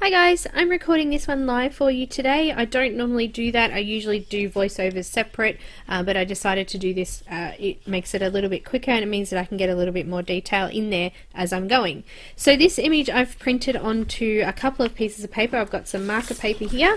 Hi guys, I'm recording this one live for you today. I don't normally do that. I usually do voiceovers separate, but I decided to do this. It makes it a little bit quicker and it means that I can get a little bit more detail in there as I'm going. So this image I've printed onto a couple of pieces of paper. I've got some marker paper here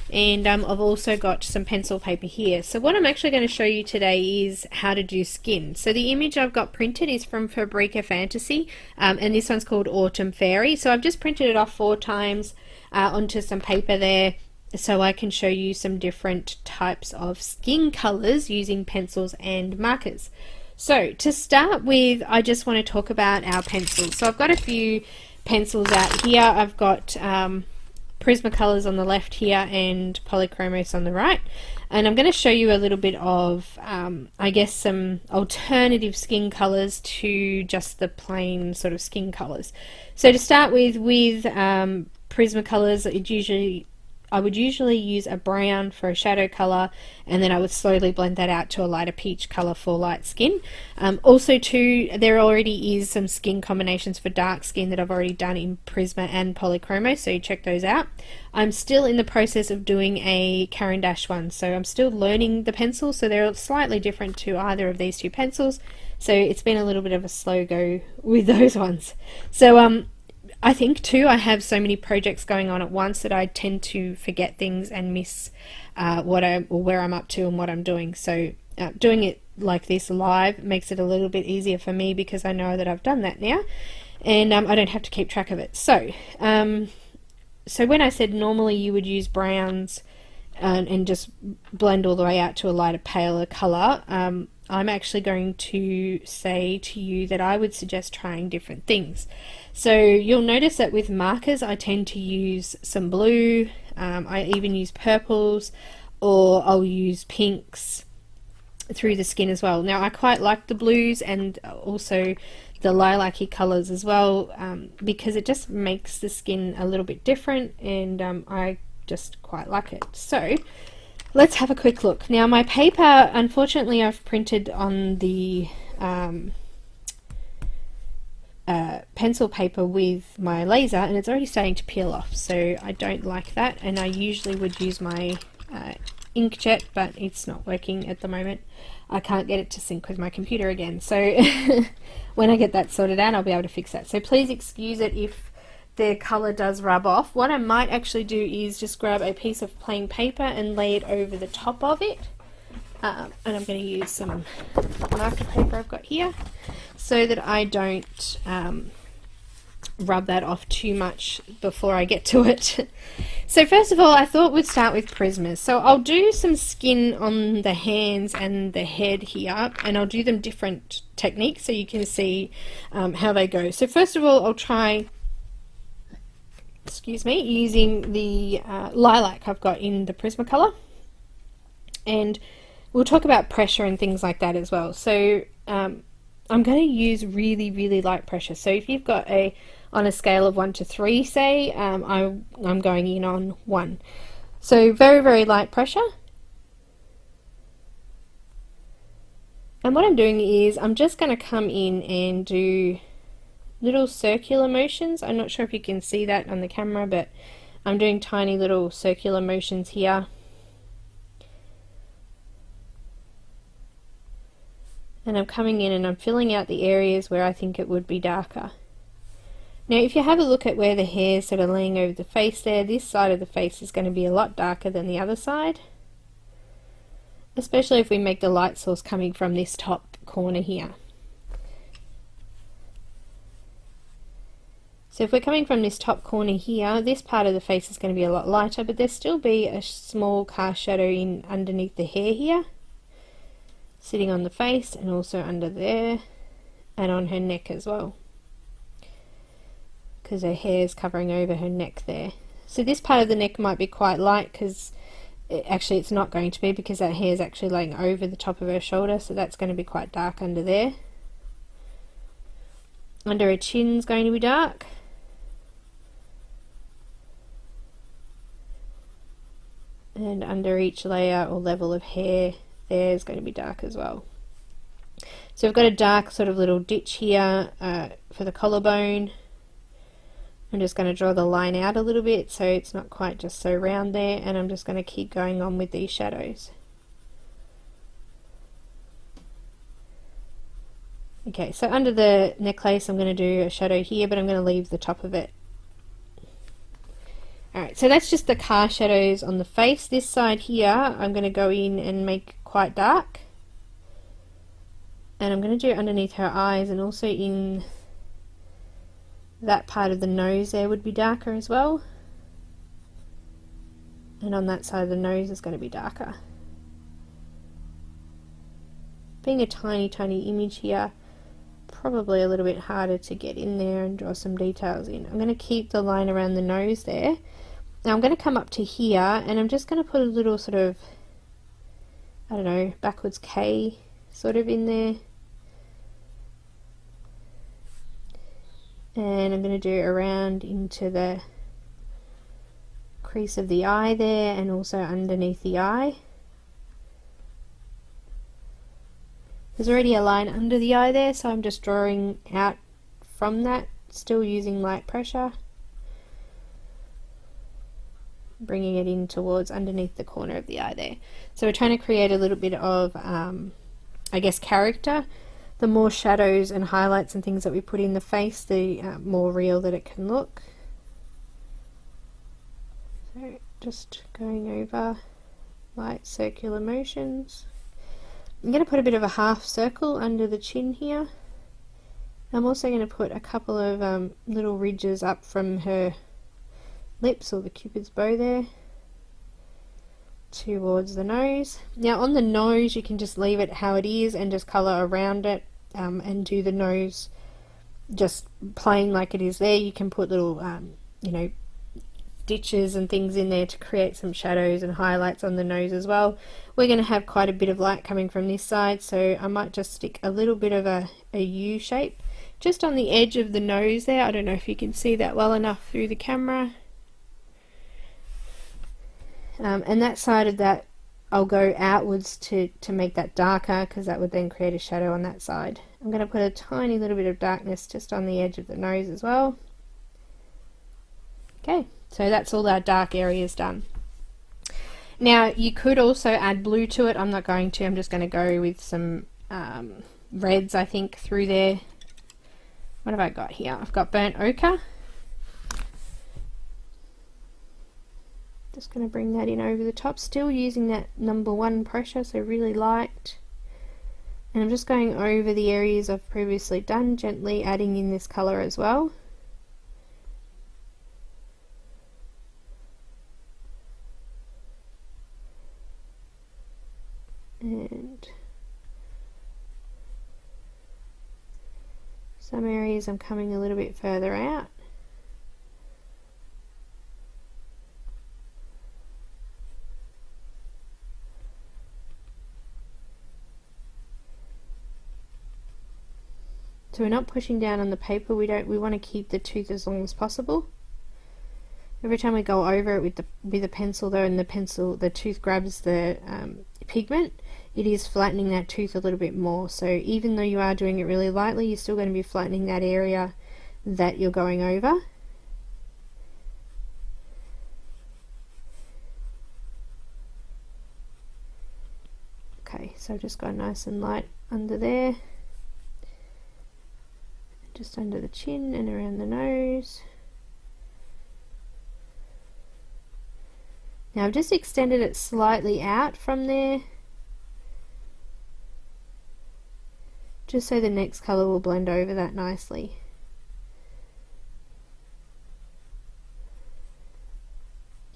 and I've also got some pencil paper here. So what I'm actually going to show you today is how to do skin. So the image I've got printed is from Fabrika Fantasy, and this one's called Autumn Fairy. So I've just printed it off 4 times onto some paper there so I can show you some different types of skin colors using pencils and markers. So to start with, I just want to talk about our pencils. So I've got a few pencils out here. I've got Prismacolors on the left here and Polychromos on the right, and I'm going to show you a little bit of I guess some alternative skin colors to just the plain sort of skin colors. So to start with Prismacolors, I would usually use a brown for a shadow color, and then I would slowly blend that out to a lighter peach color for light skin. Also too, there already is some skin combinations for dark skin that I've already done in Prisma and Polychromos, so you check those out. I'm still in the process of doing a Caran d'Ache one, so I'm still learning the pencils, so they're slightly different to either of these two pencils, so it's been a little bit of a slow go with those ones. So I think too, I have so many projects going on at once that I tend to forget things and miss where I'm up to and what I'm doing. So doing it like this live makes it a little bit easier for me because I know that I've done that now, and I don't have to keep track of it. So when I said normally you would use browns and just blend all the way out to a lighter, paler color, I'm actually going to say to you that I would suggest trying different things. So you'll notice that with markers I tend to use some blue, I even use purples, or I'll use pinks through the skin as well. Now I quite like the blues and also the lilac-y colors as well, because it just makes the skin a little bit different, and I just quite like it. So let's have a quick look. Now my paper, unfortunately I've printed on the pencil paper with my laser, and it's already starting to peel off, so I don't like that, and I usually would use my inkjet, but it's not working at the moment. I can't get it to sync with my computer again, so when I get that sorted out I'll be able to fix that. So please excuse it if the color does rub off. What I might actually do is just grab a piece of plain paper and lay it over the top of it, and I'm going to use some marker paper I've got here so that I don't rub that off too much before I get to it. So first of all, I thought we'd start with Prismas. So I'll do some skin on the hands and the head here, and I'll do them different techniques so you can see how they go. So first of all, I'll try, excuse me, using the lilac I've got in the Prismacolor, and we'll talk about pressure and things like that as well. So I'm going to use really light pressure. So if you've got on a scale of 1 to 3 say, I'm going in on 1. So very light pressure. And what I'm doing is I'm just going to come in and do little circular motions. I'm not sure if you can see that on the camera, but I'm doing tiny little circular motions here. And I'm coming in and I'm filling out the areas where I think it would be darker. Now if you have a look at where the hair is sort of laying over the face there, this side of the face is going to be a lot darker than the other side, especially if we make the light source coming from this top corner here. So if we're coming from this top corner here, this part of the face is going to be a lot lighter, but there'll still be a small cast shadow in underneath the hair here, sitting on the face and also under there and on her neck as well, because her hair is covering over her neck there. So this part of the neck might be quite light, because actually it's not going to be, because that hair is actually laying over the top of her shoulder, so that's going to be quite dark under there. Under her chin is going to be dark. And under each layer or level of hair there is going to be dark as well. So we've got a dark sort of little ditch here for the collarbone, I'm just going to draw the line out a little bit so it's not quite just so round there, and I'm just going to keep going on with these shadows. Okay, so under the necklace I'm going to do a shadow here, but I'm going to leave the top of it. Alright, so that's just the car shadows on the face. This side here I'm going to go in and make quite dark. And I'm going to do underneath her eyes, and also in that part of the nose there would be darker as well. And on that side of the nose is going to be darker. Being a tiny image here, probably a little bit harder to get in there and draw some details in. I'm going to keep the line around the nose there. Now I'm going to come up to here, and I'm just going to put a little sort of, I don't know, backwards K sort of in there. And I'm going to do around into the crease of the eye there, and also underneath the eye. There's already a line under the eye there, so I'm just drawing out from that, still using light pressure, bringing it in towards underneath the corner of the eye there. So we're trying to create a little bit of, I guess, character. The more shadows and highlights and things that we put in the face, the more real that it can look. So just going over light circular motions. I'm going to put a bit of a half circle under the chin here. I'm also going to put a couple of little ridges up from her lips, or the cupid's bow there, towards the nose. Now on the nose you can just leave it how it is and just colour around it, and do the nose just plain like it is there. You can put little you know, ditches and things in there to create some shadows and highlights on the nose as well. We're going to have quite a bit of light coming from this side, so I might just stick a little bit of a U shape just on the edge of the nose there. I don't know if you can see that well enough through the camera. And that side of that I'll go outwards to make that darker, because that would then create a shadow on that side. I'm going to put a tiny little bit of darkness just on the edge of the nose as well. Okay, so that's all our dark areas done. Now you could also add blue to it. I'm not going to. I'm just going to go with some reds, I think, through there. What have I got here? I've got burnt ochre. Just going to bring that in over the top, still using that #1 pressure, so really light. And I'm just going over the areas I've previously done, gently adding in this colour as well. And some areas I'm coming a little bit further out. So we're not pushing down on the paper. We want to keep the tooth as long as possible. Every time we go over it with the pencil though, and the tooth grabs the pigment, it is flattening that tooth a little bit more. So even though you are doing it really lightly, you're still going to be flattening that area that you're going over. Okay, so I've just gone nice and light under there, just under the chin and around the nose. Now I've just extended it slightly out from there, just so the next colour will blend over that nicely.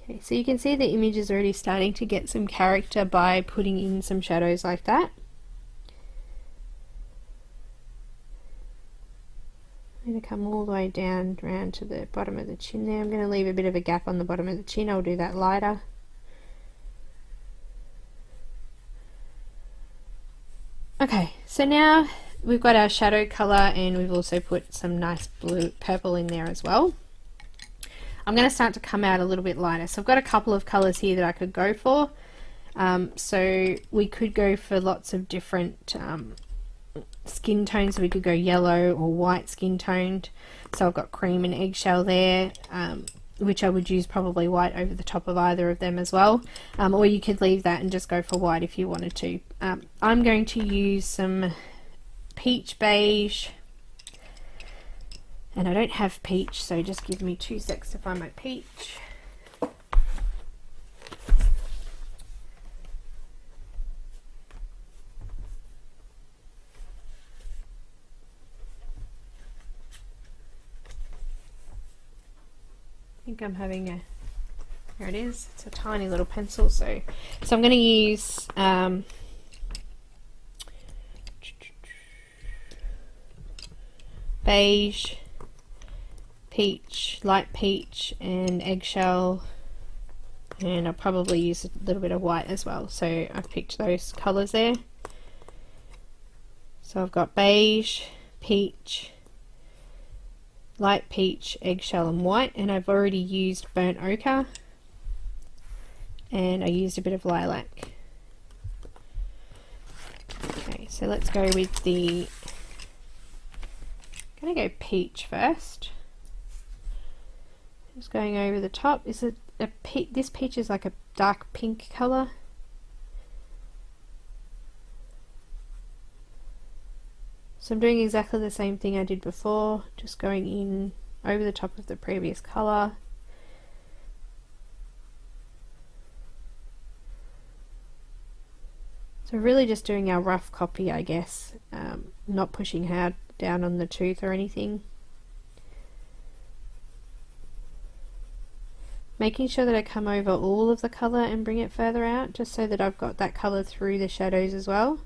Okay, so you can see the image is already starting to get some character by putting in some shadows like that. I'm going to come all the way down around to the bottom of the chin there. I'm going to leave a bit of a gap on the bottom of the chin. I'll do that lighter. Okay, so now we've got our shadow colour, and we've also put some nice purple in there as well. I'm going to start to come out a little bit lighter. So I've got a couple of colours here that I could go for. So we could go for lots of different skin tones, so we could go yellow or white skin toned. So I've got cream and eggshell there, which I would use probably white over the top of either of them as well, or you could leave that and just go for white if you wanted to. I'm going to use some peach beige, and I don't have peach, so just give me 2 secs to find my peach. I think I'm having a, here it is, it's a tiny little pencil, so I'm going to use beige, peach, light peach and eggshell, and I'll probably use a little bit of white as well, so I've picked those colours there. So I've got beige, peach, light peach, eggshell and white, and I've already used burnt ochre, and I used a bit of lilac. Okay, so let's go with the, I'm going to go peach first. Just going over the top. Is it a this peach is like a dark pink colour. So I'm doing exactly the same thing I did before, just going in over the top of the previous colour. So really just doing our rough copy, I guess, not pushing hard down on the tooth or anything. Making sure that I come over all of the colour and bring it further out, just so that I've got that colour through the shadows as well.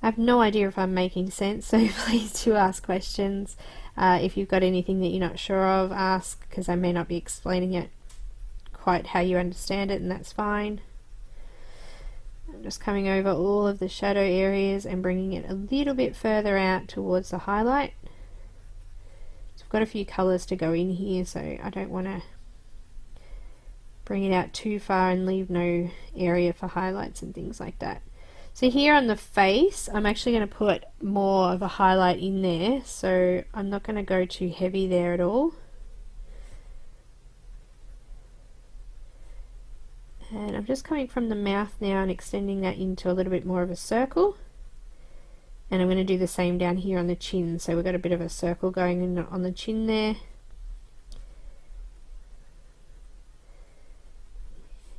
I have no idea if I'm making sense, so please do ask questions. If you've got anything that you're not sure of, ask, because I may not be explaining it quite how you understand it, and that's fine. I'm just coming over all of the shadow areas and bringing it a little bit further out towards the highlight. So I've got a few colours to go in here, so I don't want to bring it out too far and leave no area for highlights and things like that. So here on the face, I'm actually going to put more of a highlight in there, so I'm not going to go too heavy there at all. And I'm just coming from the mouth now and extending that into a little bit more of a circle. And I'm going to do the same down here on the chin, so we've got a bit of a circle going in on the chin there.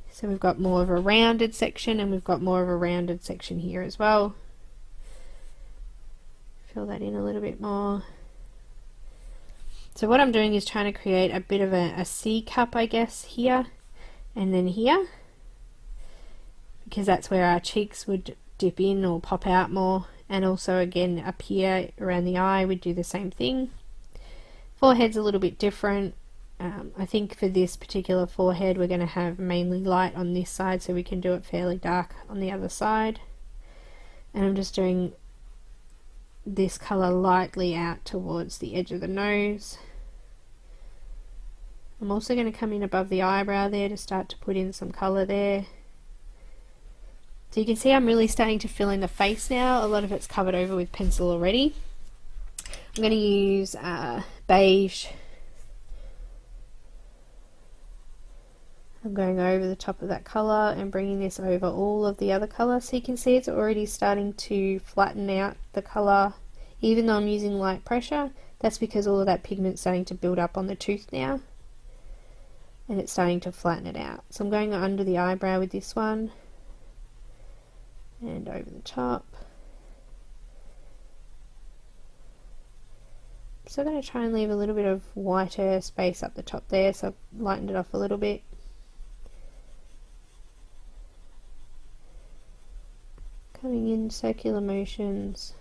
So we've got more of a rounded section, and we've got more of a rounded section here as well. Fill that in a little bit more. So what I'm doing is trying to create a bit of a C cup, I guess, here and then here, because that's where our cheeks would dip in or pop out more, and also again up here around the eye we'd do the same thing. Forehead's a little bit different. I think for this particular forehead we're going to have mainly light on this side, so we can do it fairly dark on the other side. And I'm just doing this colour lightly out towards the edge of the nose. I'm also going to come in above the eyebrow there to start to put in some colour there. So you can see I'm really starting to fill in the face now. A lot of it's covered over with pencil already. I'm going to use beige. I'm going over the top of that colour and bringing this over all of the other colour, so you can see it's already starting to flatten out the colour. Even though I'm using light pressure, that's because all of that pigment's starting to build up on the tooth now, and it's starting to flatten it out. So I'm going under the eyebrow with this one and over the top. So I'm going to try and leave a little bit of whiter space up the top there, so I've lightened it off a little bit. Coming in circular motions.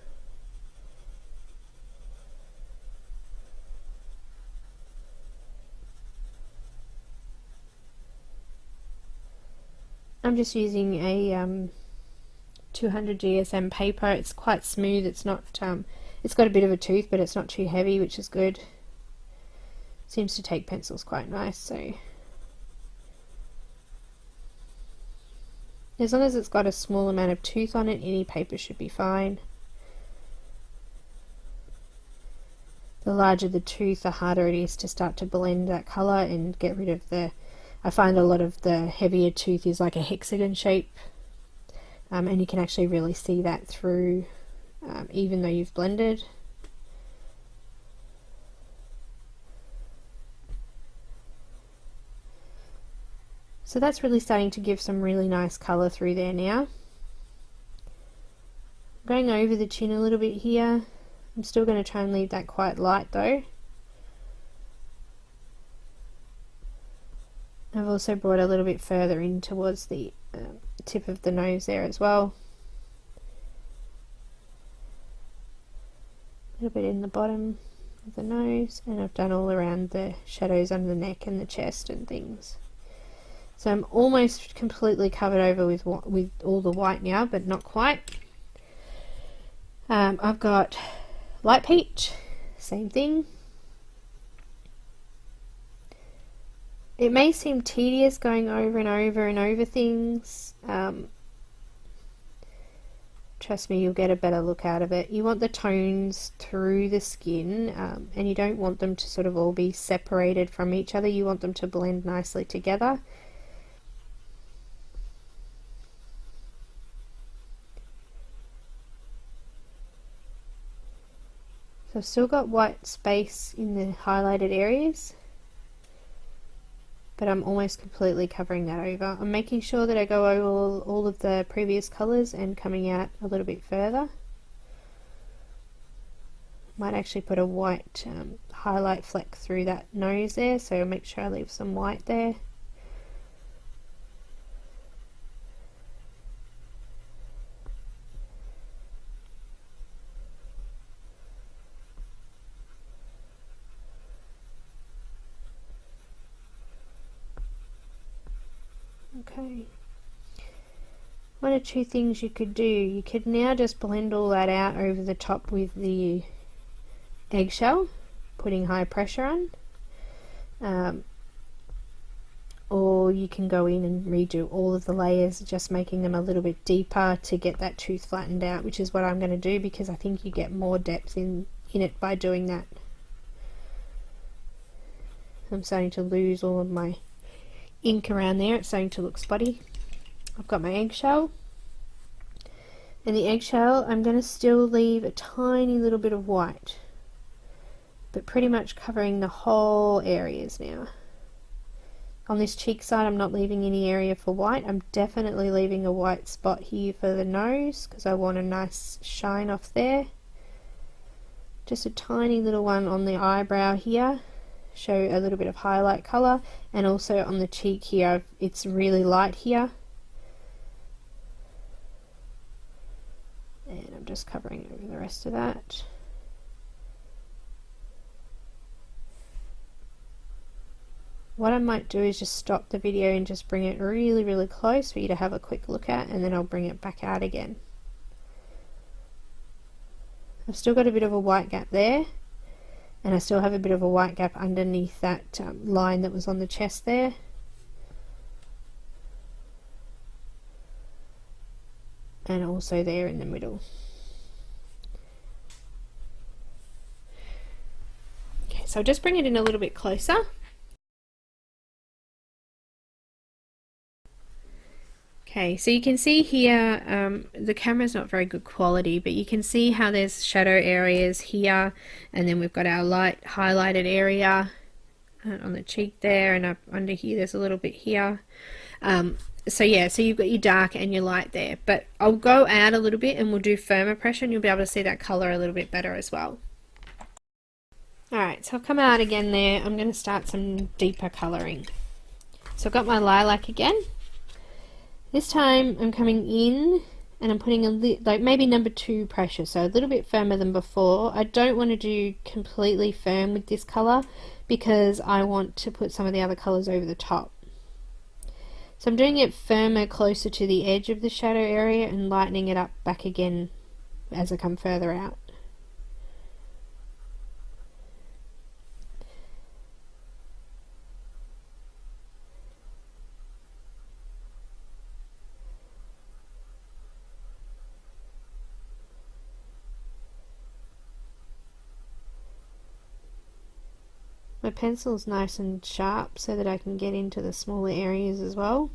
I'm just using a 200 GSM paper. It's quite smooth. It's not. It's got a bit of a tooth, but it's not too heavy, which is good. Seems to take pencils quite nice. So As long as it's got a small amount of tooth on it, any paper should be fine. The larger the tooth, the harder it is to start to blend that colour and get rid of the, I find a lot of the heavier tooth is like a hexagon shape, and you can actually really see that through even though you've blended. So that's really starting to give some really nice colour through there now. Going over the chin a little bit here. I'm still going to try and leave that quite light though. I've also brought a little bit further in towards the tip of the nose there as well. A little bit in the bottom of the nose, and I've done all around the shadows under the neck and the chest and things. So I'm almost completely covered over with all the white now, but not quite. I've got light peach, same thing. It may seem tedious going over and over and over things. Trust me, you'll get a better look out of it. You want the tones through the skin, and you don't want them to sort of all be separated from each other. You want them to blend nicely together. So I've still got white space in the highlighted areas, but I'm almost completely covering that over. I'm making sure that I go over all of the previous colours and coming out a little bit further. Might actually put a white highlight fleck through that nose there, so make sure I leave some white there. Okay. One or two things you could do. You could now just blend all that out over the top with the eggshell, putting high pressure on. Or you can go in and redo all of the layers, just making them a little bit deeper to get that tooth flattened out, which is what I'm going to do because I think you get more depth in it by doing that. I'm starting to lose all of my ink around there. It's starting to look spotty. I've got my eggshell, and the eggshell I'm going to still leave a tiny little bit of white, but pretty much covering the whole areas now. On this cheek side I'm not leaving any area for white. I'm definitely leaving a white spot here for the nose because I want a nice shine off there. Just a tiny little one on the eyebrow here, show a little bit of highlight colour, and also on the cheek here it's really light here, and I'm just covering over the rest of that. What I might do is just stop the video and just bring it really close for you to have a quick look at, and then I'll bring it back out again. I've still got a bit of a white gap there, and I still have a bit of a white gap underneath that line that was on the chest there. And also there in the middle. Okay, so I'll just bring it in a little bit closer. Okay, so you can see here, the camera's not very good quality, but you can see how there's shadow areas here, and then we've got our light highlighted area on the cheek there, and up under here there's a little bit here. So yeah, so you've got your dark and your light there, but I'll go out a little bit and we'll do firmer pressure and you'll be able to see that colour a little bit better as well. Alright, so I've come out again there. I'm going to start some deeper colouring. So I've got my lilac again. This time I'm coming in and I'm putting like maybe number 2 pressure, so a little bit firmer than before. I don't want to do completely firm with this colour because I want to put some of the other colours over the top. So I'm doing it firmer closer to the edge of the shadow area and lightening it up back again as I come further out. My pencil's nice and sharp so that I can get into the smaller areas as well.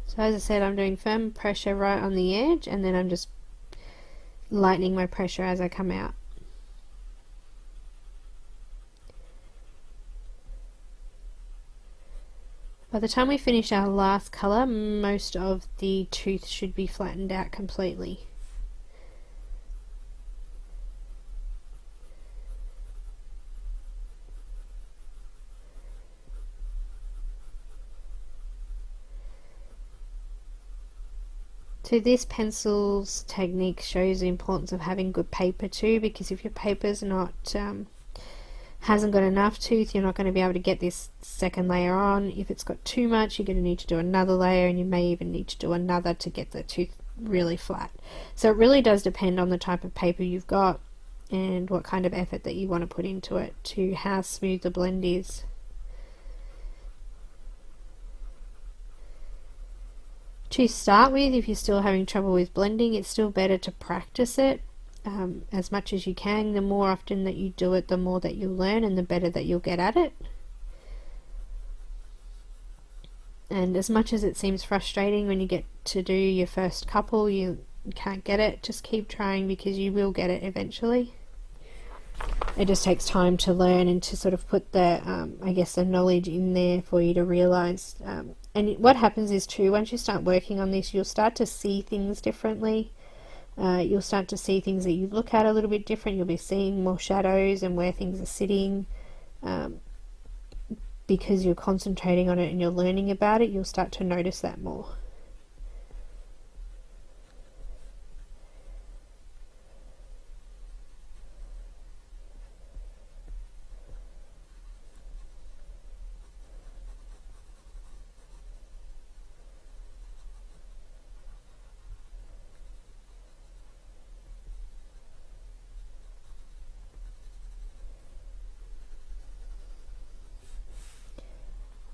So as I said, I'm doing firm pressure right on the edge, and then I'm just lightening my pressure as I come out. By the time we finish our last colour, most of the tooth should be flattened out completely. So this pencil's technique shows the importance of having good paper too, because if your paper's not hasn't got enough tooth, you're not going to be able to get this second layer on. If it's got too much, you're going to need to do another layer, and you may even need to do another to get the tooth really flat. So it really does depend on the type of paper you've got and what kind of effort that you want to put into it to how smooth the blend is. To start with, if you're still having trouble with blending, it's still better to practice it as much as you can. The more often that you do it, the more that you'll learn and the better that you'll get at it. And as much as it seems frustrating when you get to do your first couple, you can't get it, just keep trying, because you will get it eventually. It just takes time to learn and to sort of put the I guess the knowledge in there for you to realize. And what happens is too, once you start working on this, you'll start to see things differently. You'll start to see things that you look at a little bit different. You'll be seeing more shadows and where things are sitting. Because you're concentrating on it and you're learning about it, you'll start to notice that more.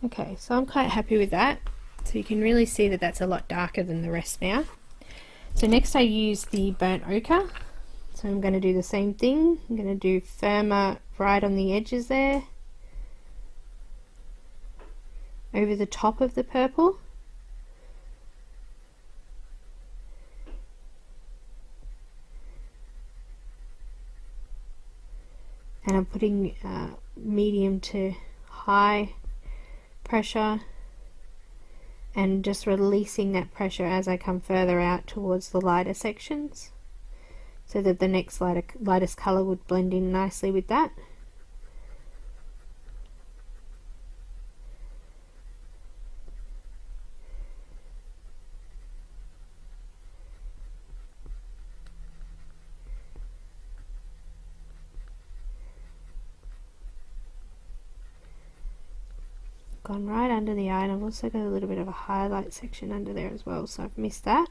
Okay, so I'm quite happy with that. So you can really see that that's a lot darker than the rest now. So next I use the burnt ochre. So I'm going to do the same thing. I'm going to do firmer right on the edges there, over the top of the purple. And I'm putting medium to high pressure and just releasing that pressure as I come further out towards the lighter sections, so that the next lightest colour would blend in nicely with that. Gone right under the eye, and I've also got a little bit of a highlight section under there as well, so I've missed that.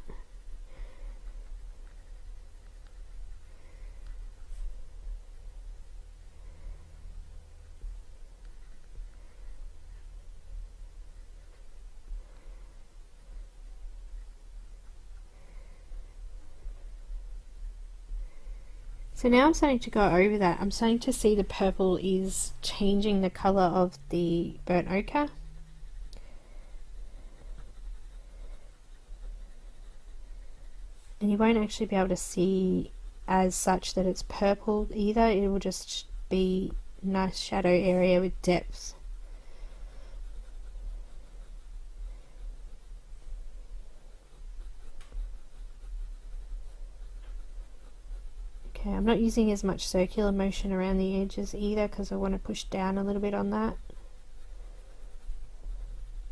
So now I'm starting to go over that. I'm starting to see the purple is changing the colour of the burnt ochre. And you won't actually be able to see as such that it's purple either. It will just be a nice shadow area with depth. Okay, I'm not using as much circular motion around the edges either, because I want to push down a little bit on that.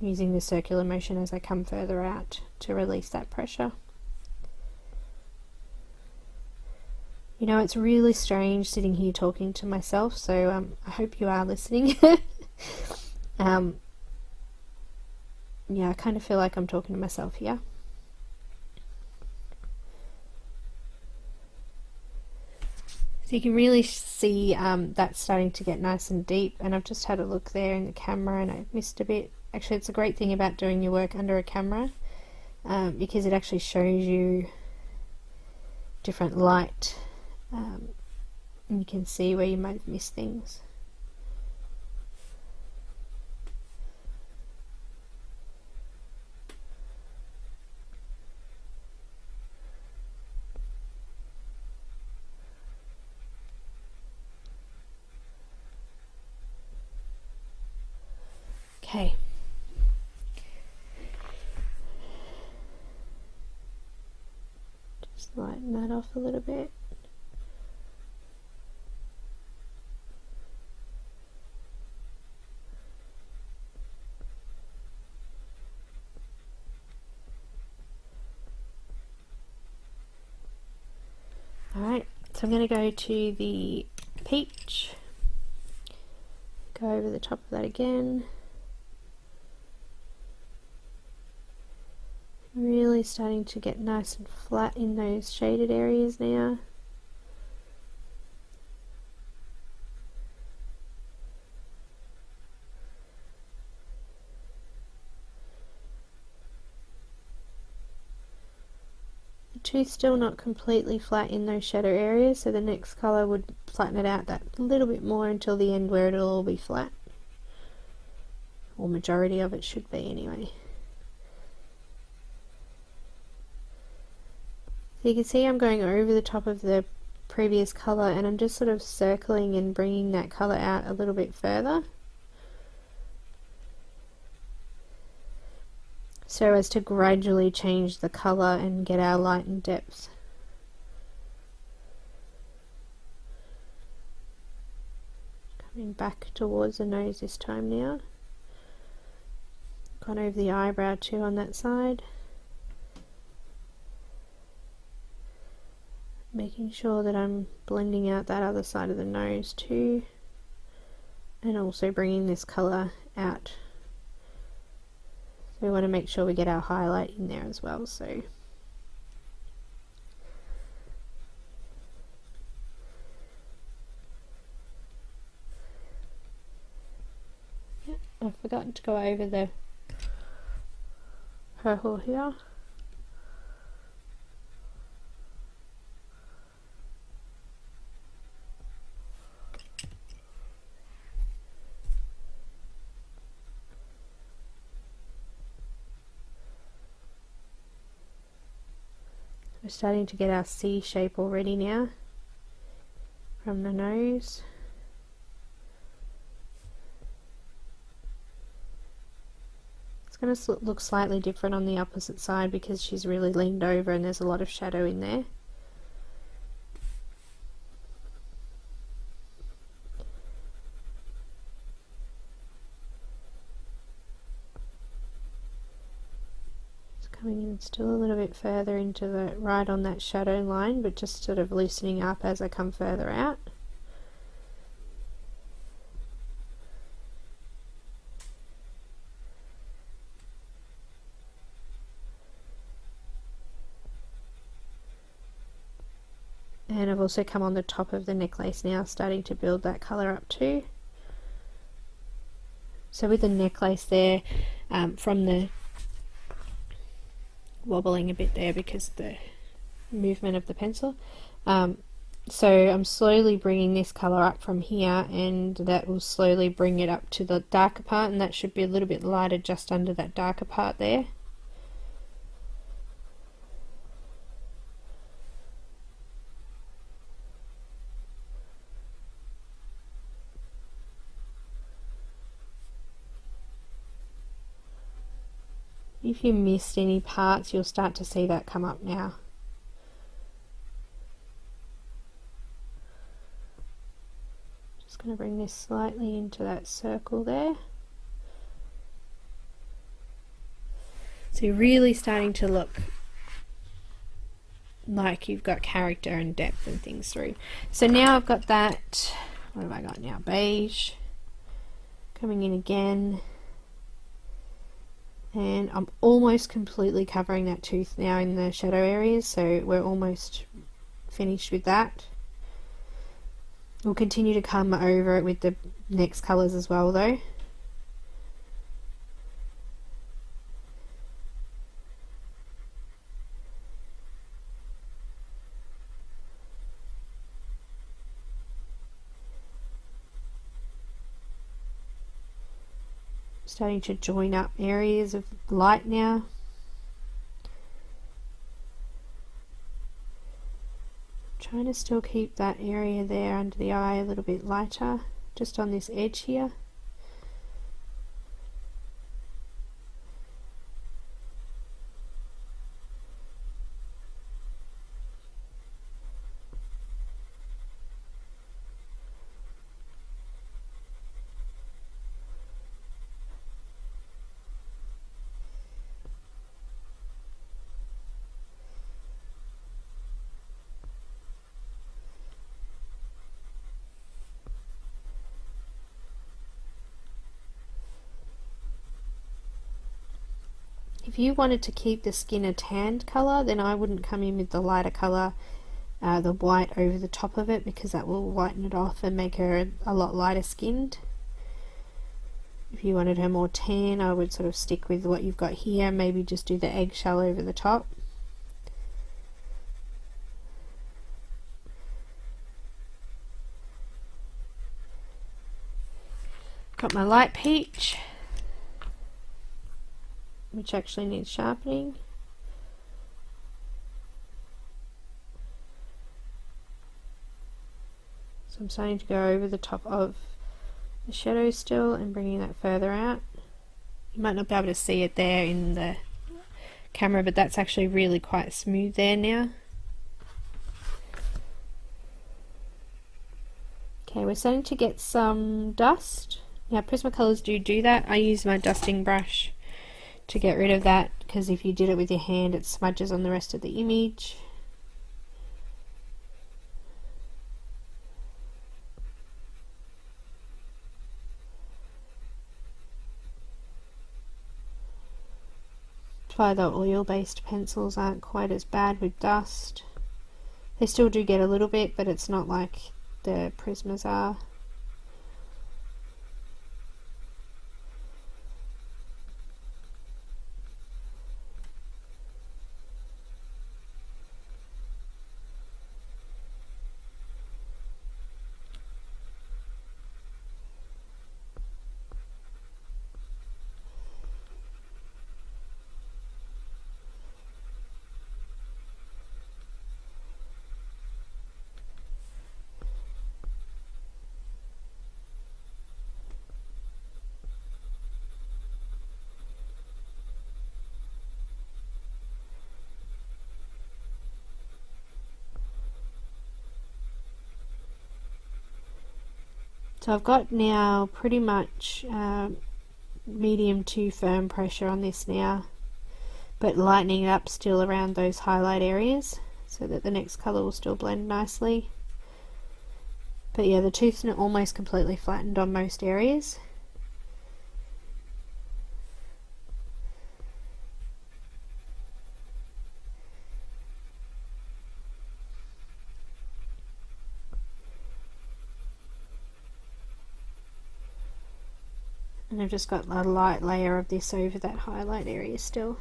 I'm using the circular motion as I come further out to release that pressure. You know, it's really strange sitting here talking to myself, so I hope you are listening. Yeah, I kind of feel like I'm talking to myself here. So you can really see that's starting to get nice and deep, and I've just had a look there in the camera and I missed a bit. Actually, it's a great thing about doing your work under a camera, because it actually shows you different light, and you can see where you might have missed things. Okay. Just lighten that off a little bit. Alright, so I'm going to go to the peach, go over the top of that again. Really starting to get nice and flat in those shaded areas now. The tooth's still not completely flat in those shadow areas, so the next colour would flatten it out that little bit more until the end where it'll all be flat. Or majority of it should be anyway. So you can see I'm going over the top of the previous colour and I'm just sort of circling and bringing that colour out a little bit further, so as to gradually change the colour and get our light and depth. Coming back towards the nose this time now. Gone over the eyebrow too on that side. Making sure that I'm blending out that other side of the nose too, and also bringing this colour out. So we want to make sure we get our highlight in there as well. So yeah, I've forgotten to go over the purple here. We're starting to get our C shape already now from the nose. It's going to look slightly different on the opposite side because she's really leaned over and there's a lot of shadow in there. Coming in still a little bit further into the right on that shadow line, but just sort of loosening up as I come further out. And I've also come on the top of the necklace now, starting to build that colour up too. So with the necklace there, from the wobbling a bit there because the movement of the pencil, so I'm slowly bringing this colour up from here, and that will slowly bring it up to the darker part, and that should be a little bit lighter just under that darker part there. If you missed any parts, you'll start to see that come up now. Just going to bring this slightly into that circle there. So you're really starting to look like you've got character and depth and things through. So now I've got that, what have I got now? Beige. Coming in again. And I'm almost completely covering that tooth now in the shadow areas, so we're almost finished with that. We'll continue to come over it with the next colours as well though. Starting to join up areas of light now. Trying to still keep that area there under the eye a little bit lighter, just on this edge here. If you wanted to keep the skin a tanned colour, then I wouldn't come in with the lighter colour, the white over the top of it, because that will whiten it off and make her a lot lighter skinned. If you wanted her more tan, I would sort of stick with what you've got here, maybe just do the eggshell over the top. Got my light peach, which actually needs sharpening. So I'm starting to go over the top of the shadow still and bringing that further out. You might not be able to see it there in the camera, but that's actually really quite smooth there now. Okay, we're starting to get some dust. Now Prismacolors do that. I use my dusting brush to get rid of that, because if you did it with your hand it smudges on the rest of the image. That's why the oil-based pencils aren't quite as bad with dust. They still do get a little bit, but it's not like the Prismas are. So I've got now pretty much medium to firm pressure on this now, but lightening it up still around those highlight areas so that the next colour will still blend nicely. But yeah, the tooth's almost completely flattened on most areas. And I've just got a light layer of this over that highlight area still.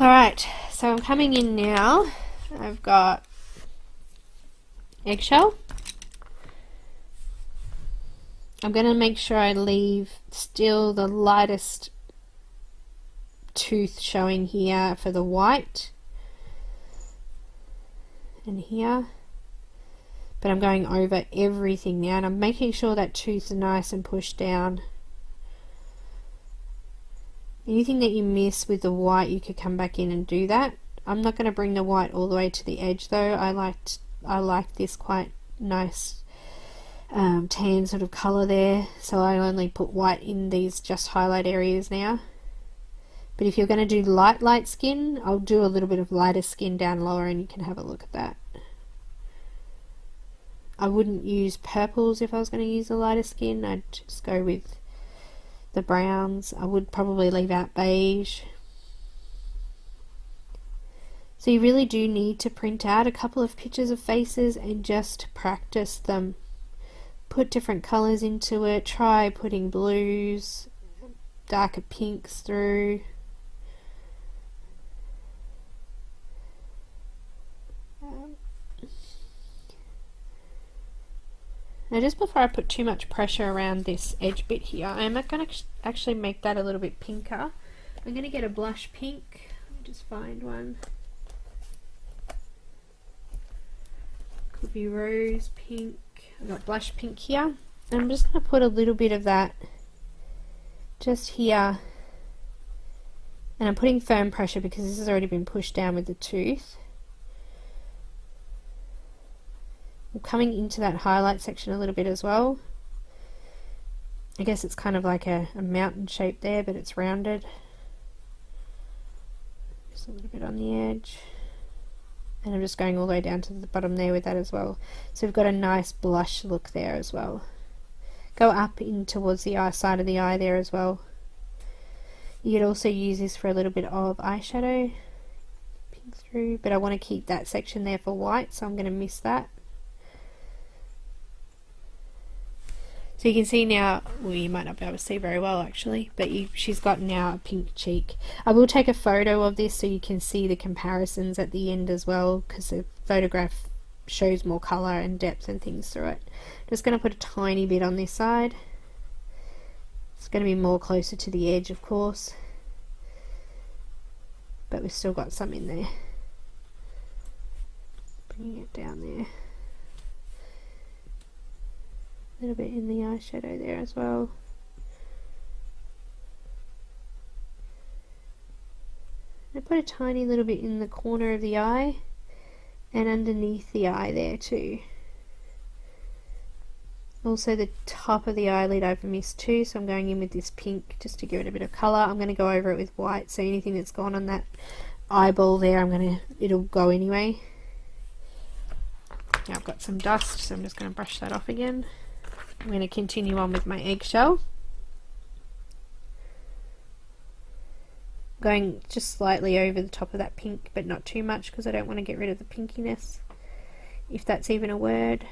Alright, so I'm coming in now. I've got eggshell. I'm going to make sure I leave still the lightest tooth showing here for the white and here. But I'm going over everything now, and I'm making sure that tooth's nice and pushed down. Anything that you miss with the white, you could come back in and do that. I'm not going to bring the white all the way to the edge though. I like this quite nice tan sort of colour there, so I only put white in these just highlight areas now. But if you're going to do light skin, I'll do a little bit of lighter skin down lower and you can have a look at that. I wouldn't use purples if I was going to use a lighter skin. I'd just go with the browns. I would probably leave out beige. So you really do need to print out a couple of pictures of faces and just practice them. Put different colours into it, try putting blues, darker pinks through. Now just before I put too much pressure around this edge bit here, I'm going to actually make that a little bit pinker. I'm going to get a blush pink. Let me just find one. Could be rose pink. I've got blush pink here. And I'm just going to put a little bit of that just here. And I'm putting firm pressure because this has already been pushed down with the tooth. I'm coming into that highlight section a little bit as well. I guess it's kind of like a mountain shape there, but it's rounded. Just a little bit on the edge. And I'm just going all the way down to the bottom there with that as well. So we've got a nice blush look there as well. Go up in towards the eye side of the eye there as well. You could also use this for a little bit of eyeshadow. Pink through, but I want to keep that section there for white, so I'm going to miss that. So you can see now, well, you might not be able to see very well actually, but she's got now a pink cheek. I will take a photo of this so you can see the comparisons at the end as well, because the photograph shows more colour and depth and things through it. Just going to put a tiny bit on this side. It's going to be more closer to the edge, of course, but we've still got some in there. Bringing it down there. A little bit in the eyeshadow there as well. I put a tiny little bit in the corner of the eye and underneath the eye there too. Also the top of the eyelid I've missed too, so I'm going in with this pink just to give it a bit of colour. I'm going to go over it with white, so anything that's gone on that eyeball there, it'll go anyway. Now I've got some dust, so I'm just going to brush that off again. I'm going to continue on with my eggshell. Going just slightly over the top of that pink, but not too much because I don't want to get rid of the pinkiness, if that's even a word.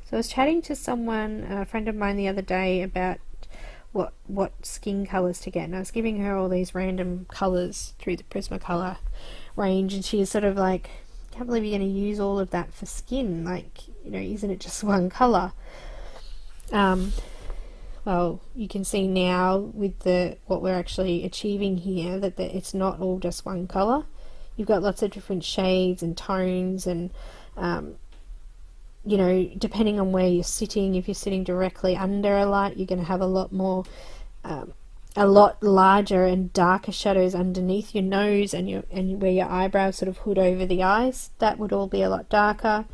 So I was chatting to someone, a friend of mine the other day, about what skin colours to get, and I was giving her all these random colours through the Prismacolor range, and she was sort of like, I can't believe you're going to use all of that for skin, like, you know, isn't it just one colour? Well, you can see now with what we're actually achieving here that it's not all just one colour. You've got lots of different shades and tones, and you know, depending on where you're sitting, if you're sitting directly under a light, you're going to have a lot more, a lot larger and darker shadows underneath your nose and where your eyebrows sort of hood over the eyes. That would all be a lot darker.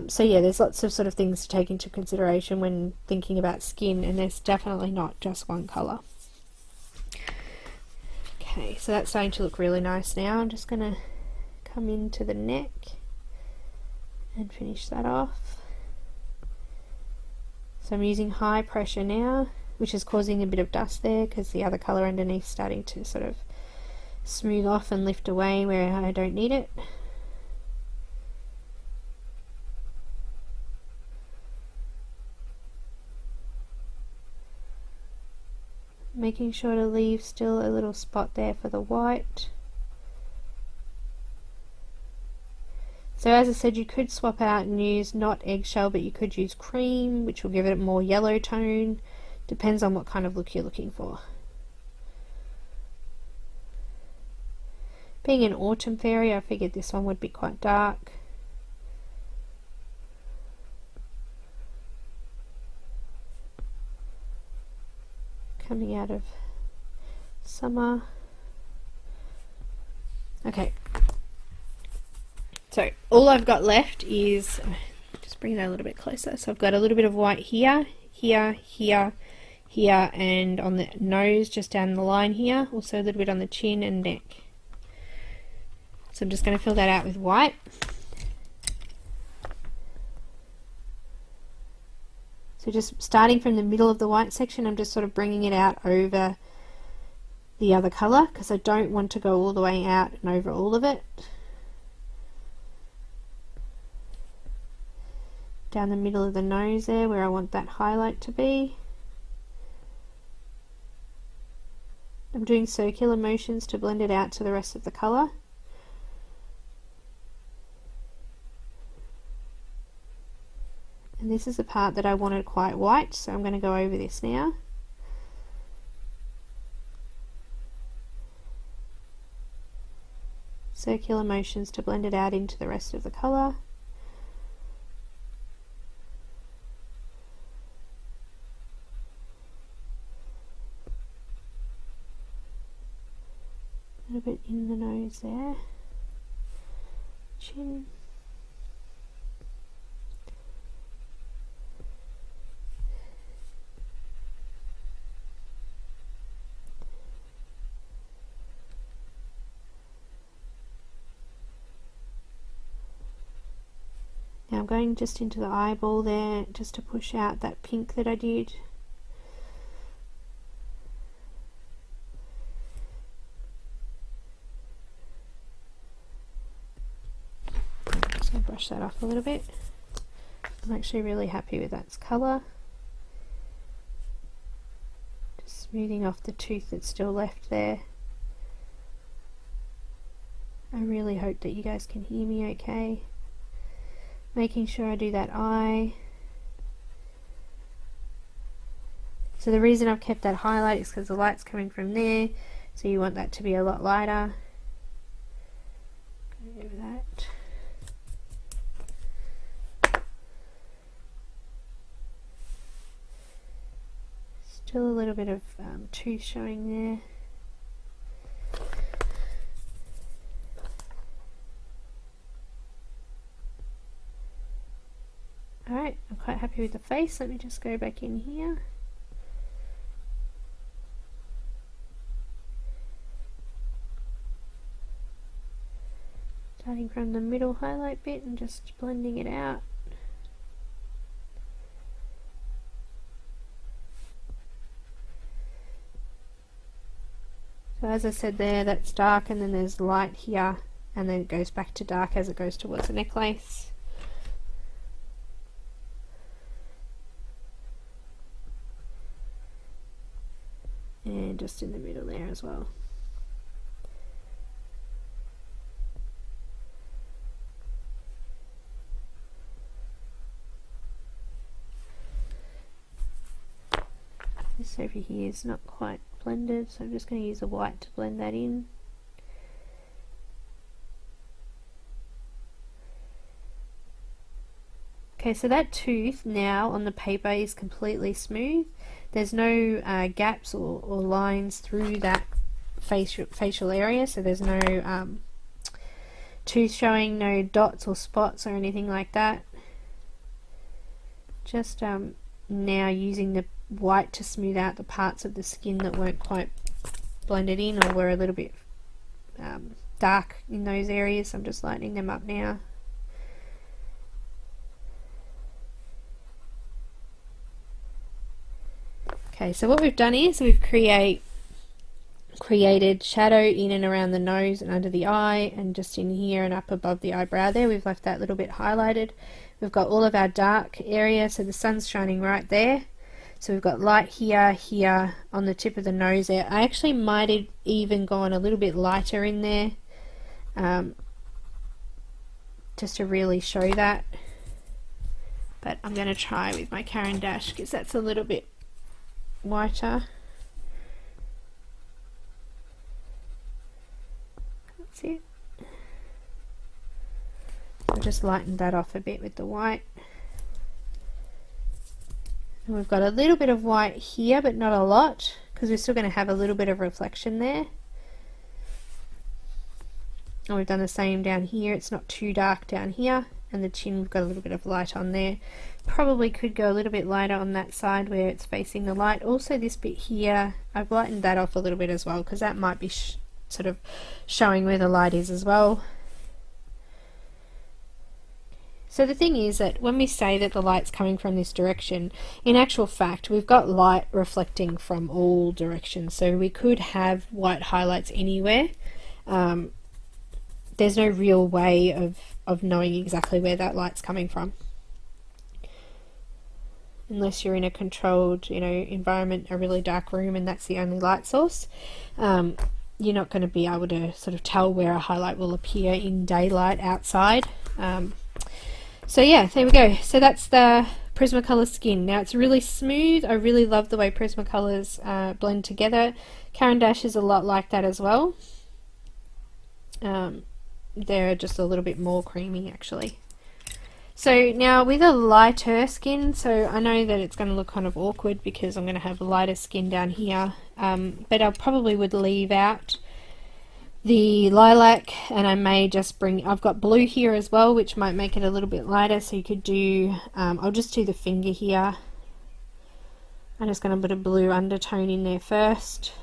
So yeah, there's lots of sort of things to take into consideration when thinking about skin, and there's definitely not just one colour. Okay, so that's starting to look really nice now. I'm just going to come into the neck and finish that off. So I'm using high pressure now, which is causing a bit of dust there because the other colour underneath is starting to sort of smooth off and lift away where I don't need it. Making sure to leave still a little spot there for the white. So as I said, you could swap out and use not eggshell, but you could use cream, which will give it a more yellow tone. Depends on what kind of look you're looking for. Being an autumn fairy, I figured this one would be quite dark. Coming out of summer. Okay. So all I've got left is, just bring that a little bit closer. So I've got a little bit of white here, here, here, here, and on the nose just down the line here. Also a little bit on the chin and neck. So I'm just going to fill that out with white. So just starting from the middle of the white section, I'm just sort of bringing it out over the other colour because I don't want to go all the way out and over all of it. Down the middle of the nose there where I want that highlight to be. I'm doing circular motions to blend it out to the rest of the colour. And this is the part that I wanted quite white, so I'm going to go over this now. Circular motions to blend it out into the rest of the colour. A little bit in the nose there. Chin. Now I'm going just into the eyeball there just to push out that pink that I did. So brush that off a little bit. I'm actually really happy with that colour. Just smoothing off the tooth that's still left there. I really hope that you guys can hear me okay. Making sure I do that eye. So the reason I've kept that highlight is because the light's coming from there, so you want that to be a lot lighter. Go over that. Still a little bit of tooth showing there. Alright, I'm quite happy with the face. Let me just go back in here. Starting from the middle highlight bit and just blending it out. So as I said there, that's dark and then there's light here and then it goes back to dark as it goes towards the necklace. And just in the middle there as well. This over here is not quite blended, so I'm just going to use the white to blend that in. Okay, so that tooth now on the paper is completely smooth. There's no gaps or lines through that facial area, so there's no tooth showing, no dots or spots or anything like that. Just now using the white to smooth out the parts of the skin that weren't quite blended in or were a little bit dark in those areas. I'm just lightening them up now. Okay, so what we've done is we've created shadow in and around the nose and under the eye and just in here and up above the eyebrow there. We've left that little bit highlighted. We've got all of our dark area, so the sun's shining right there. So we've got light here, here on the tip of the nose there. I actually might have even gone a little bit lighter in there just to really show that. But I'm going to try with my Caran d'Ache because that's a little bit whiter. That's it. I'll just lighten that off a bit with the white. And we've got a little bit of white here, but not a lot, because we're still going to have a little bit of reflection there. And we've done the same down here. It's not too dark down here. And the chin, we've got a little bit of light on there. Probably could go a little bit lighter on that side where it's facing the light. Also this bit here, I've lightened that off a little bit as well, because that might be sort of showing where the light is as well. So the thing is that when we say that the light's coming from this direction, in actual fact, we've got light reflecting from all directions. So we could have white highlights anywhere. There's no real way of knowing exactly where that light's coming from. Unless you're in a controlled, environment, a really dark room, and that's the only light source. You're not going to be able to sort of tell where a highlight will appear in daylight outside. So yeah, there we go. So that's the Prismacolor skin. Now it's really smooth. I really love the way Prismacolors blend together. Caran d'Ache is a lot like that as well. They're just a little bit more creamy actually. So now with a lighter skin, so I know that it's going to look kind of awkward because I'm going to have lighter skin down here, but I probably would leave out the lilac, and I may just I've got blue here as well, which might make it a little bit lighter, so you could do, I'll just do the finger here. I'm just going to put a blue undertone in there first.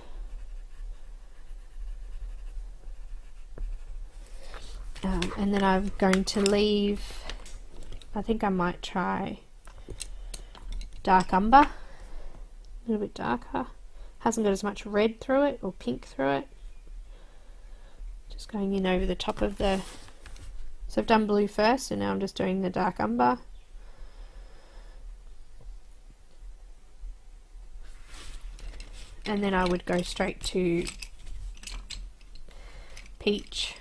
And then I'm going to leave, I think I might try dark umber, a little bit darker. Hasn't got as much red through it or pink through it. Just going in over the top of the, so I've done blue first and now I'm just doing the dark umber. And then I would go straight to peach.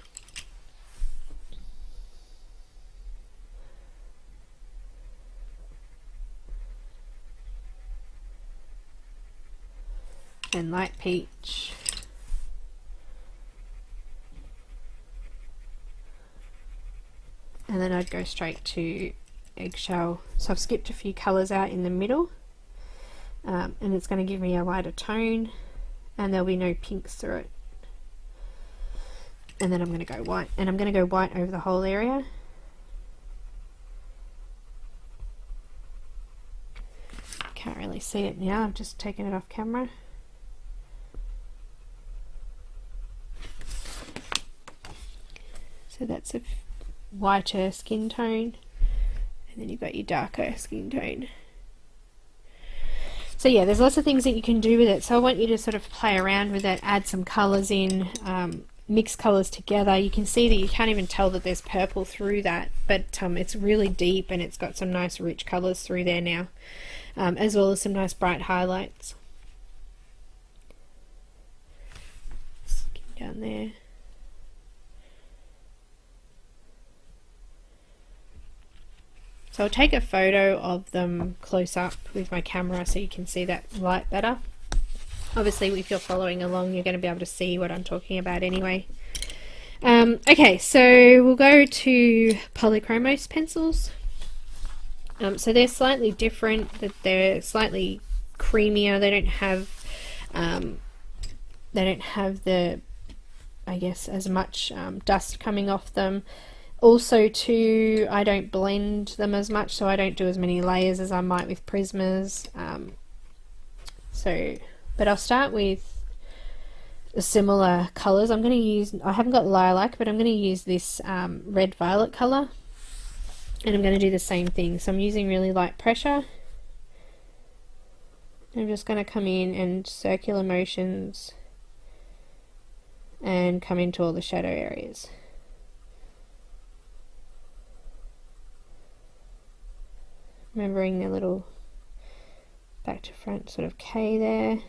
And light peach. And then I'd go straight to eggshell. So I've skipped a few colours out in the middle, and it's going to give me a lighter tone, and there'll be no pinks through it. And then I'm going to go white, and I'm going to go white over the whole area. Can't really see it now, I've just taken it off camera. So that's a whiter skin tone, and then you've got your darker skin tone. So yeah, there's lots of things that you can do with it, so I want you to sort of play around with it, add some colours in, mix colours together. You can see that you can't even tell that there's purple through that, but it's really deep and it's got some nice rich colours through there now, as well as some nice bright highlights. Skin down there. So I'll take a photo of them close up with my camera so you can see that light better. Obviously if you're following along you're going to be able to see what I'm talking about anyway. Okay, so we'll go to Polychromos pencils. So they're slightly different, that they're slightly creamier. They don't have the, I guess, as much dust coming off them. Also too, I don't blend them as much, so I don't do as many layers as I might with Prismas. But I'll start with similar colours. I'm going to use, I haven't got lilac, but I'm going to use this red violet colour, and I'm going to do the same thing. So I'm using really light pressure. I'm just going to come in and circular motions and come into all the shadow areas. Remembering the little back to front sort of K there.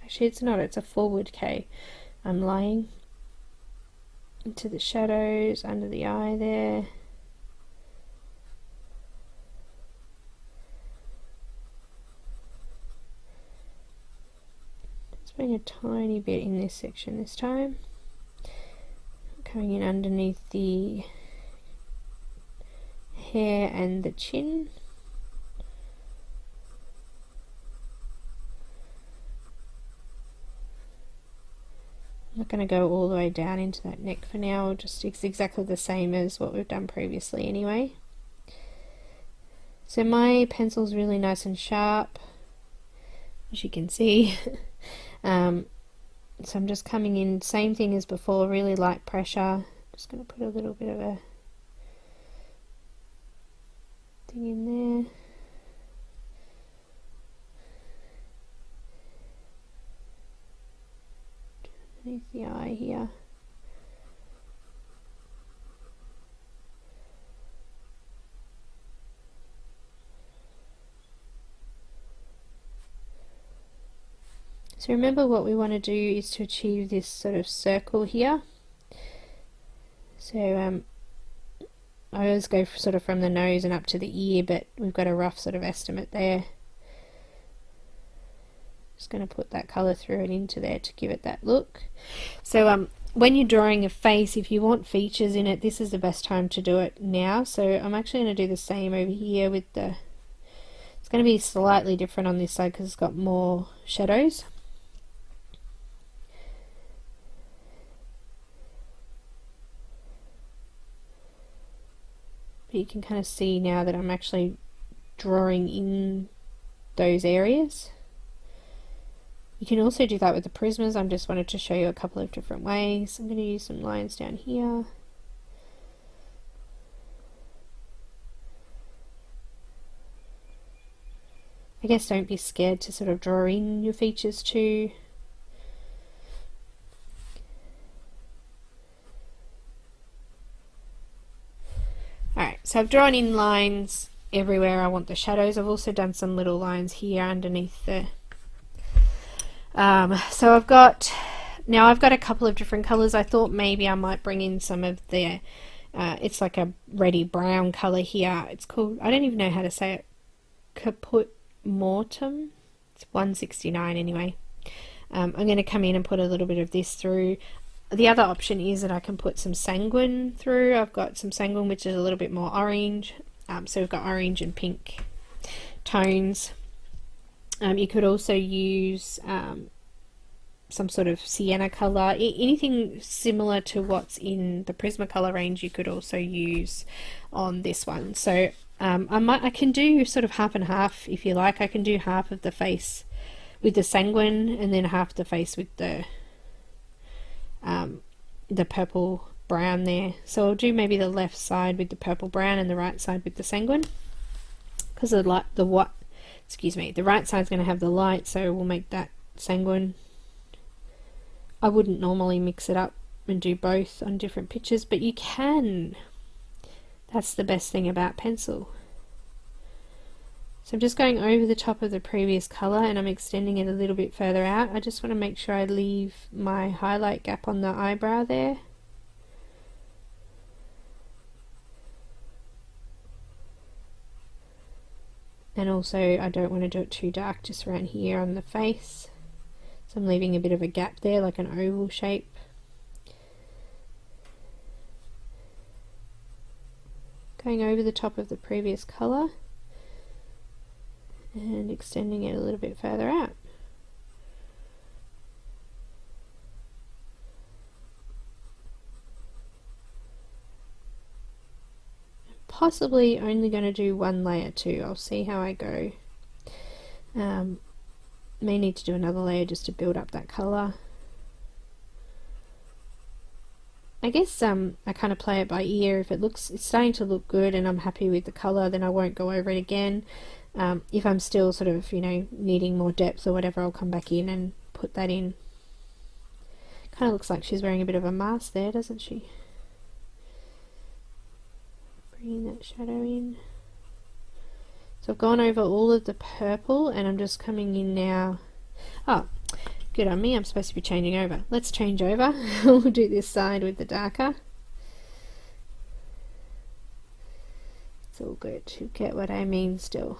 Actually it's not, it's a forward K. I'm laying into the shadows under the eye there. Just putting a tiny bit in this section this time. Coming in underneath the hair and the chin. I'm not going to go all the way down into that neck for now, just it's exactly the same as what we've done previously anyway. So my pencil's really nice and sharp, as you can see. So I'm just coming in, same thing as before, really light pressure. Just going to put a little bit of a Thing in there. Underneath the eye here. So remember, what we want to do is to achieve this sort of circle here. So I always go sort of from the nose and up to the ear, but we've got a rough sort of estimate there. Just going to put that colour through and into there to give it that look. So when you're drawing a face, if you want features in it, this is the best time to do it now. So I'm actually going to do the same over here with the... It's going to be slightly different on this side because it's got more shadows. But you can kind of see now that I'm actually drawing in those areas. You can also do that with the prismas. I just wanted to show you a couple of different ways. I'm going to use some lines down here. I guess don't be scared to sort of draw in your features too. Alright, so I've drawn in lines everywhere I want the shadows. I've also done some little lines here underneath the... so I've got a couple of different colours. I thought maybe I might bring in some of the... it's like a reddy brown colour here. It's called... I don't even know how to say it. Caput Mortem. It's 169 anyway. I'm going to come in and put a little bit of this through. The other option is that I can put some sanguine through. I've got some sanguine, which is a little bit more orange. So we've got orange and pink tones. You could also use some sort of sienna colour. Anything similar to what's in the Prismacolor range you could also use on this one. So I can do sort of half and half if you like. I can do half of the face with the sanguine and then half the face with the purple brown there. So I'll do maybe the left side with the purple brown and the right side with the sanguine, because the right side's going to have the light, so we'll make that sanguine. I wouldn't normally mix it up and do both on different pictures, but you can. That's the best thing about pencil. So I'm just going over the top of the previous colour and I'm extending it a little bit further out. I just want to make sure I leave my highlight gap on the eyebrow there. And also I don't want to do it too dark just around here on the face. So I'm leaving a bit of a gap there, like an oval shape. Going over the top of the previous colour and extending it a little bit further out. Possibly only going to do one layer too. I'll see how I go. May need to do another layer just to build up that colour. I guess I kind of play it by ear. If it's starting to look good and I'm happy with the colour, then I won't go over it again. If I'm still sort of, needing more depth or whatever, I'll come back in and put that in. Kind of looks like she's wearing a bit of a mask there, doesn't she? Bringing that shadow in. So I've gone over all of the purple and I'm just coming in now. Oh, good on me, I'm supposed to be changing over. Let's change over. We'll do this side with the darker. It's all good. You get what I mean still.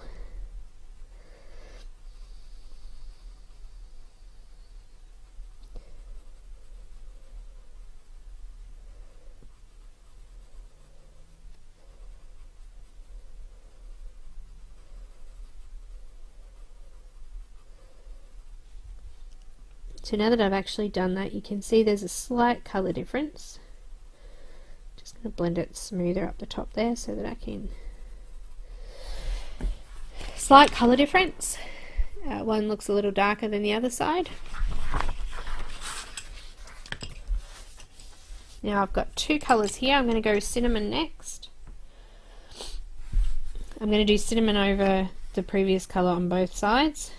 So now that I've actually done that, you can see there's a slight colour difference. Just going to blend it smoother up the top there so that I can... Slight colour difference. One looks a little darker than the other side. Now I've got two colours here. I'm going to go cinnamon next. I'm going to do cinnamon over the previous colour on both sides.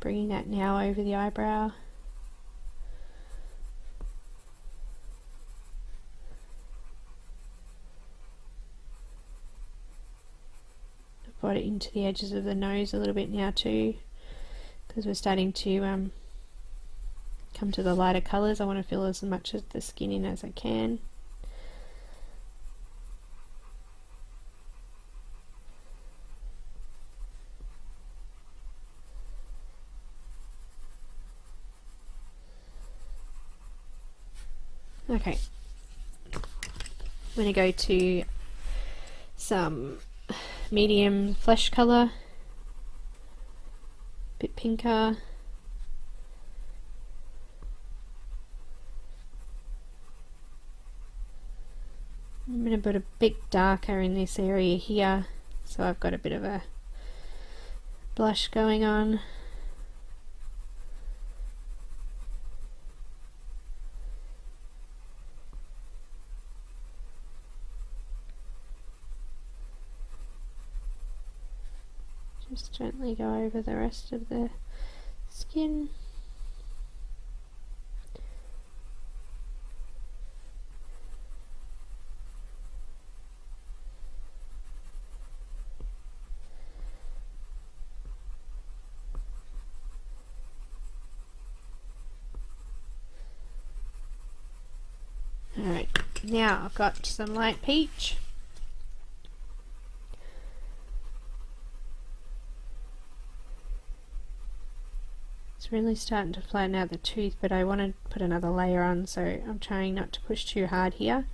Bringing that now over the eyebrow. I've brought it into the edges of the nose a little bit now too, because we're starting to come to the lighter colours. I want to fill as much of the skin in as I can. Okay, I'm going to go to some medium flesh colour, a bit pinker. I'm going to put a bit darker in this area here, so I've got a bit of a blush going on. Just gently go over the rest of the skin. Alright, now I've got some light peach. Really starting to flatten out the tooth, but I want to put another layer on, so I'm trying not to push too hard here.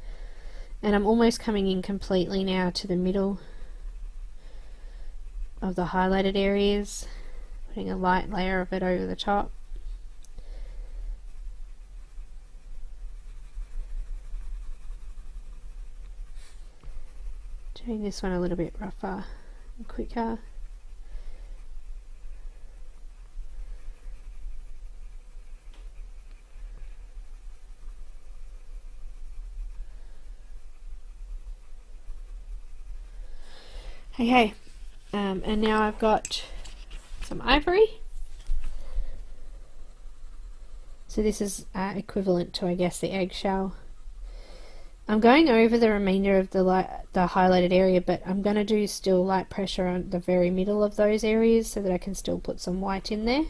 And I'm almost coming in completely now to the middle of the highlighted areas, putting a light layer of it over the top. Doing this one a little bit rougher and quicker. Okay, and now I've got some ivory. So this is equivalent to, I guess, the eggshell. I'm going over the remainder of the highlighted area, but I'm going to do still light pressure on the very middle of those areas so that I can still put some white in there.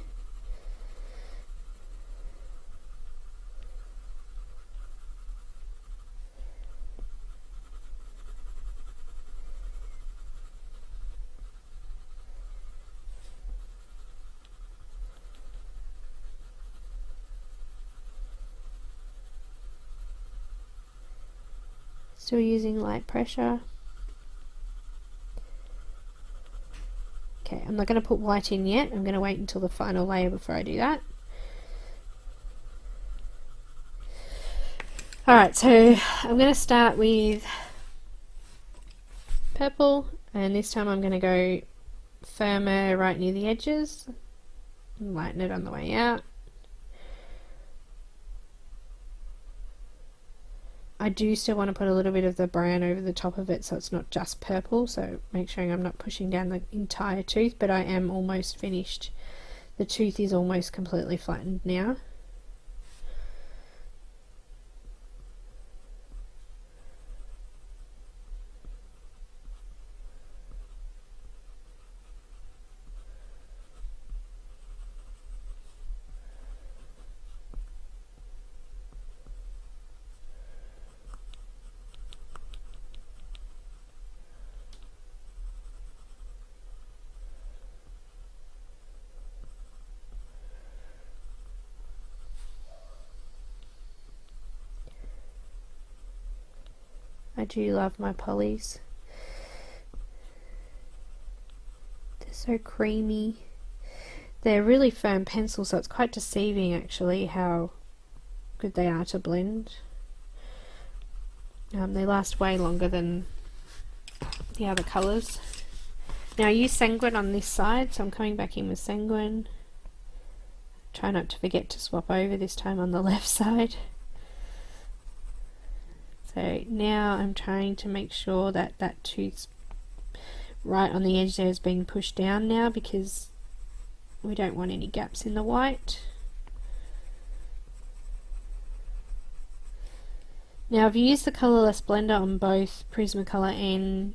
Still using light pressure. Okay, I'm not going to put white in yet. I'm going to wait until the final layer before I do that. Alright, so I'm going to start with purple, and this time I'm going to go firmer right near the edges and lighten it on the way out. I do still want to put a little bit of the brown over the top of it so it's not just purple, so make sure I'm not pushing down the entire tooth, but I am almost finished. The tooth is almost completely flattened now. I do love my polys. They're so creamy. They're really firm pencils, so it's quite deceiving actually how good they are to blend. They last way longer than the other colours. Now I use Sanguine on this side, so I'm coming back in with Sanguine. Try not to forget to swap over this time on the left side. So now I'm trying to make sure that that tooth's right on the edge there is being pushed down now, because we don't want any gaps in the white. Now I've used the colourless blender on both Prismacolor and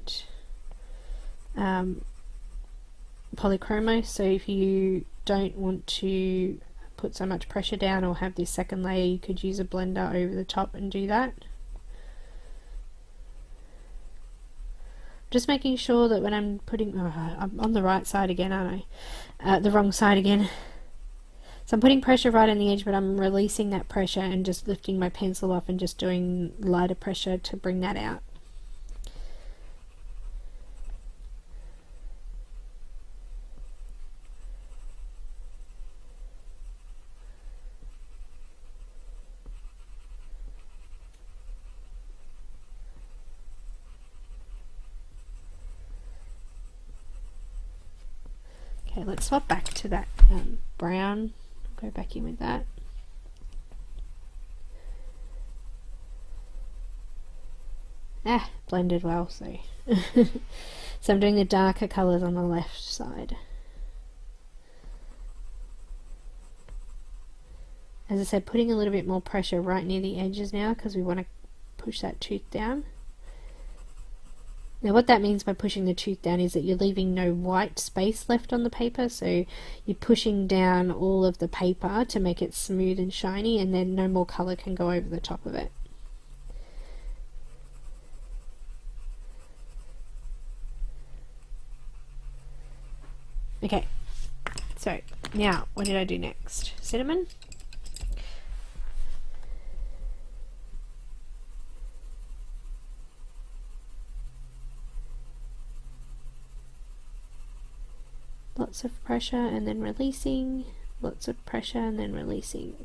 Polychromo, so if you don't want to put so much pressure down or have this second layer, you could use a blender over the top and do that. Just making sure that when I'm putting, I'm on the right side again, aren't I? The wrong side again. So I'm putting pressure right on the edge, but I'm releasing that pressure and just lifting my pencil off and just doing lighter pressure to bring that out. Okay, let's swap back to that brown. Go back in with that. Blended well, so so I'm doing the darker colours on the left side. As I said, putting a little bit more pressure right near the edges now, because we want to push that tooth down. Now what that means by pushing the tooth down is that you're leaving no white space left on the paper, so you're pushing down all of the paper to make it smooth and shiny, and then no more colour can go over the top of it. Okay, so now what did I do next? Cinnamon? Lots of pressure and then releasing, lots of pressure and then releasing.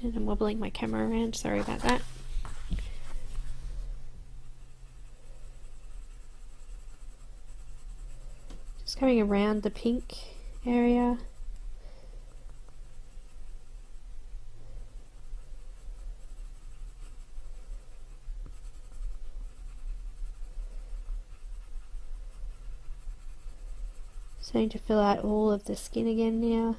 And I'm wobbling my camera around, sorry about that. Just coming around the pink area. Starting to fill out all of the skin again now.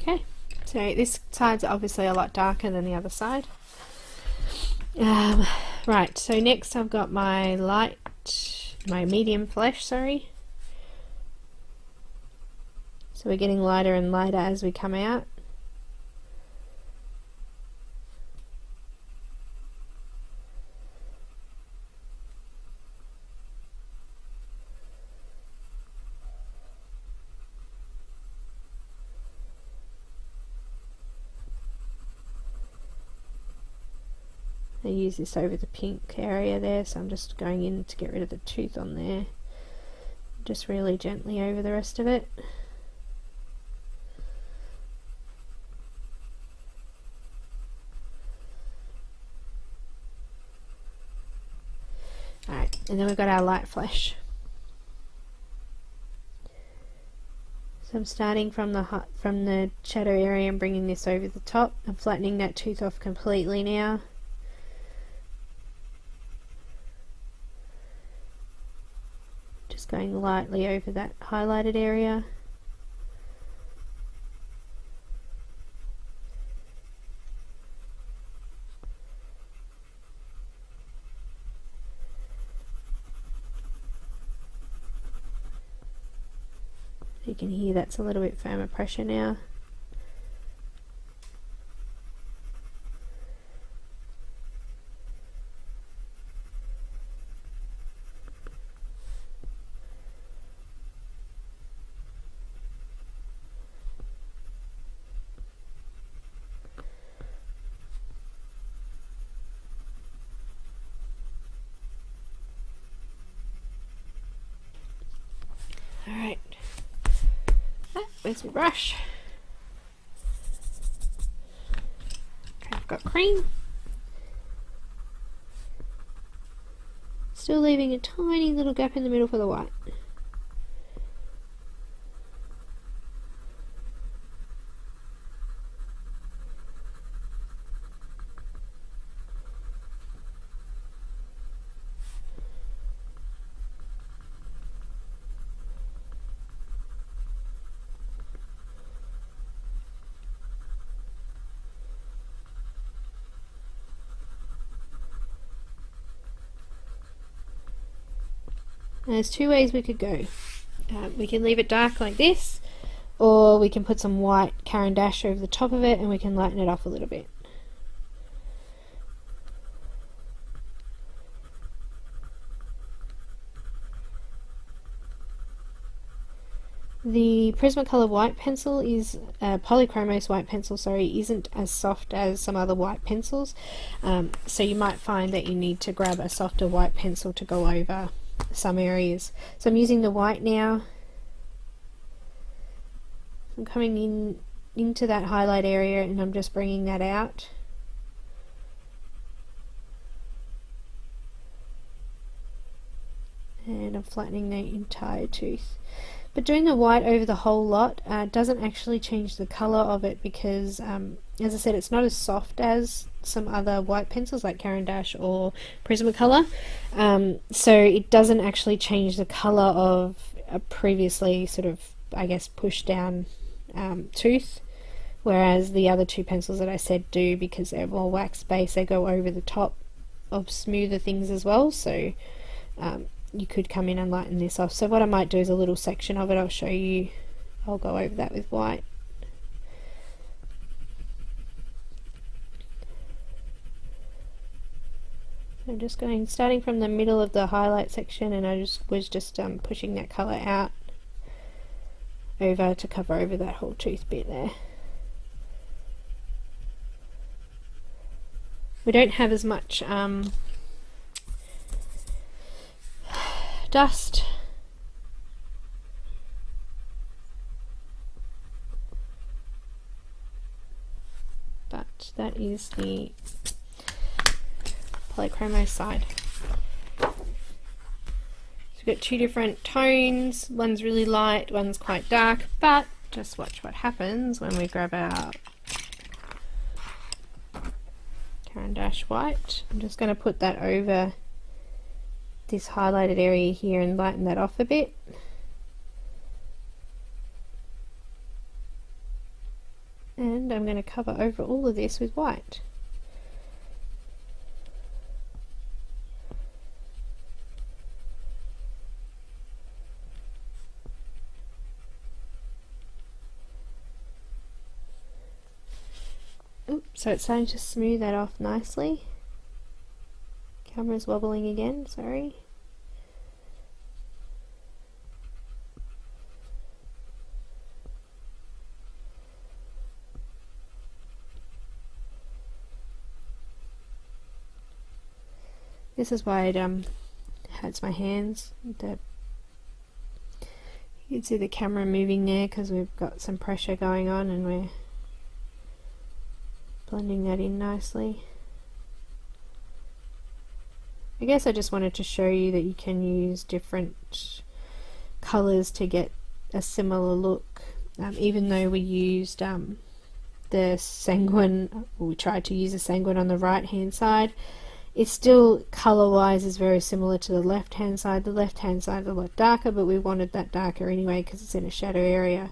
Okay, so this side's obviously a lot darker than the other side. Right, so next I've got my medium flesh, sorry. So we're getting lighter and lighter as we come out. I use this over the pink area there, so I'm just going in to get rid of the tooth on there. Just really gently over the rest of it. And then we've got our light flesh. So I'm starting from the shadow area and bringing this over the top. I'm flattening that tooth off completely now. Just going lightly over that highlighted area. You can hear that's a little bit firmer pressure now. Alright. Where's my brush? Okay, I've got cream. Still leaving a tiny little gap in the middle for the white. There's two ways we could go. We can leave it dark like this, or we can put some white Caran d'Ache over the top of it and we can lighten it up a little bit. The Prismacolor white pencil is Polychromos white pencil, sorry, isn't as soft as some other white pencils, so you might find that you need to grab a softer white pencil to go over some areas. So I'm using the white now. I'm coming in into that highlight area and I'm just bringing that out. And I'm flattening the entire tooth. But doing the white over the whole lot doesn't actually change the colour of it because, as I said, it's not as soft as some other white pencils like Caran d'Ache or Prismacolor. So it doesn't actually change the colour of a previously sort of, I guess, pushed down tooth. Whereas the other two pencils that I said do, because they're more wax based, they go over the top of smoother things as well. So you could come in and lighten this off. So what I might do is a little section of it, I'll show you, I'll go over that with white. I'm just going, starting from the middle of the highlight section, and I was just pushing that colour out over to cover over that whole tooth bit there. We don't have as much dust. But that is the Polychromos side. So we've got two different tones, one's really light, one's quite dark, but just watch what happens when we grab our Caran d'Ache white. I'm just going to put that over this highlighted area here and lighten that off a bit. And I'm going to cover over all of this with white. Oops, so it's starting to smooth that off nicely. Camera's wobbling again, sorry. This is why it hurts my hands. You can see the camera moving there because we've got some pressure going on and we're blending that in nicely. I guess I just wanted to show you that you can use different colours to get a similar look, even though we used the sanguine, we tried to use a sanguine on the right hand side, it still colour wise is very similar to the left hand side. The left hand side is a lot darker, but we wanted that darker anyway because it's in a shadow area.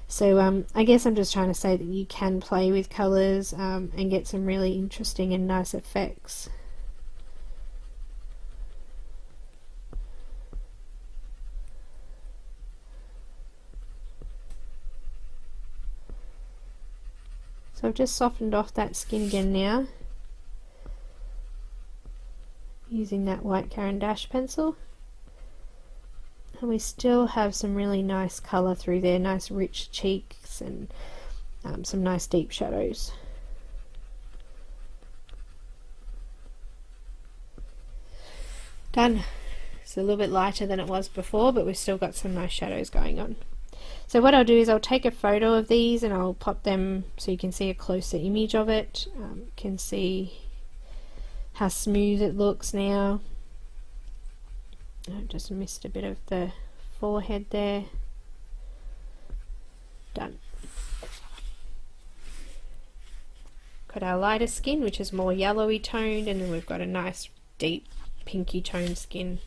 So I guess I'm just trying to say that you can play with colours and get some really interesting and nice effects. So I've just softened off that skin again now, using that white Caran d'Ache pencil. And we still have some really nice colour through there, nice rich cheeks and some nice deep shadows. Done. It's a little bit lighter than it was before, but we've still got some nice shadows going on. So what I'll do is I'll take a photo of these and I'll pop them so you can see a closer image of it. You can see how smooth it looks now. I just missed a bit of the forehead there. Done. Got our lighter skin, which is more yellowy toned, and then we've got a nice deep pinky toned skin.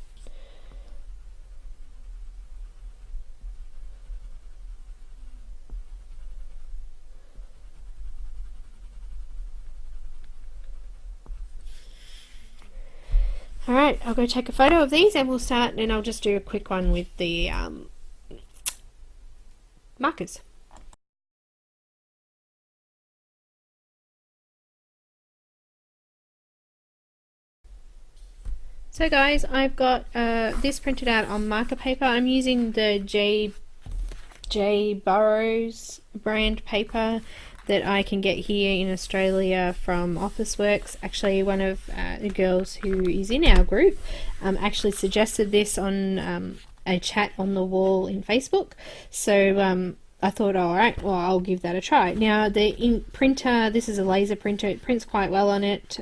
Alright, I'll go take a photo of these and we'll start, and I'll just do a quick one with the markers. So guys, I've got this printed out on marker paper. I'm using the J Burrows brand paper that I can get here in Australia from Officeworks. Actually, one of the girls who is in our group actually suggested this on a chat on the wall in Facebook. So I thought, alright, well, I'll give that a try. Now, the ink printer, this is a laser printer. It prints quite well on it.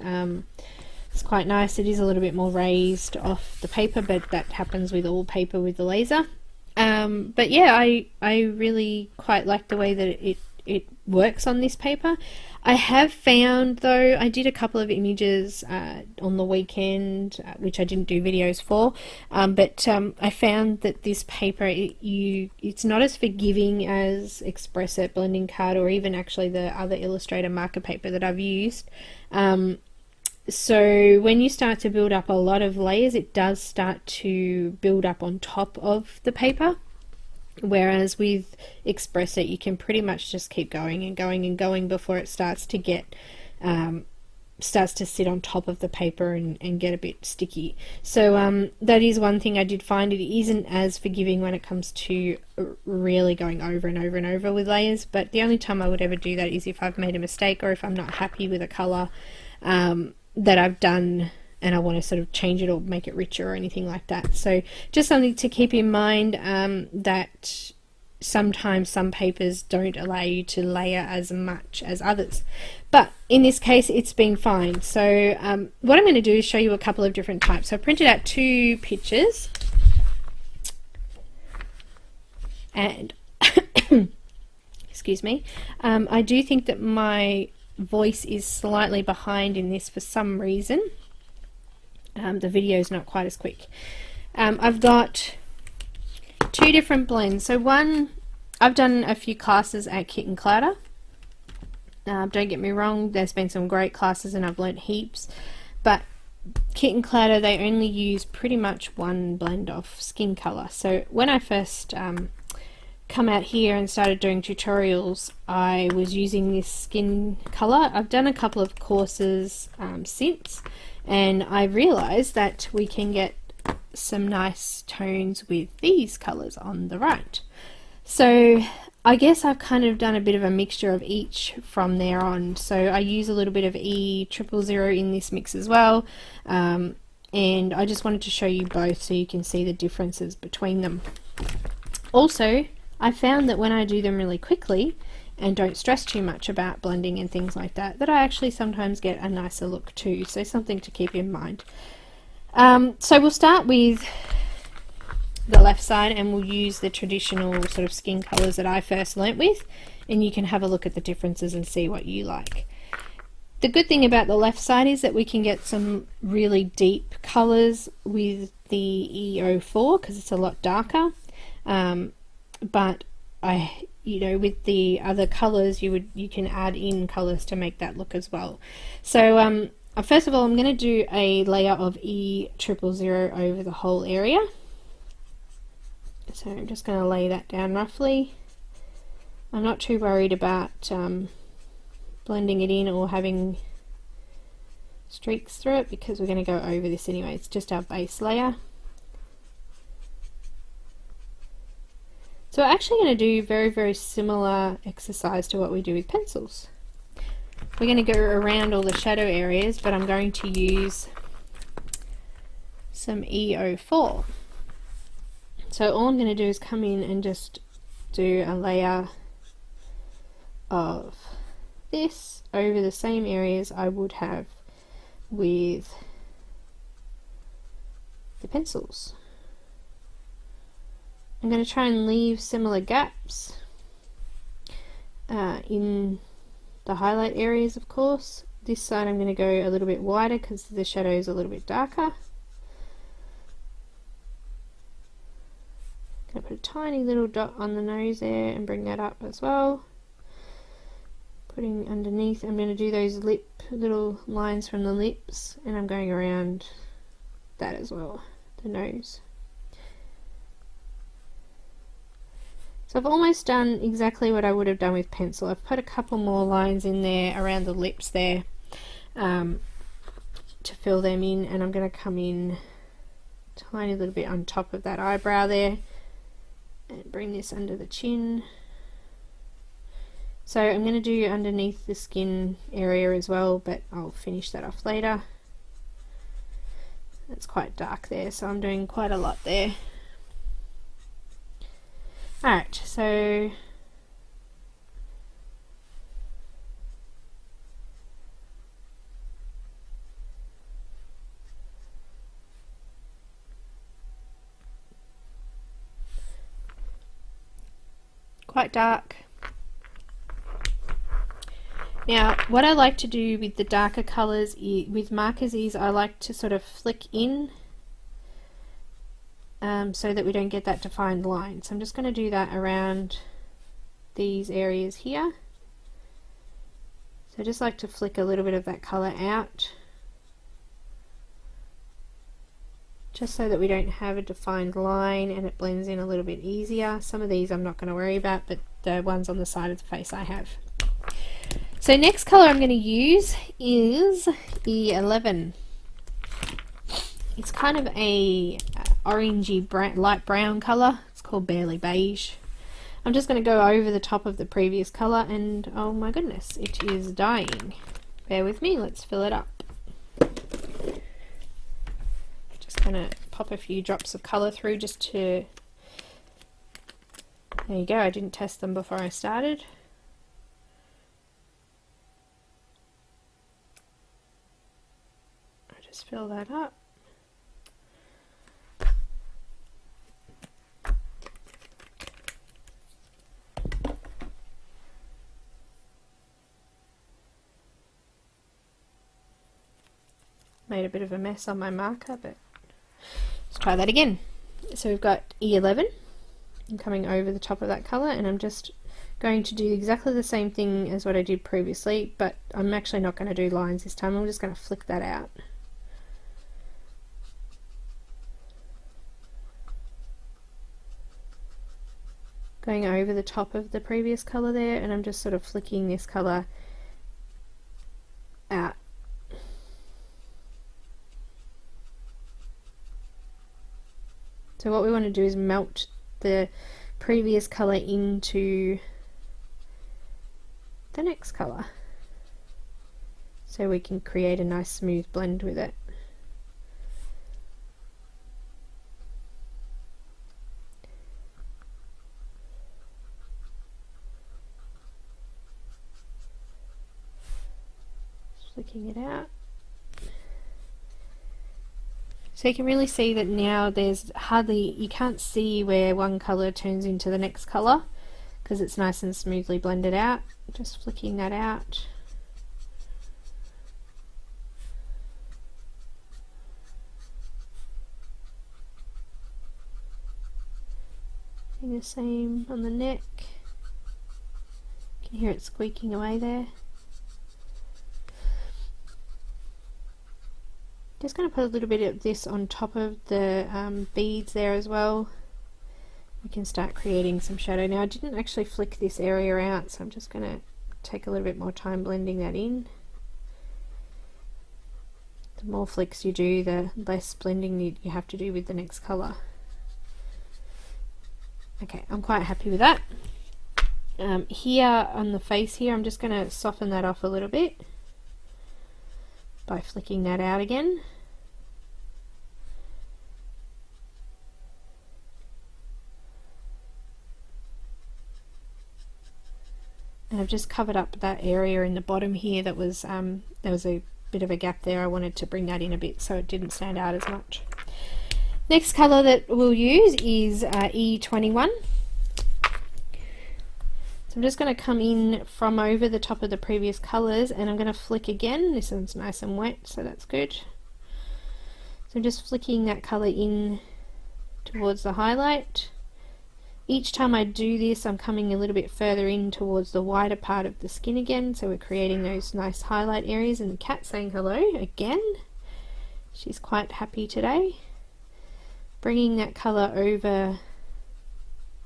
It's quite nice. It is a little bit more raised off the paper, but that happens with all paper with the laser. But yeah, I really quite like the way that it works on this paper. I have found, though, I did a couple of images on the weekend, which I didn't do videos for, but I found that this paper, it's not as forgiving as Express It, Blending Card, or even actually the other Illustrator marker paper that I've used. So when you start to build up a lot of layers, it does start to build up on top of the paper. Whereas with Express It, you can pretty much just keep going and going and going before it starts to get starts to sit on top of the paper and get a bit sticky. So that is one thing I did find. It isn't as forgiving when it comes to really going over and over and over with layers, but the only time I would ever do that is if I've made a mistake or if I'm not happy with a colour that I've done and I want to sort of change it or make it richer or anything like that. So just something to keep in mind, that sometimes some papers don't allow you to layer as much as others, but in this case it's been fine. So what I'm going to do is show you a couple of different types. So I printed out 2 pictures, and excuse me, I do think that my voice is slightly behind in this for some reason. The video is not quite as quick. I've got 2 different blends. So one, I've done a few classes at Kit and Clouder. Don't get me wrong, there's been some great classes and I've learnt heaps, but Kit and Clouder, they only use pretty much one blend of skin colour. So when I first come out here and started doing tutorials, I was using this skin colour. I've done a couple of courses since, and I realised that we can get some nice tones with these colours on the right. So I guess I've kind of done a bit of a mixture of each from there on. So I use a little bit of E000 in this mix as well, and I just wanted to show you both so you can see the differences between them. Also, I found that when I do them really quickly and don't stress too much about blending and things like that, that I actually sometimes get a nicer look too, so something to keep in mind. So we'll start with the left side and we'll use the traditional sort of skin colours that I first learnt with, and you can have a look at the differences and see what you like. The good thing about the left side is that we can get some really deep colours with the E04 because it's a lot darker, but with the other colours you can add in colours to make that look as well. So first of all, I'm going to do a layer of E000 over the whole area. So I'm just going to lay that down roughly. I'm not too worried about blending it in or having streaks through it because we're going to go over this anyway. It's just our base layer. So we're actually going to do very, very similar exercise to what we do with pencils. We're going to go around all the shadow areas, but I'm going to use some E04. So all I'm going to do is come in and just do a layer of this over the same areas I would have with the pencils. I'm going to try and leave similar gaps in the highlight areas, of course. This side I'm going to go a little bit wider because the shadow is a little bit darker. Going to put a tiny little dot on the nose there and bring that up as well. Putting underneath, I'm going to do those little lines from the lips, and I'm going around that as well, the nose. So I've almost done exactly what I would have done with pencil. I've put a couple more lines in there around the lips there to fill them in, and I'm going to come in a tiny little bit on top of that eyebrow there and bring this under the chin. So I'm going to do underneath the skin area as well, but I'll finish that off later. It's quite dark there, so I'm doing quite a lot there. Alright, so quite dark. Now, what I like to do with the darker colours with markers is I like to sort of flick in so that we don't get that defined line. So I'm just going to do that around these areas here. So I just like to flick a little bit of that colour out, just so that we don't have a defined line and it blends in a little bit easier. Some of these I'm not going to worry about, but the ones on the side of the face I have. So next colour I'm going to use is E11. It's kind of a orangey light brown colour. It's called Barely Beige. I'm just going to go over the top of the previous colour, and oh my goodness, it is dying. Bear with me, let's fill it up. Just going to pop a few drops of colour through just to... There you go, I didn't test them before I started. Just fill that up. Made a bit of a mess on my marker, but let's try that again. So we've got E11. I'm coming over the top of that colour, and I'm just going to do exactly the same thing as what I did previously, but I'm actually not going to do lines this time. I'm just going to flick that out. Going over the top of the previous colour there, and I'm just sort of flicking this colour out. So what we want to do is melt the previous colour into the next colour, so we can create a nice smooth blend with it. Flicking it out. So So you can really see that now there's hardly, you can't see where one colour turns into the next colour because it's nice and smoothly blended out. Just flicking that out. Doing the same on the neck. You can hear it squeaking away there. Just going to put a little bit of this on top of the beads there as well. We can start creating some shadow. Now I didn't actually flick this area out, so I'm just going to take a little bit more time blending that in. The more flicks you do, the less blending you have to do with the next colour. Okay, I'm quite happy with that. Here on the face here, I'm just going to soften that off a little bit by flicking that out again. And I've just covered up that area in the bottom here that was there was a bit of a gap there. I wanted to bring that in a bit so it didn't stand out as much. Next colour that we'll use is E21. I'm just going to come in from over the top of the previous colours and I'm going to flick again. This one's nice and wet, so that's good. So I'm just flicking that colour in towards the highlight. Each time I do this, I'm coming a little bit further in towards the wider part of the skin again, so we're creating those nice highlight areas. And the cat saying hello again. She's quite happy today. Bringing that colour over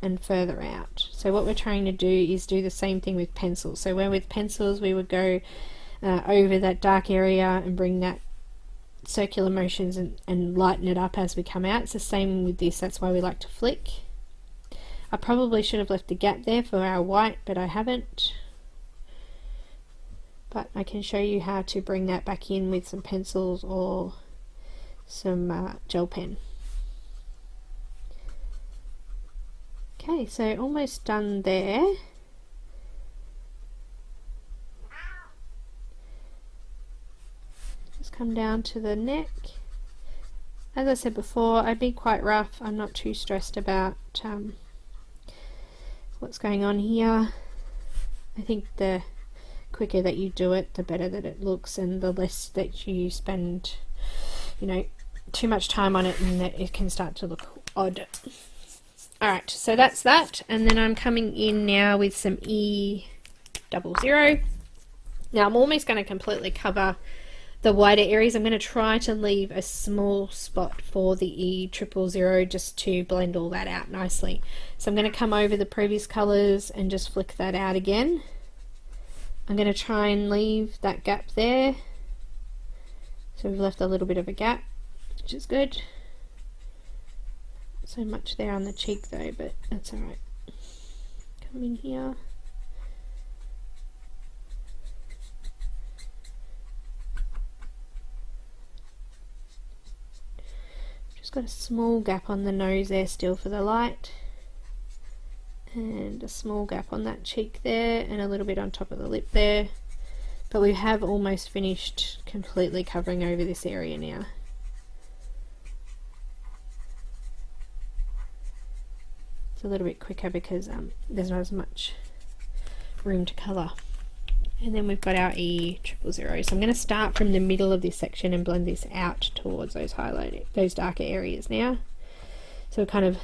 and further out. So what we're trying to do is do the same thing with pencils. So where with pencils we would go over that dark area and bring that circular motions and lighten it up as we come out. It's the same with this, that's why we like to flick. I probably should have left a gap there for our white, but I haven't. But I can show you how to bring that back in with some pencils or some gel pen. Okay, so almost done there. Just come down to the neck. As I said before, I'd be quite rough. I'm not too stressed about what's going on here. I think the quicker that you do it, the better that it looks, and the less that you spend, you know, too much time on it, and that it can start to look odd. Alright, so that's that, and then I'm coming in now with some E00. Now I'm almost going to completely cover the wider areas. I'm going to try to leave a small spot for the E000 just to blend all that out nicely. So I'm going to come over the previous colours and just flick that out again. I'm going to try and leave that gap there. So we've left a little bit of a gap, which is good. So much there on the cheek though, but that's alright. Come in here. Just got a small gap on the nose there still for the light. And a small gap on that cheek there, and a little bit on top of the lip there. But we have almost finished completely covering over this area now. It's a little bit quicker because there's not as much room to colour. And then we've got our E000. So I'm going to start from the middle of this section and blend this out towards those those darker areas now. So we're kind of,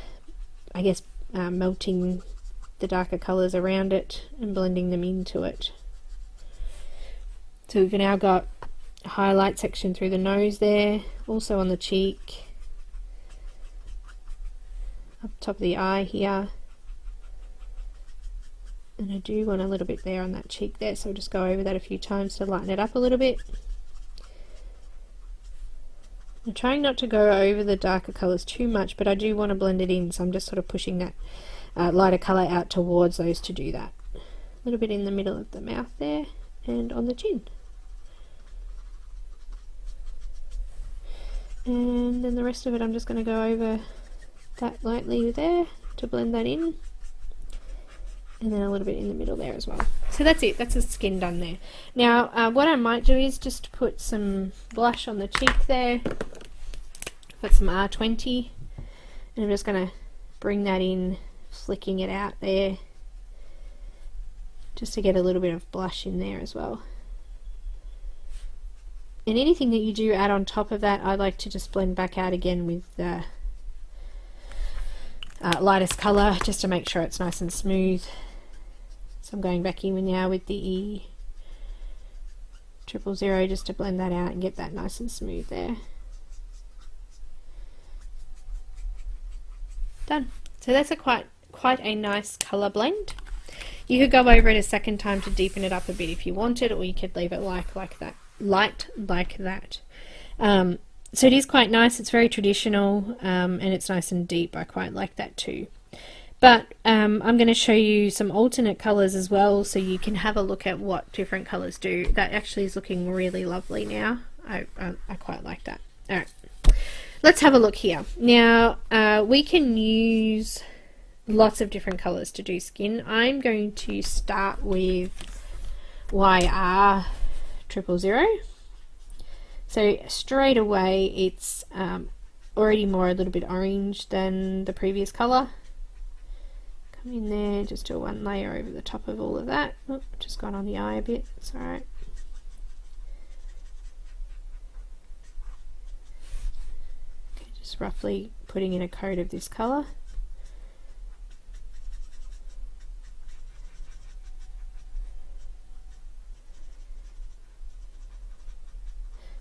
I guess, melting the darker colours around it and blending them into it. So we've now got a highlight section through the nose there, also on the cheek. Up top of the eye here, and I do want a little bit there on that cheek there, so I'll just go over that a few times to lighten it up a little bit. I'm trying not to go over the darker colours too much, but I do want to blend it in, so I'm just sort of pushing that lighter colour out towards those to do that. A little bit in the middle of the mouth there and on the chin. And then the rest of it I'm just going to go over that lightly there to blend that in, and then a little bit in the middle there as well. So that's it, that's the skin done there. Now what I might do is just put some blush on the cheek there got some R20, and I'm just going to bring that in, flicking it out there, just to get a little bit of blush in there as well. And anything that you do add on top of that, I like to just blend back out again with the lightest colour, just to make sure it's nice and smooth. So I'm going back in now with the E000 just to blend that out and get that nice and smooth there. Done. So that's quite a nice colour blend. You could go over it a second time to deepen it up a bit if you wanted, or you could leave it like that, light like that. So it is quite nice. It's very traditional, and it's nice and deep. I quite like that too. But I'm going to show you some alternate colours as well, so you can have a look at what different colours do. That actually is looking really lovely now. I quite like that. Alright, let's have a look here. Now, we can use lots of different colours to do skin. I'm going to start with YR000. So straight away it's already a little bit orange than the previous colour. Come in there, just do one layer over the top of all of that. Oh, just gone on the eye a bit, it's alright. Okay, just roughly putting in a coat of this colour.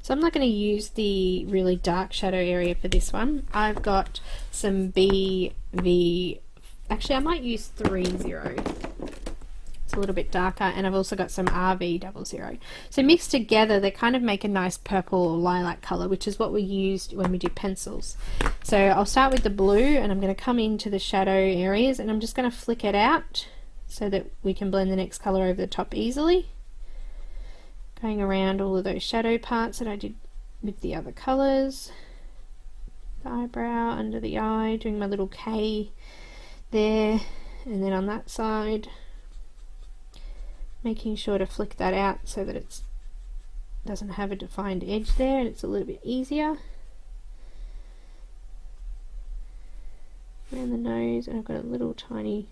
So I'm not going to use the really dark shadow area for this one. I've got some BV, actually I might use 30. It's a little bit darker, and I've also got some RV00. So mixed together they kind of make a nice purple or lilac colour, which is what we used when we do pencils. So I'll start with the blue, and I'm going to come into the shadow areas, and I'm just going to flick it out so that we can blend the next colour over the top easily. Going around all of those shadow parts that I did with the other colours. The eyebrow, under the eye, doing my little K there, and then on that side, making sure to flick that out so that it doesn't have a defined edge there, and it's a little bit easier. Around the nose, and I've got a little tiny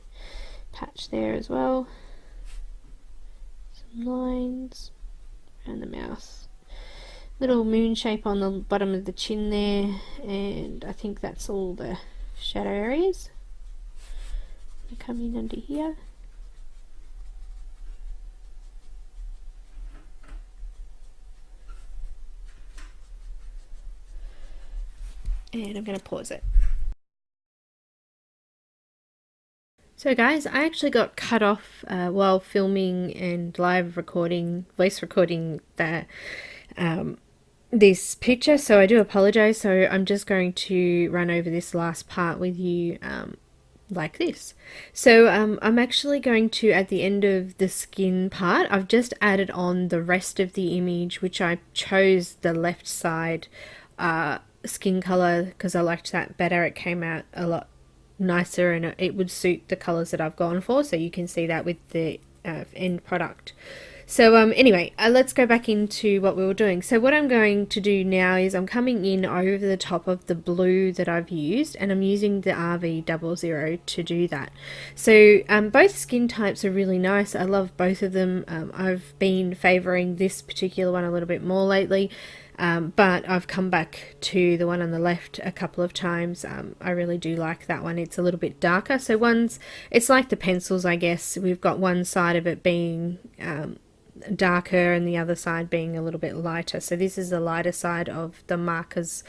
patch there as well. Some lines around the mouth. Little moon shape on the bottom of the chin there, and I think that's all the shadow areas. Come in under here. And I'm going to pause it. So guys, I actually got cut off while filming and live recording, voice recording this picture, so I do apologize. So I'm just going to run over this last part with you like this. So I'm actually going to, at the end of the skin part, I've just added on the rest of the image, which I chose the left side skin color because I liked that better. It came out a lot nicer, and it would suit the colors that I've gone for, so you can see that with the end product. So anyway, let's go back into what we were doing. So what I'm going to do now is I'm coming in over the top of the blue that I've used, and I'm using the RV00 to do that. So both skin types are really nice. I love both of them. I've been favoring this particular one a little bit more lately, but I've come back to the one on the left a couple of times. I really do like that one. It's a little bit darker. So it's like the pencils, I guess. We've got one side of it being darker and the other side being a little bit lighter. So this is the lighter side of the markers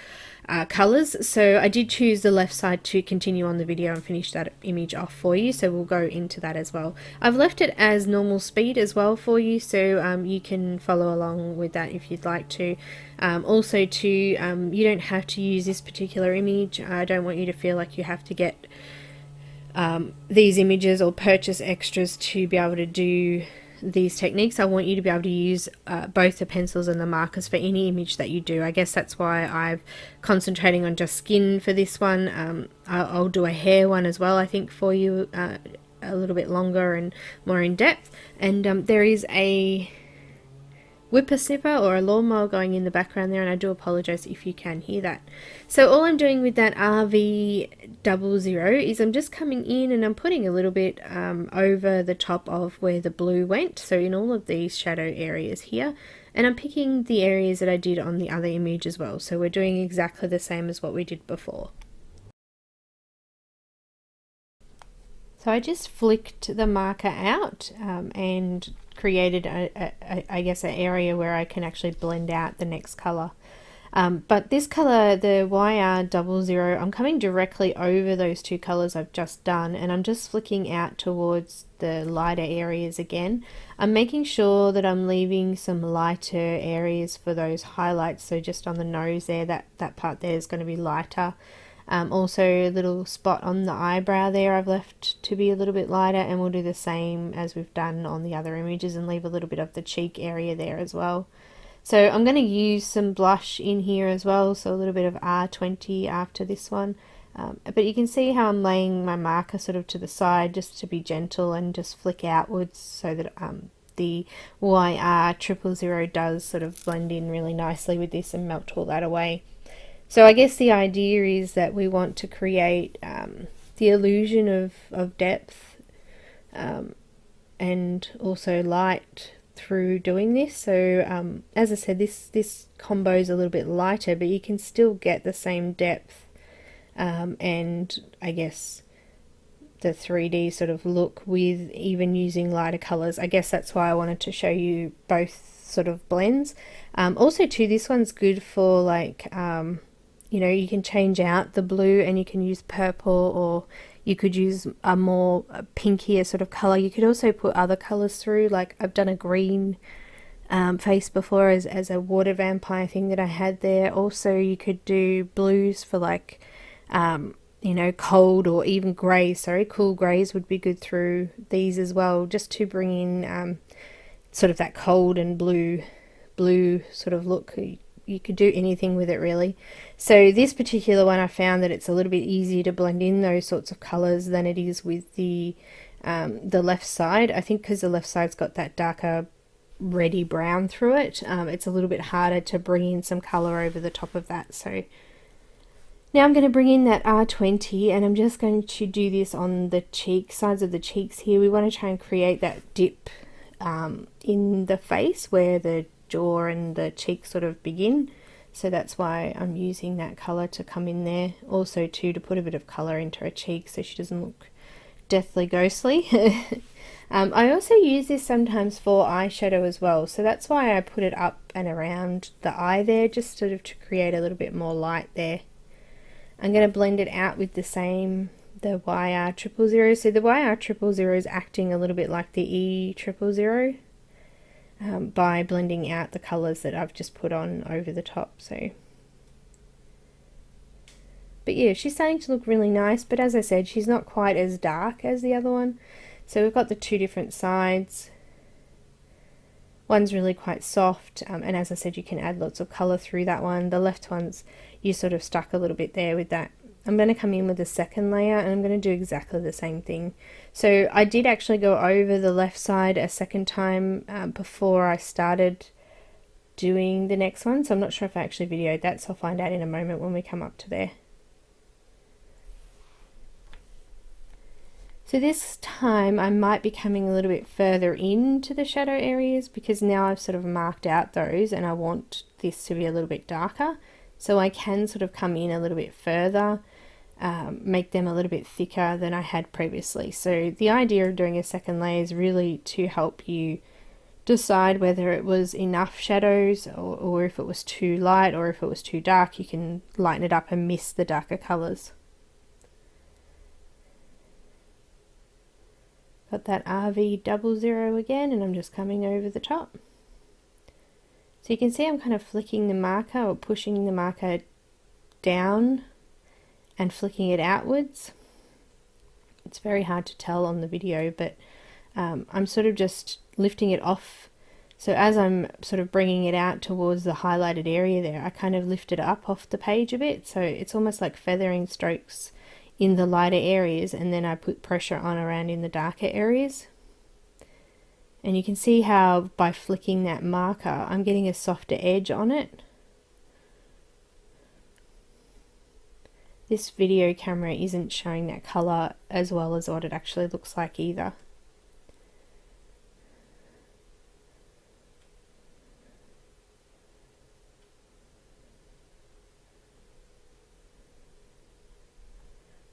colors. So I did choose the left side to continue on the video and finish that image off for you, so we'll go into that as well. I've left it as normal speed as well for you, so you can follow along with that if you'd like to. Also too, you don't have to use this particular image. I don't want you to feel like you have to get these images or purchase extras to be able to do these techniques. I want you to be able to use both the pencils and the markers for any image that you do. I guess that's why I'm concentrating on just skin for this one. I'll do a hair one as well, I think, for you, a little bit longer and more in depth. And there is a whippersnipper or a lawnmower going in the background there, and I do apologize if you can hear that. So all I'm doing with that RV00 is I'm just coming in and I'm putting a little bit over the top of where the blue went, so in all of these shadow areas here, and I'm picking the areas that I did on the other image as well, so we're doing exactly the same as what we did before. So I just flicked the marker out and created I guess an area where I can actually blend out the next color. But this color, the YR00, I'm coming directly over those two colors I've just done, and I'm just flicking out towards the lighter areas again. I'm making sure that I'm leaving some lighter areas for those highlights, so just on the nose there, that part there is going to be lighter. Also a little spot on the eyebrow there I've left to be a little bit lighter, and we'll do the same as we've done on the other images and leave a little bit of the cheek area there as well. So I'm going to use some blush in here as well, so a little bit of R20 after this one. But you can see how I'm laying my marker sort of to the side just to be gentle and just flick outwards so that the YR000 does sort of blend in really nicely with this and melt all that away. So I guess the idea is that we want to create the illusion of depth and also light through doing this. So as I said, this combo is a little bit lighter, but you can still get the same depth and I guess the 3D sort of look with even using lighter colors. I guess that's why I wanted to show you both sort of blends. Also too, this one's good for like you know, you can change out the blue and you can use purple, or you could use a more pinkier sort of color. You could also put other colors through, like I've done a green face before as a water vampire thing that I had there. Also you could do blues for like you know, cold or even grey, cool greys would be good through these as well, just to bring in sort of that cold and blue sort of look. You could do anything with it really. So this particular one, I found that it's a little bit easier to blend in those sorts of colors than it is with the left side. I think because the left side's got that darker reddy brown through it, it's a little bit harder to bring in some color over the top of that. So now I'm going to bring in that R20, and I'm just going to do this on the sides of the cheeks here. We want to try and create that dip in the face where the jaw and the cheeks sort of begin, so that's why I'm using that color to come in there. Also too, to put a bit of color into her cheek so she doesn't look deathly ghostly. I also use this sometimes for eyeshadow as well, so that's why I put it up and around the eye there, just sort of to create a little bit more light there. I'm going to blend it out with the YR000. So the YR000 is acting a little bit like the E000 by blending out the colors that I've just put on over the top. So, but yeah, she's starting to look really nice, but as I said, she's not quite as dark as the other one. So we've got the two different sides. One's really quite soft, and as I said, you can add lots of color through that one. The left one's, you sort of stuck a little bit there with that. I'm going to come in with the second layer, and I'm going to do exactly the same thing. So I did actually go over the left side a second time before I started doing the next one, so I'm not sure if I actually videoed that, so I'll find out in a moment when we come up to there. So this time I might be coming a little bit further into the shadow areas, because now I've sort of marked out those and I want this to be a little bit darker. So I can sort of come in a little bit further, make them a little bit thicker than I had previously. So the idea of doing a second layer is really to help you decide whether it was enough shadows or if it was too light or if it was too dark. You can lighten it up and miss the darker colours. Got that RV00 again, and I'm just coming over the top. So you can see I'm kind of flicking the marker or pushing the marker down and flicking it outwards. It's very hard to tell on the video, but I'm sort of just lifting it off. So as I'm sort of bringing it out towards the highlighted area there, I kind of lift it up off the page a bit. So it's almost like feathering strokes in the lighter areas, and then I put pressure on around in the darker areas. And you can see how by flicking that marker, I'm getting a softer edge on it. This video camera isn't showing that colour as well as what it actually looks like either.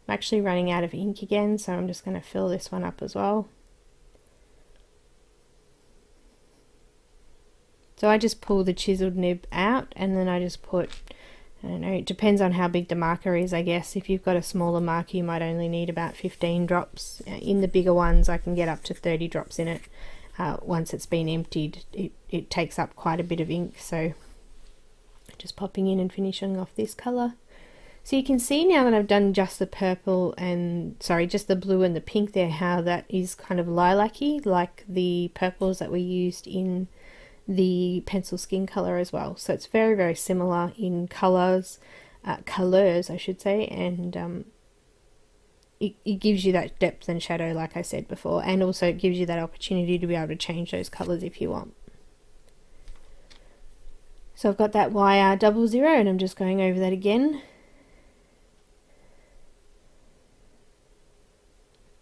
I'm actually running out of ink again, so I'm just going to fill this one up as well. So I just pull the chiseled nib out, and then I just put, I don't know, it depends on how big the marker is, I guess. If you've got a smaller marker, you might only need about 15 drops. In the bigger ones, I can get up to 30 drops in it. Once it's been emptied, it takes up quite a bit of ink, so just popping in and finishing off this colour. So you can see now that I've done just the purple and, sorry, just the blue and the pink there, how that is kind of lilac-y, like the purples that we used in the pencil skin colour as well. So it's very, very similar in colours, I should say, and it gives you that depth and shadow like I said before, and also it gives you that opportunity to be able to change those colours if you want. So I've got that YR00 and I'm just going over that again.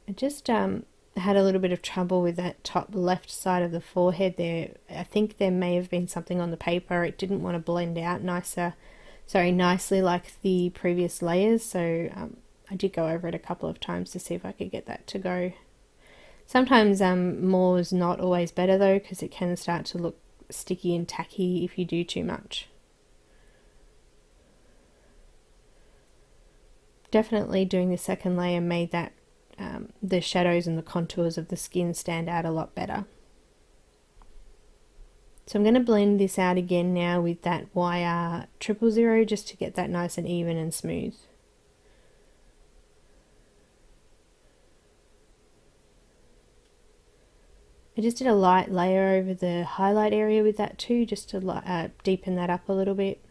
I just had a little bit of trouble with that top left side of the forehead there. I think there may have been something on the paper. It didn't want to blend out nicely like the previous layers, so I did go over it a couple of times to see if I could get that to go. Sometimes more is not always better though, because it can start to look sticky and tacky if you do too much. Definitely doing the second layer made that the shadows and the contours of the skin stand out a lot better. So I'm going to blend this out again now with that YR00 just to get that nice and even and smooth. I just did a light layer over the highlight area with that too, just to deepen that up a little bit.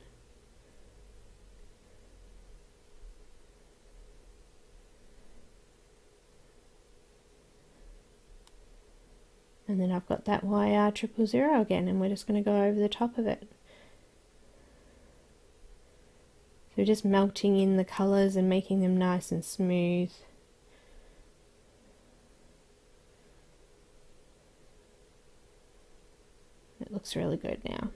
And then I've got that YR00 again, and we're just going to go over the top of it. So just melting in the colours and making them nice and smooth. It looks really good now.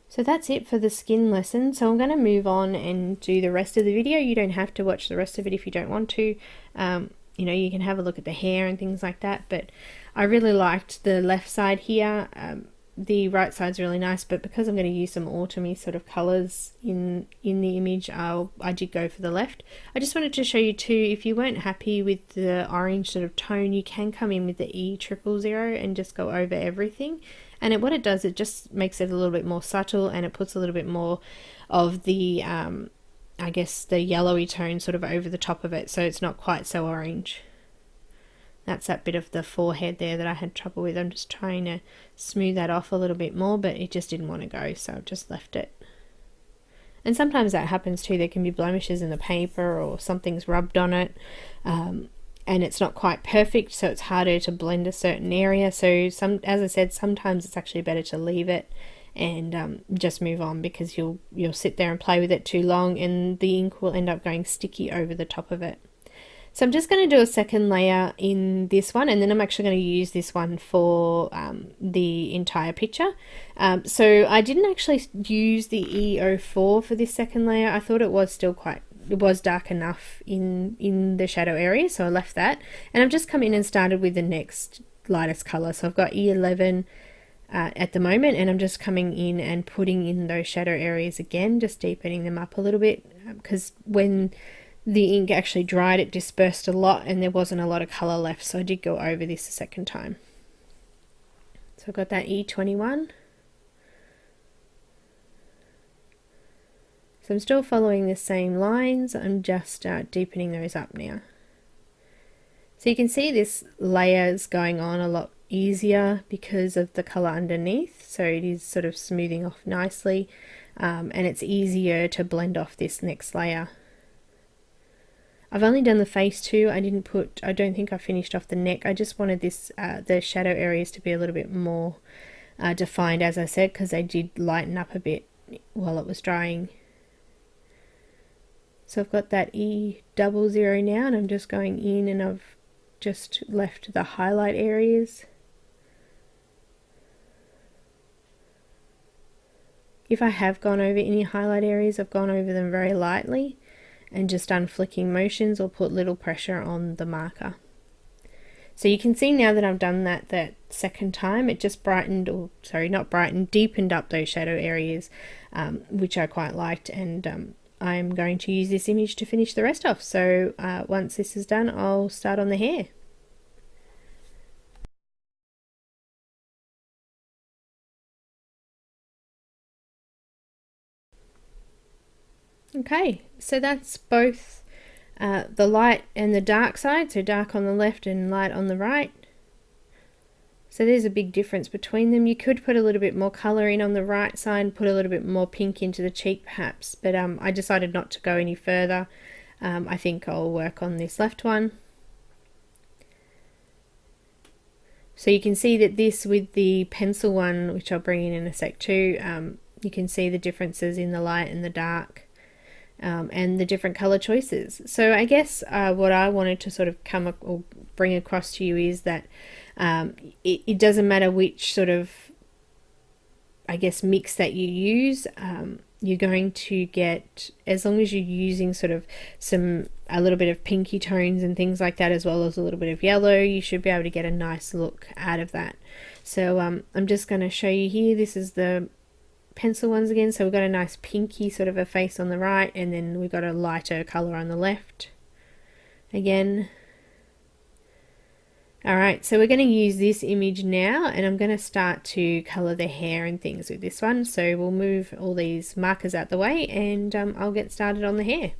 So that's it for the skin lesson. So I'm going to move on and do the rest of the video. You don't have to watch the rest of it if you don't want to. You know, you can have a look at the hair and things like that, but I really liked the left side here. The right side's really nice, but because I'm going to use some autumny sort of colours in the image, I did go for the left. I just wanted to show you too, if you weren't happy with the orange sort of tone, you can come in with the E000 and just go over everything. And what it does, it just makes it a little bit more subtle, and it puts a little bit more of the I guess the yellowy tone sort of over the top of it, so it's not quite so orange. That's that bit of the forehead there that I had trouble with. I'm just trying to smooth that off a little bit more, but it just didn't want to go, so I've just left it. And sometimes that happens too. There can be blemishes in the paper or something's rubbed on it, and it's not quite perfect, so it's harder to blend a certain area. So as I said, sometimes it's actually better to leave it and just move on, because you'll sit there and play with it too long and the ink will end up going sticky over the top of it. So I'm just going to do a second layer in this one, and then I'm actually going to use this one for the entire picture. So I didn't actually use the E04 for this second layer. I thought it was still dark enough in the shadow area, so I left that. And I've just come in and started with the next lightest color. So I've got E11 at the moment, and I'm just coming in and putting in those shadow areas again, just deepening them up a little bit, because when the ink actually dried, it dispersed a lot and there wasn't a lot of color left, so I did go over this a second time. So I've got that E21. So I'm still following the same lines, I'm just deepening those up now. So you can see this layer is going on a lot easier because of the color underneath, so it is sort of smoothing off nicely, and it's easier to blend off this next layer. I've only done the face too. I don't think I finished off the neck. I just wanted this, the shadow areas to be a little bit more defined, as I said, because they did lighten up a bit while it was drying. So I've got that E00 now, and I'm just going in, and I've just left the highlight areas. If I have gone over any highlight areas, I've gone over them very lightly and just done flicking motions or put little pressure on the marker. So you can see now that I've done that second time, it just brightened, or sorry, not brightened, deepened up those shadow areas, which I quite liked, and I'm going to use this image to finish the rest off. So once this is done, I'll start on the hair. Okay, so that's both the light and the dark side, so dark on the left and light on the right. So there's a big difference between them. You could put a little bit more colour in on the right side, put a little bit more pink into the cheek perhaps, but I decided not to go any further. I think I'll work on this left one. So you can see that this with the pencil one, which I'll bring in a sec too, you can see the differences in the light and the dark. And the different color choices. So I guess what I wanted to sort of come or bring across to you is that it doesn't matter which sort of, I guess, mix that you use, you're going to get, as long as you're using sort of a little bit of pinky tones and things like that, as well as a little bit of yellow, you should be able to get a nice look out of that. So I'm just going to show you here. This is the pencil ones again, so we've got a nice pinky sort of a face on the right, and then we've got a lighter color on the left again. Alright, so we're going to use this image now, and I'm going to start to color the hair and things with this one. So we'll move all these markers out the way, and I'll get started on the hair.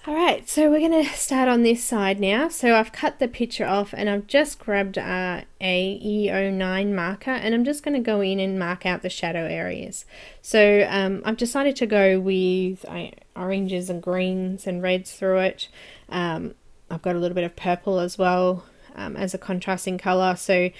Alright, so we're going to start on this side now. So I've cut the picture off, and I've just grabbed a E09 marker, and I'm just going to go in and mark out the shadow areas. So I've decided to go with oranges and greens and reds through it. I've got a little bit of purple as well as a contrasting color. So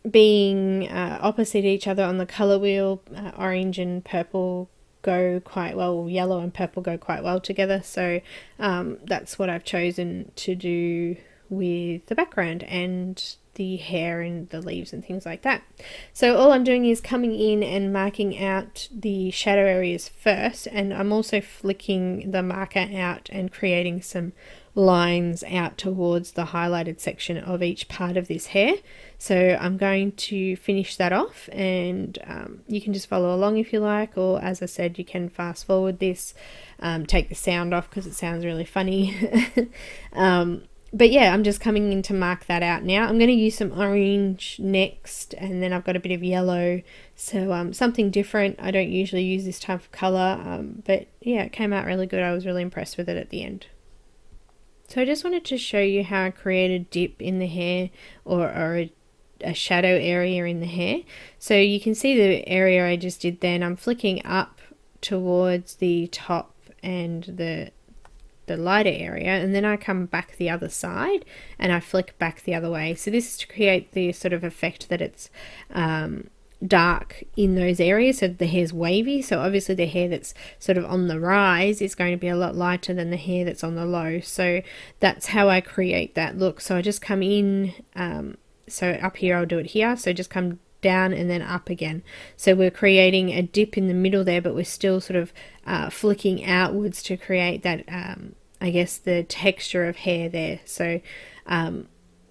being opposite each other on the color wheel, orange and purple go quite well, yellow and purple go quite well together, so that's what I've chosen to do with the background and the hair and the leaves and things like that. So all I'm doing is coming in and marking out the shadow areas first, and I'm also flicking the marker out and creating some lines out towards the highlighted section of each part of this hair. So I'm going to finish that off, and you can just follow along if you like, or as I said, you can fast forward this, take the sound off because it sounds really funny. But yeah, I'm just coming in to mark that out now. I'm going to use some orange next, and then I've got a bit of yellow, so something different. I don't usually use this type of color, but yeah, it came out really good. I was really impressed with it at the end. So I just wanted to show you how I create a dip in the hair, or a shadow area in the hair. So you can see the area I just did then. I'm flicking up towards the top and the lighter area, and then I come back the other side and I flick back the other way. So this is to create the sort of effect that it's dark in those areas, so the hair's wavy. So obviously the hair that's sort of on the rise is going to be a lot lighter than the hair that's on the low. So that's how I create that look. So I just come in, so up here I'll do it here, so just come down and then up again. So we're creating a dip in the middle there, but we're still sort of flicking outwards to create that I guess the texture of hair there. So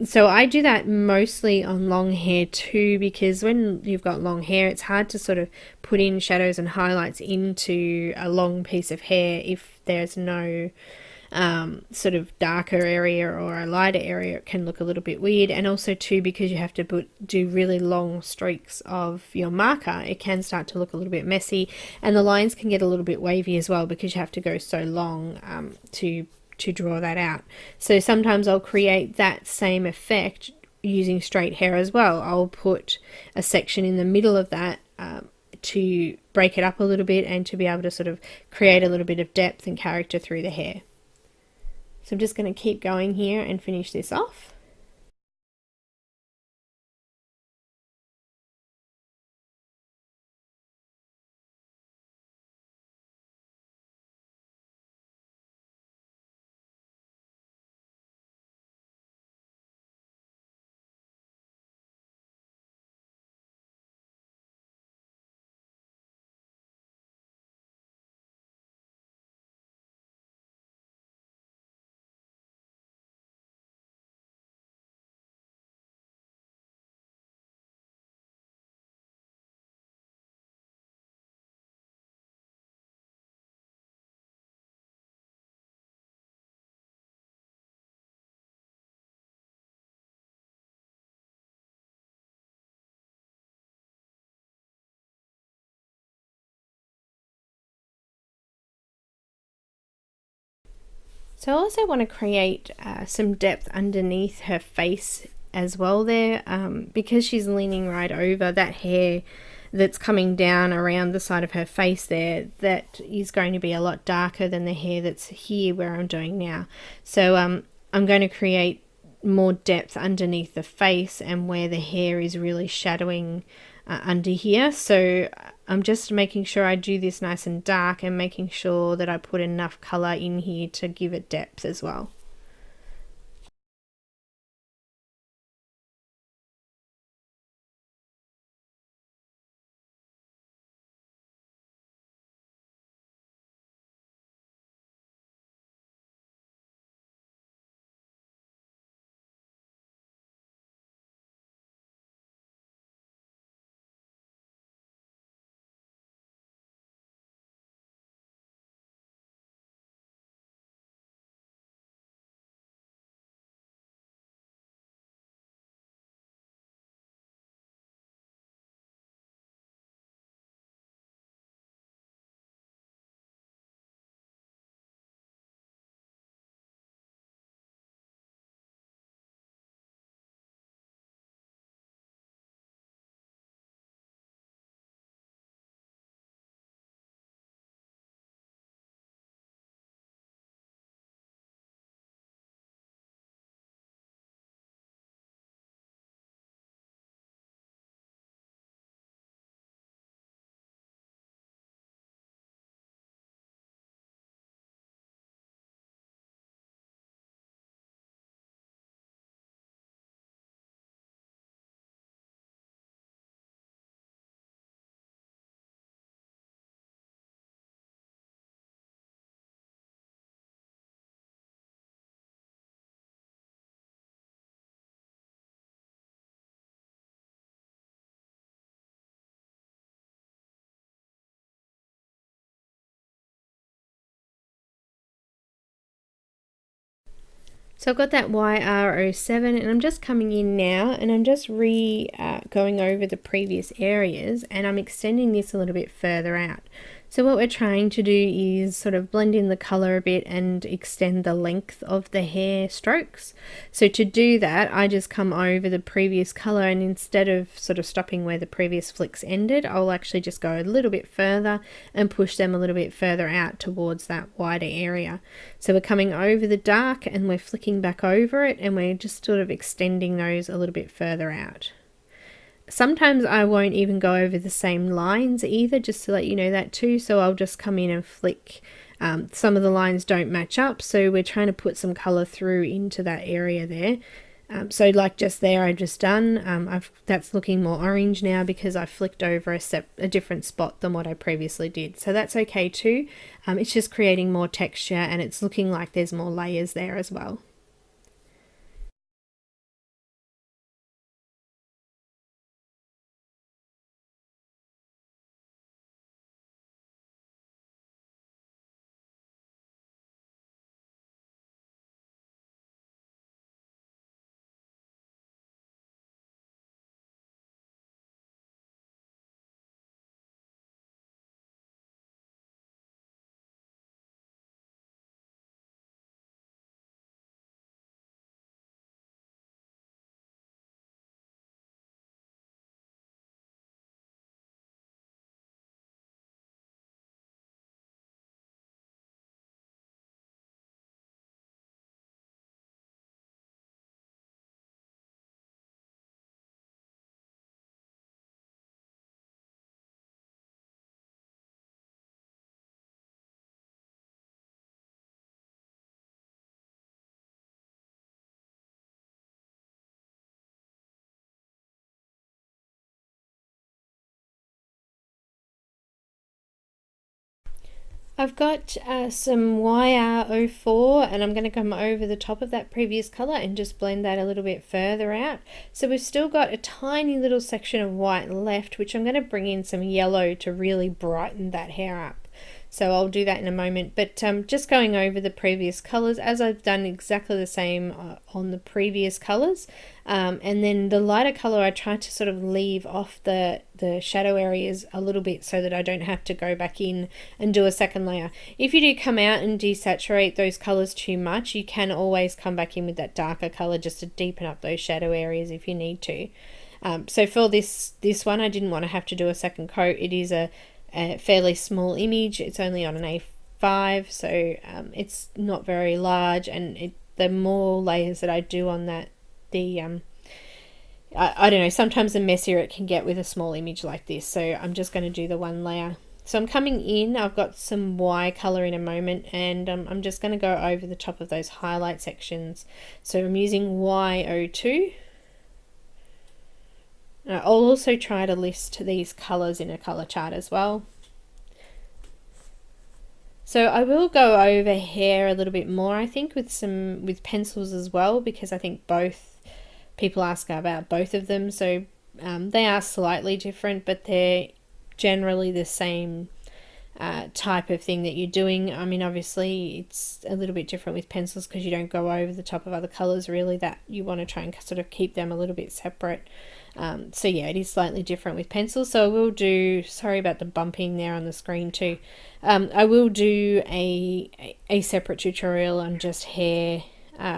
So I do that mostly on long hair too, because when you've got long hair, it's hard to sort of put in shadows and highlights into a long piece of hair if there's no sort of darker area or a lighter area. It can look a little bit weird. And also too, because you have to do really long streaks of your marker, it can start to look a little bit messy, and the lines can get a little bit wavy as well because you have to go so long to draw that out. So sometimes I'll create that same effect using straight hair as well. I'll put a section in the middle of that to break it up a little bit and to be able to sort of create a little bit of depth and character through the hair. So I'm just going to keep going here and finish this off. So I also want to create some depth underneath her face as well there, because she's leaning right over that hair that's coming down around the side of her face there, that is going to be a lot darker than the hair that's here where I'm doing now. So I'm going to create more depth underneath the face and where the hair is really shadowing under here. So I'm just making sure I do this nice and dark and making sure that I put enough color in here to give it depth as well. So I've got that YR07, and I'm just coming in now and I'm just going over the previous areas, and I'm extending this a little bit further out. So what we're trying to do is sort of blend in the color a bit and extend the length of the hair strokes. So to do that, I just come over the previous color, and instead of sort of stopping where the previous flicks ended, I'll actually just go a little bit further and push them a little bit further out towards that wider area. So we're coming over the dark and we're flicking back over it, and we're just sort of extending those a little bit further out. Sometimes I won't even go over the same lines either, just to let you know that too. So I'll just come in and flick. Some of the lines don't match up, so we're trying to put some color through into that area there. So like just there I've just done, that's looking more orange now because I flicked over a different spot than what I previously did. So that's okay too. It's just creating more texture, and it's looking like there's more layers there as well. I've got some YR04 and I'm going to come over the top of that previous colour and just blend that a little bit further out. So we've still got a tiny little section of white left, which I'm going to bring in some yellow to really brighten that hair up. So I'll do that in a moment, but just going over the previous colours as I've done exactly the same on the previous colours, and then the lighter colour I try to sort of leave off the shadow areas a little bit so that I don't have to go back in and do a second layer. If you do come out and desaturate those colours too much, you can always come back in with that darker colour just to deepen up those shadow areas if you need to. So for this one I didn't want to have to do a second coat. It is a fairly small image. It's only on an A5, so it's not very large, and the more layers that I do on that, I don't know, sometimes the messier it can get with a small image like this, so I'm just going to do the one layer. So I'm coming in, I've got some Y colour in a moment, and I'm just going to go over the top of those highlight sections. So I'm using Y02. I'll also try to list these colours in a colour chart as well. So I will go over hair a little bit more, I think, with pencils as well, because I think both people ask about both of them. So they are slightly different, but they're generally the same type of thing that you're doing. I mean, obviously it's a little bit different with pencils because you don't go over the top of other colours really, that you want to try and sort of keep them a little bit separate. So yeah, it is slightly different with pencils. So I will do, sorry about the bumping there on the screen too, I will do a separate tutorial on just hair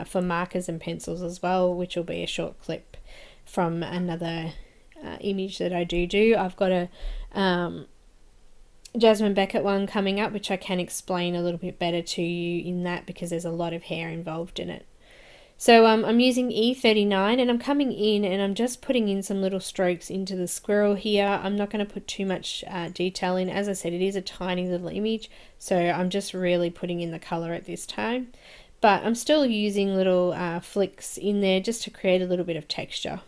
for markers and pencils as well, which will be a short clip from another image that I do. I've got a Jasmine Beckett one coming up, which I can explain a little bit better to you in that, because there's a lot of hair involved in it. So I'm using E39 and I'm coming in and I'm just putting in some little strokes into the squirrel here. I'm not going to put too much detail in. As I said, it is a tiny little image, so I'm just really putting in the colour at this time. But I'm still using little flicks in there just to create a little bit of texture.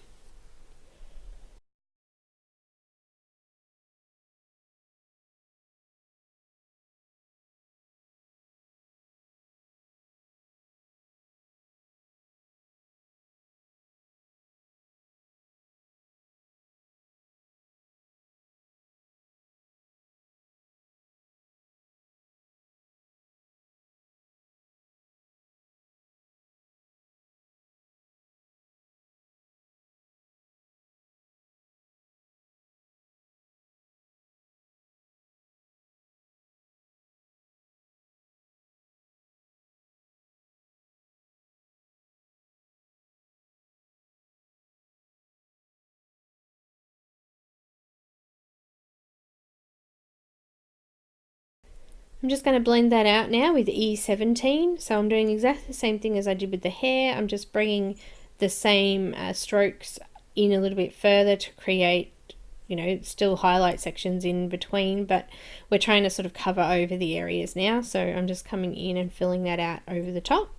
I'm just going to blend that out now with E17. So I'm doing exactly the same thing as I did with the hair. I'm just bringing the same strokes in a little bit further to create, you know, still highlight sections in between, but we're trying to sort of cover over the areas now. So I'm just coming in and filling that out over the top.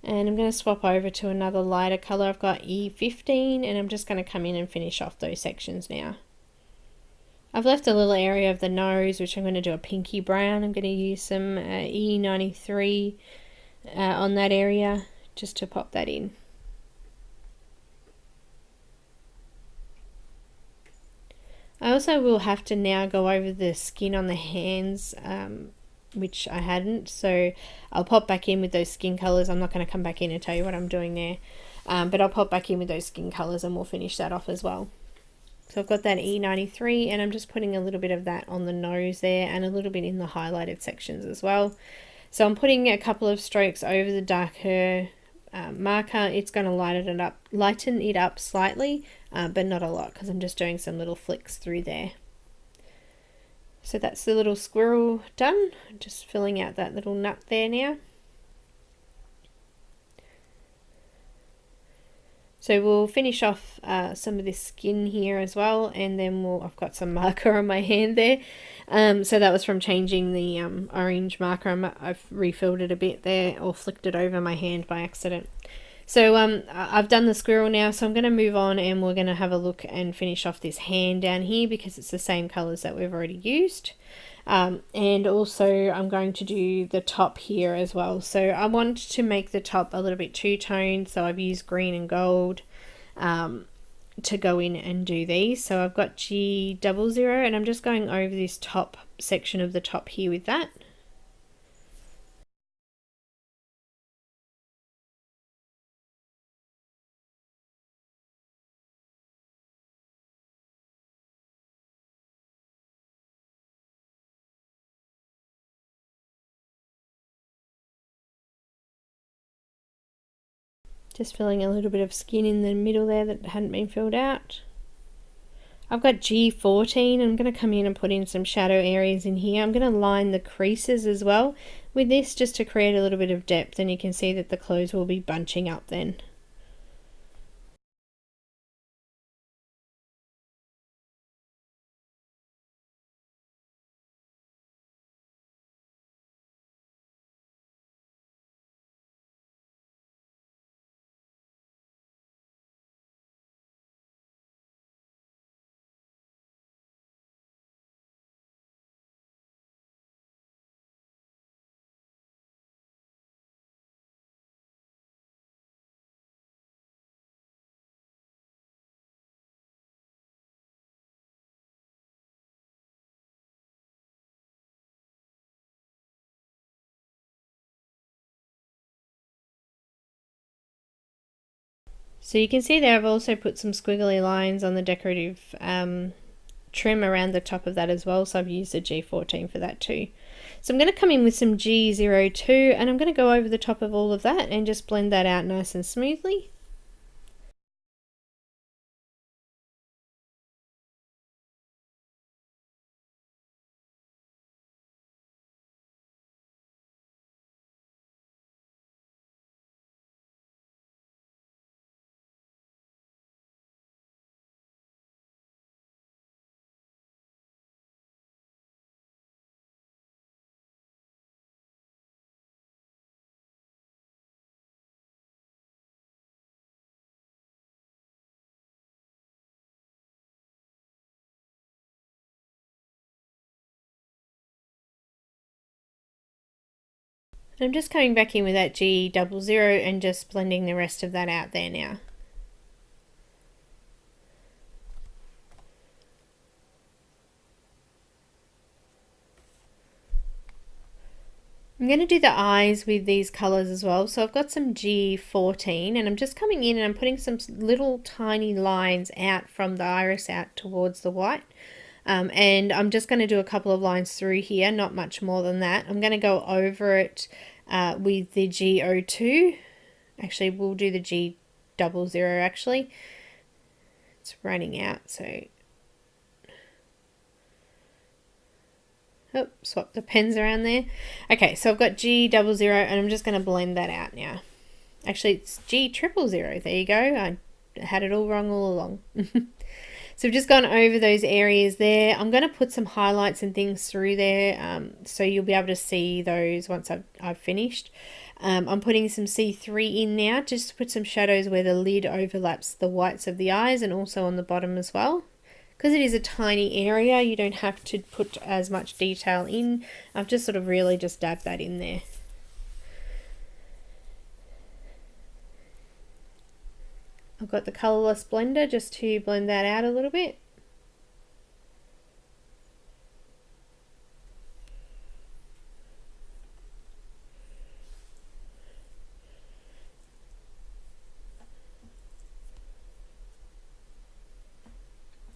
And I'm going to swap over to another lighter color. I've got E15 and I'm just going to come in and finish off those sections now. I've left a little area of the nose, which I'm going to do a pinky brown. I'm going to use some E93 on that area just to pop that in. I also will have to now go over the skin on the hands, which I hadn't, so I'll pop back in with those skin colours. I'm not going to come back in and tell you what I'm doing there, but I'll pop back in with those skin colours and we'll finish that off as well. So I've got that E93 and I'm just putting a little bit of that on the nose there and a little bit in the highlighted sections as well. So I'm putting a couple of strokes over the darker marker, it's going to lighten it up slightly, but not a lot, because I'm just doing some little flicks through there. So that's the little squirrel done. Just filling out that little nut there now. So we'll finish off some of this skin here as well, and then I've got some marker on my hand there. So that was from changing the orange marker. I've refilled it a bit there, or flicked it over my hand by accident. So I've done the squirrel now, so I'm going to move on and we're going to have a look and finish off this hand down here, because it's the same colours that we've already used. And also I'm going to do the top here as well. So I want to make the top a little bit two-toned, so I've used green and gold to go in and do these. So I've got G00, and I'm just going over this top section of the top here with that. Just filling a little bit of skin in the middle there that hadn't been filled out. I've got G14. I'm going to come in and put in some shadow areas in here. I'm going to line the creases as well with this, just to create a little bit of depth, and you can see that the clothes will be bunching up then. So you can see there I've also put some squiggly lines on the decorative trim around the top of that as well, so I've used a G14 for that too. So I'm going to come in with some G02, and I'm going to go over the top of all of that and just blend that out nice and smoothly. I'm just coming back in with that G00 and just blending the rest of that out there now. I'm going to do the eyes with these colours as well. So I've got some G14, and I'm just coming in and I'm putting some little tiny lines out from the iris out towards the white. And I'm just going to do a couple of lines through here, not much more than that. I'm going to go over it with the G02. Actually, we'll do the G00 actually. It's running out, so... Oh, swap the pens around there. Okay, so I've got G00, and I'm just going to blend that out now. Actually, it's G000. There you go. I had it all wrong all along. So we've just gone over those areas there. I'm going to put some highlights and things through there, so you'll be able to see those once I've finished. I'm putting some C3 in now, just to put some shadows where the lid overlaps the whites of the eyes, and also on the bottom as well. Because it is a tiny area, you don't have to put as much detail in. I've just sort of really just dabbed that in there. I've got the colourless blender just to blend that out a little bit.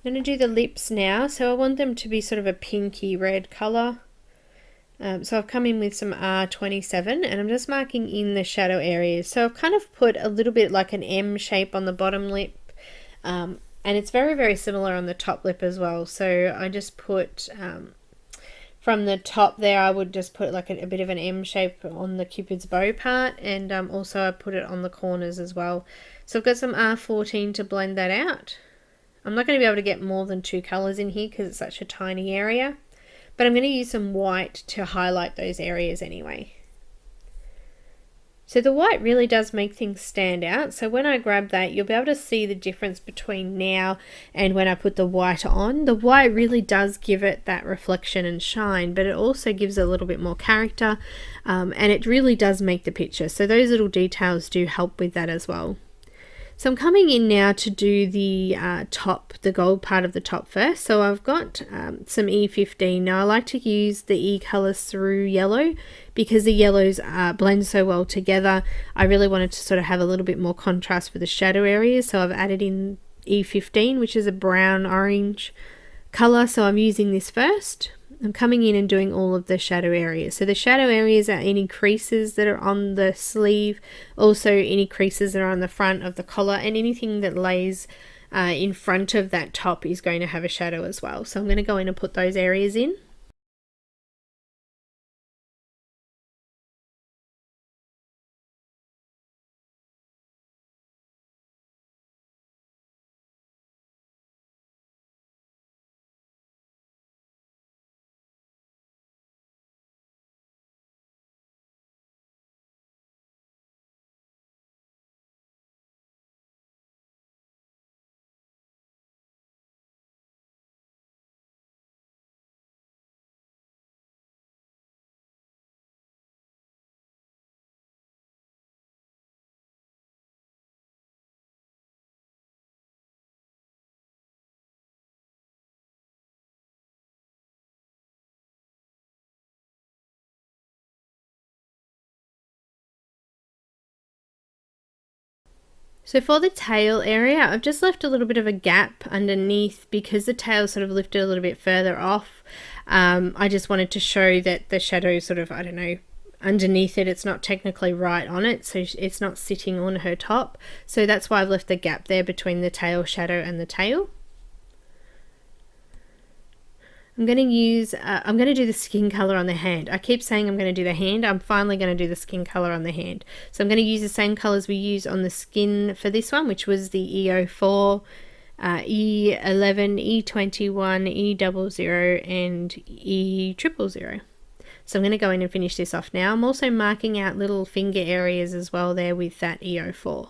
I'm going to do the lips now, so I want them to be sort of a pinky red colour. So I've come in with some R27 and I'm just marking in the shadow areas. So I've kind of put a little bit like an M shape on the bottom lip, and it's very, very similar on the top lip as well. So I just put from the top there, I would just put like a bit of an M shape on the Cupid's bow part, and also I put it on the corners as well. So I've got some R14 to blend that out. I'm not going to be able to get more than 2 colors in here because it's such a tiny area, but I'm going to use some white to highlight those areas anyway. So the white really does make things stand out. So when I grab that, you'll be able to see the difference between now and when I put the white on. The white really does give it that reflection and shine, but it also gives it a little bit more character, and it really does make the picture. So those little details do help with that as well. So I'm coming in now to do the top, the gold part of the top first. So I've got some E15. Now I like to use the E colors through yellow because the yellows blend so well together. I really wanted to sort of have a little bit more contrast for the shadow areas. So I've added in E15, which is a brown orange color. So I'm using this first. I'm coming in and doing all of the shadow areas. So the shadow areas are any creases that are on the sleeve, also any creases that are on the front of the collar, and anything that lays in front of that top is going to have a shadow as well. So I'm going to go in and put those areas in. So for the tail area, I've just left a little bit of a gap underneath because the tail sort of lifted a little bit further off. I just wanted to show that the shadow sort of, I don't know, underneath it, it's not technically right on it, so it's not sitting on her top. So that's why I've left the gap there between the tail shadow and the tail. I'm going to do the skin color on the hand. I keep saying I'm going to do the hand. I'm finally going to do the skin color on the hand. So I'm going to use the same colors we used on the skin for this one, which was the E04, E11, E21, E00, and E000. So I'm going to go in and finish this off now. I'm also marking out little finger areas as well there with that E04.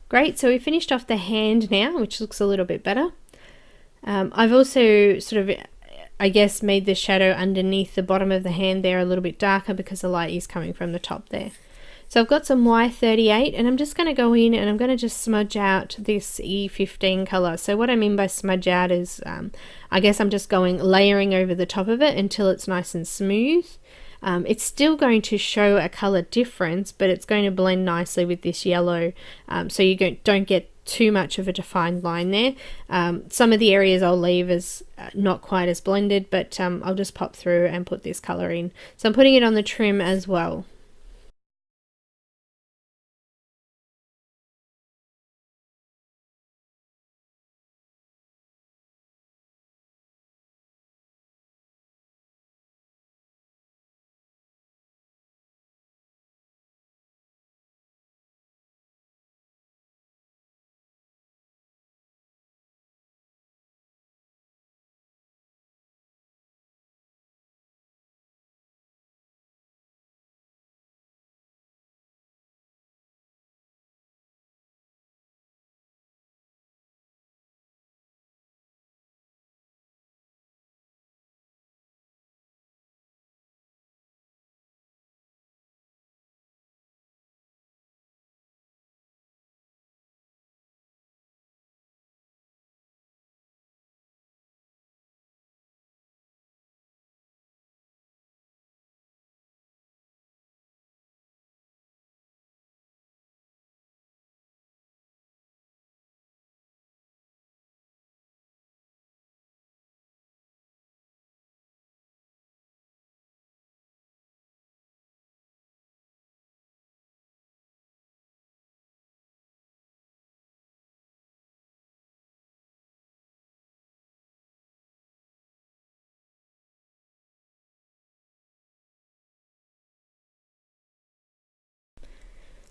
Great, so we finished off the hand now, which looks a little bit better. I've also sort of, I guess, made the shadow underneath the bottom of the hand there a little bit darker because the light is coming from the top there. So I've got some Y38 and I'm just going to go in and I'm going to just smudge out this E15 color. So what I mean by smudge out is, I guess I'm just layering over the top of it until it's nice and smooth. It's still going to show a color difference, but it's going to blend nicely with this yellow, so you don't get too much of a defined line there. Some of the areas I'll leave as not quite as blended, but I'll just pop through and put this color in. So I'm putting it on the trim as well.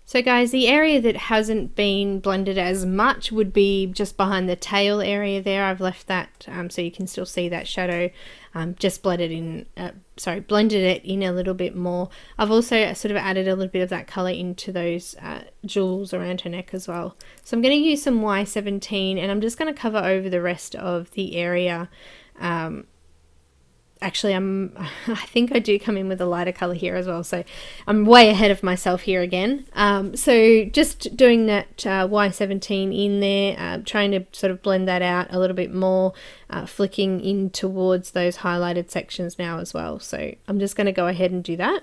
So guys, the area that hasn't been blended as much would be just behind the tail area there. I've left that so you can still see that shadow. Just blended it in a little bit more. I've also sort of added a little bit of that color into those jewels around her neck as well. So I'm going to use some Y17 and I'm just going to cover over the rest of the area. Actually, I think I do come in with a lighter color here as well, so I'm way ahead of myself here again. So just doing that Y17 in there, trying to sort of blend that out a little bit more, flicking in towards those highlighted sections now as well. So I'm just going to go ahead and do that.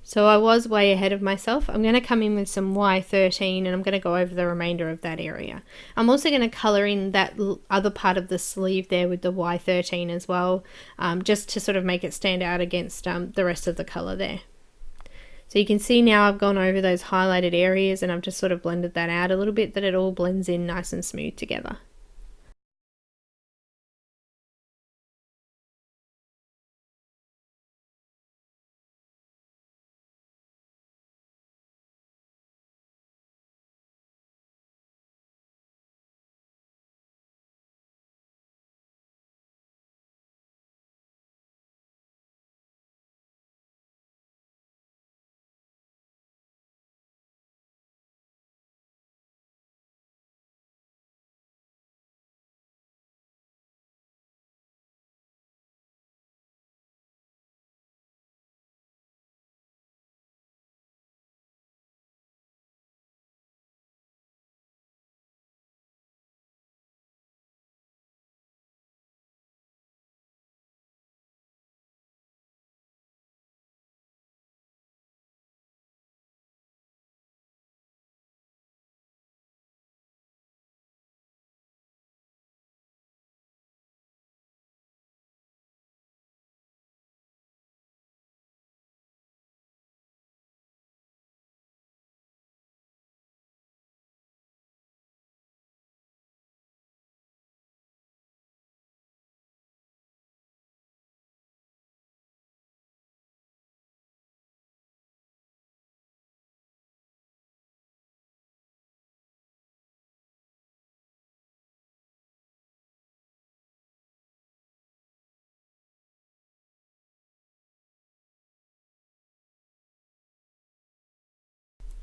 So I was way ahead of myself. I'm going to come in with some Y13 and I'm going to go over the remainder of that area. I'm also going to colour in that other part of the sleeve there with the Y13 as well, just to sort of make it stand out against the rest of the colour there. So you can see now I've gone over those highlighted areas and I've just sort of blended that out a little bit, that it all blends in nice and smooth together.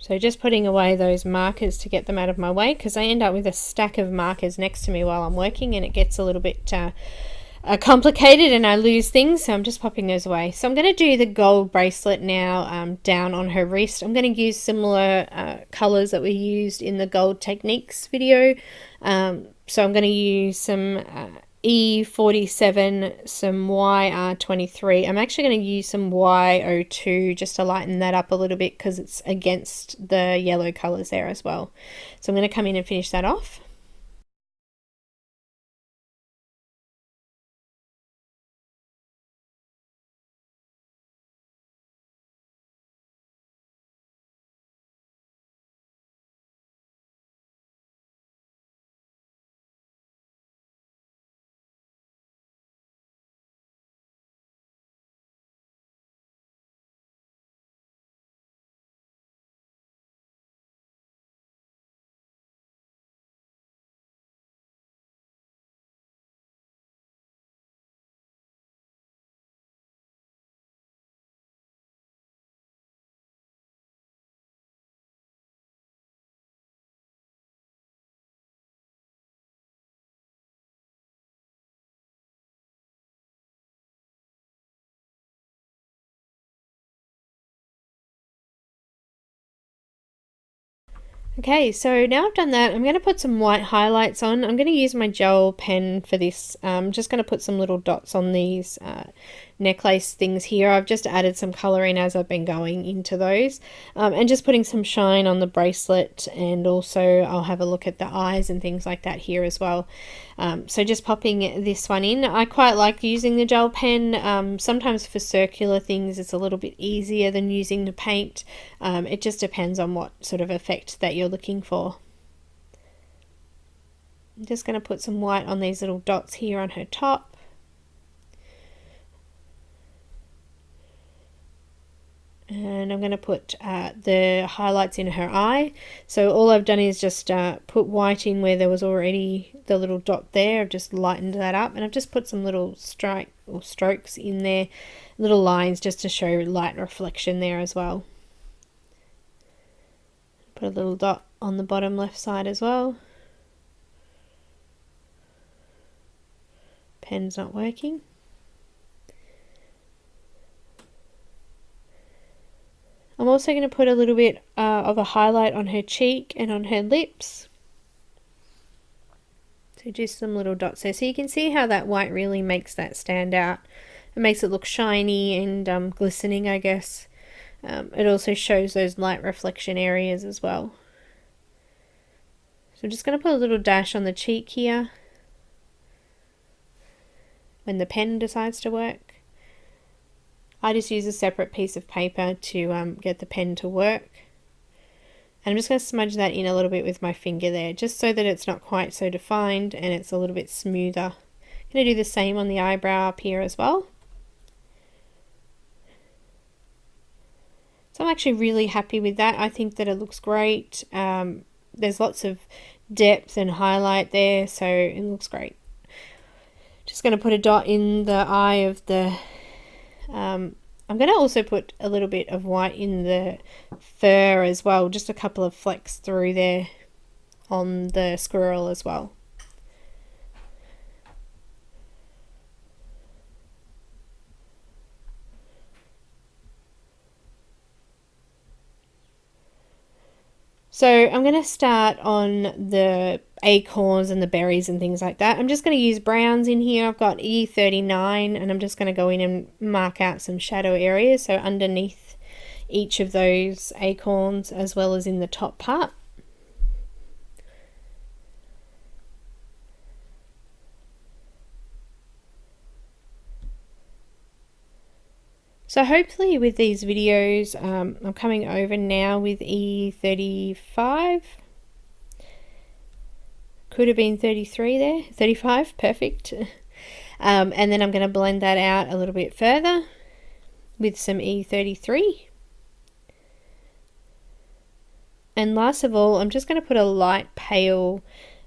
So just putting away those markers to get them out of my way, because I end up with a stack of markers next to me while I'm working and it gets a little bit complicated and I lose things, so I'm just popping those away. So I'm going to do the gold bracelet now, down on her wrist. I'm going to use similar colors that we used in the gold techniques video. So I'm going to use some E47, some YR23. I'm actually going to use some Y02 just to lighten that up a little bit because it's against the yellow colors there as well. So I'm going to come in and finish that off. Okay, so now I've done that, I'm going to put some white highlights on. I'm going to use my gel pen for this. I'm just going to put some little dots on these necklace things here. I've just added some colour in as I've been going into those, and just putting some shine on the bracelet, and also I'll have a look at the eyes and things like that here as well. So just popping this one in. I quite like using the gel pen. Sometimes for circular things it's a little bit easier than using the paint. It just depends on what sort of effect that you're looking for. I'm just going to put some white on these little dots here on her top. And I'm going to put the highlights in her eye. So all I've done is just put white in where there was already the little dot there. I've just lightened that up, and I've just put some little strokes in there, little lines, just to show light reflection there as well. Put a little dot on the bottom left side as well. Pen's not working. I'm also going to put a little bit of a highlight on her cheek and on her lips. So just some little dots there. So you can see how that white really makes that stand out. It makes it look shiny and glistening, I guess. It also shows those light reflection areas as well. So I'm just going to put a little dash on the cheek here when the pen decides to work. I just use a separate piece of paper to get the pen to work. And I'm just going to smudge that in a little bit with my finger there, just so that it's not quite so defined and it's a little bit smoother. I'm going to do the same on the eyebrow up here as well. So I'm actually really happy with that. I think that it looks great. There's lots of depth and highlight there, so it looks great. Just going to put a dot in the eye of the I'm going to also put a little bit of white in the fur as well, just a couple of flecks through there on the squirrel as well. So I'm going to start on the acorns and the berries and things like that. I'm just going to use browns in here. I've got E39 and I'm just going to go in and mark out some shadow areas, so underneath each of those acorns as well as in the top part. So hopefully with these videos, I'm coming over now with E35. Could have been 33 there, 35, perfect. And then I'm going to blend that out a little bit further with some E33. And last of all, I'm just going to put a light pale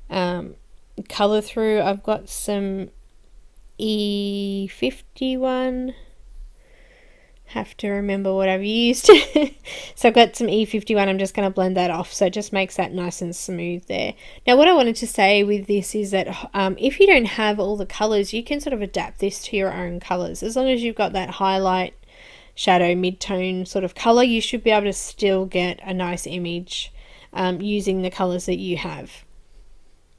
colour through. I've got some E51. Have to remember what I've used. So I've got some E51. I'm just going to blend that off, so it just makes that nice and smooth there. Now what I wanted to say with this is that if you don't have all the colors, you can sort of adapt this to your own colors. As long as you've got that highlight, shadow, mid-tone sort of color, you should be able to still get a nice image using the colors that you have.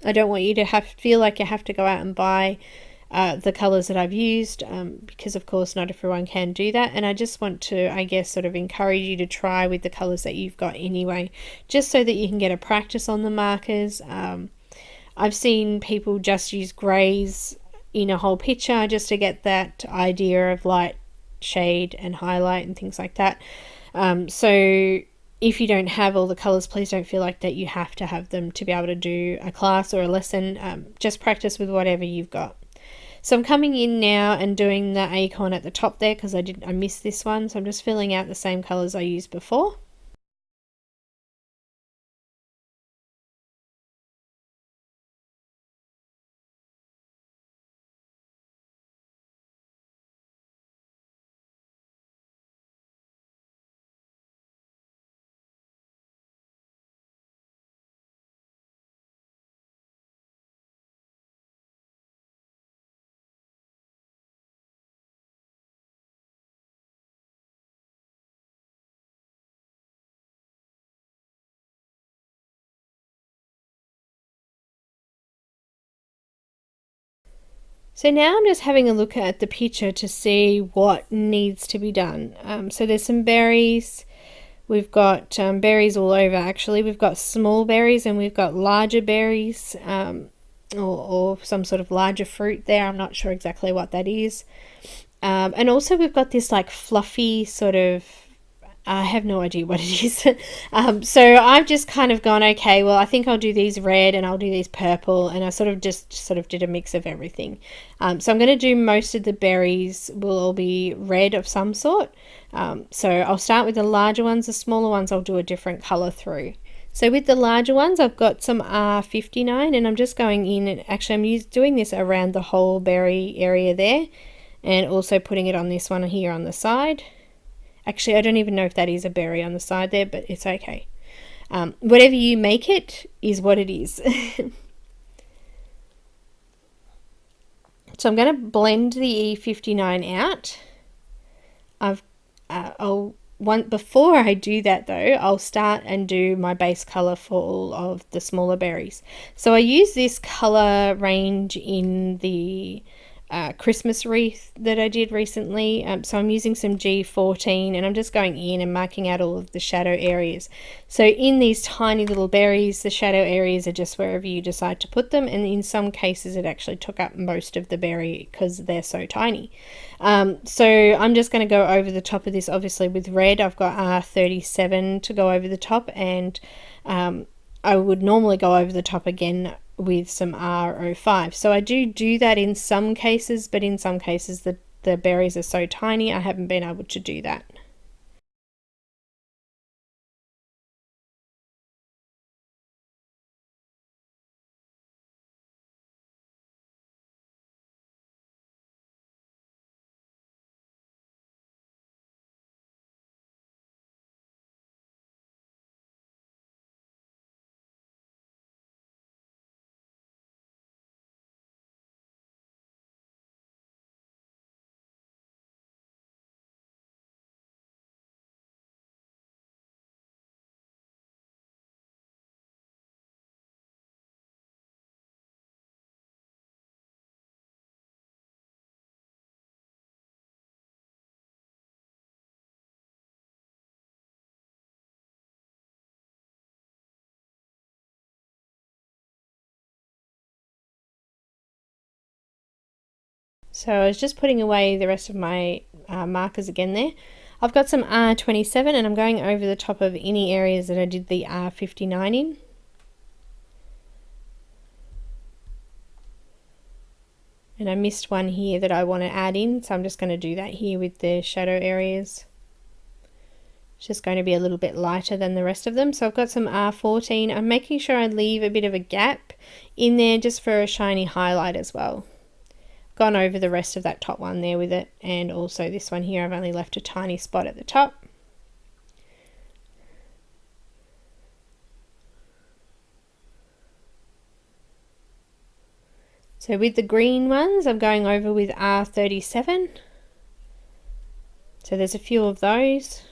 I don't want you to feel like you have to go out and buy the colors that I've used, because of course not everyone can do that, and I just want to, I guess, sort of encourage you to try with the colors that you've got anyway, just so that you can get a practice on the markers. I've seen people just use grays in a whole picture just to get that idea of light, shade and highlight and things like that. So if you don't have all the colors, please don't feel like that you have to have them to be able to do a class or a lesson. Just practice with whatever you've got. So I'm coming in now and doing the acorn at the top there because I missed this one. So I'm just filling out the same colors I used before. So now I'm just having a look at the picture to see what needs to be done. So there's some berries. We've got berries all over actually. We've got small berries and we've got larger berries, or some sort of larger fruit there. I'm not sure exactly what that is. And also we've got this like fluffy sort of, I have no idea what it is. So I've just kind of gone, okay, well, I think I'll do these red and I'll do these purple, and I sort of did a mix of everything. So I'm going to do most of the berries will all be red of some sort. So I'll start with the larger ones. The smaller ones I'll do a different color through. So with the larger ones, I've got some R59, and I'm just going in, and actually I'm doing this around the whole berry area there, and also putting it on this one here on the side. Actually, I don't even know if that is a berry on the side there, but it's okay. Whatever you make it is what it is. So I'm going to blend the E59 out. Before I do that though, I'll start and do my base color for all of the smaller berries. So I use this color range in the Christmas wreath that I did recently. So I'm using some G14, and I'm just going in and marking out all of the shadow areas. So in these tiny little berries, the shadow areas are just wherever you decide to put them, and in some cases it actually took up most of the berry because they're so tiny. So I'm just going to go over the top of this. Obviously with red I've got R37 to go over the top, and I would normally go over the top again with some R05. So I do that in some cases, but in some cases the berries are so tiny I haven't been able to do that. So I was just putting away the rest of my markers again there. I've got some R27, and I'm going over the top of any areas that I did the R59 in. And I missed one here that I want to add in, so I'm just going to do that here with the shadow areas. It's just going to be a little bit lighter than the rest of them. So I've got some R14. I'm making sure I leave a bit of a gap in there just for a shiny highlight as well. gone over the rest of that top one there with it, and also this one here I've only left a tiny spot at the top. So with the green ones, I'm going over with R37. So there's a few of those.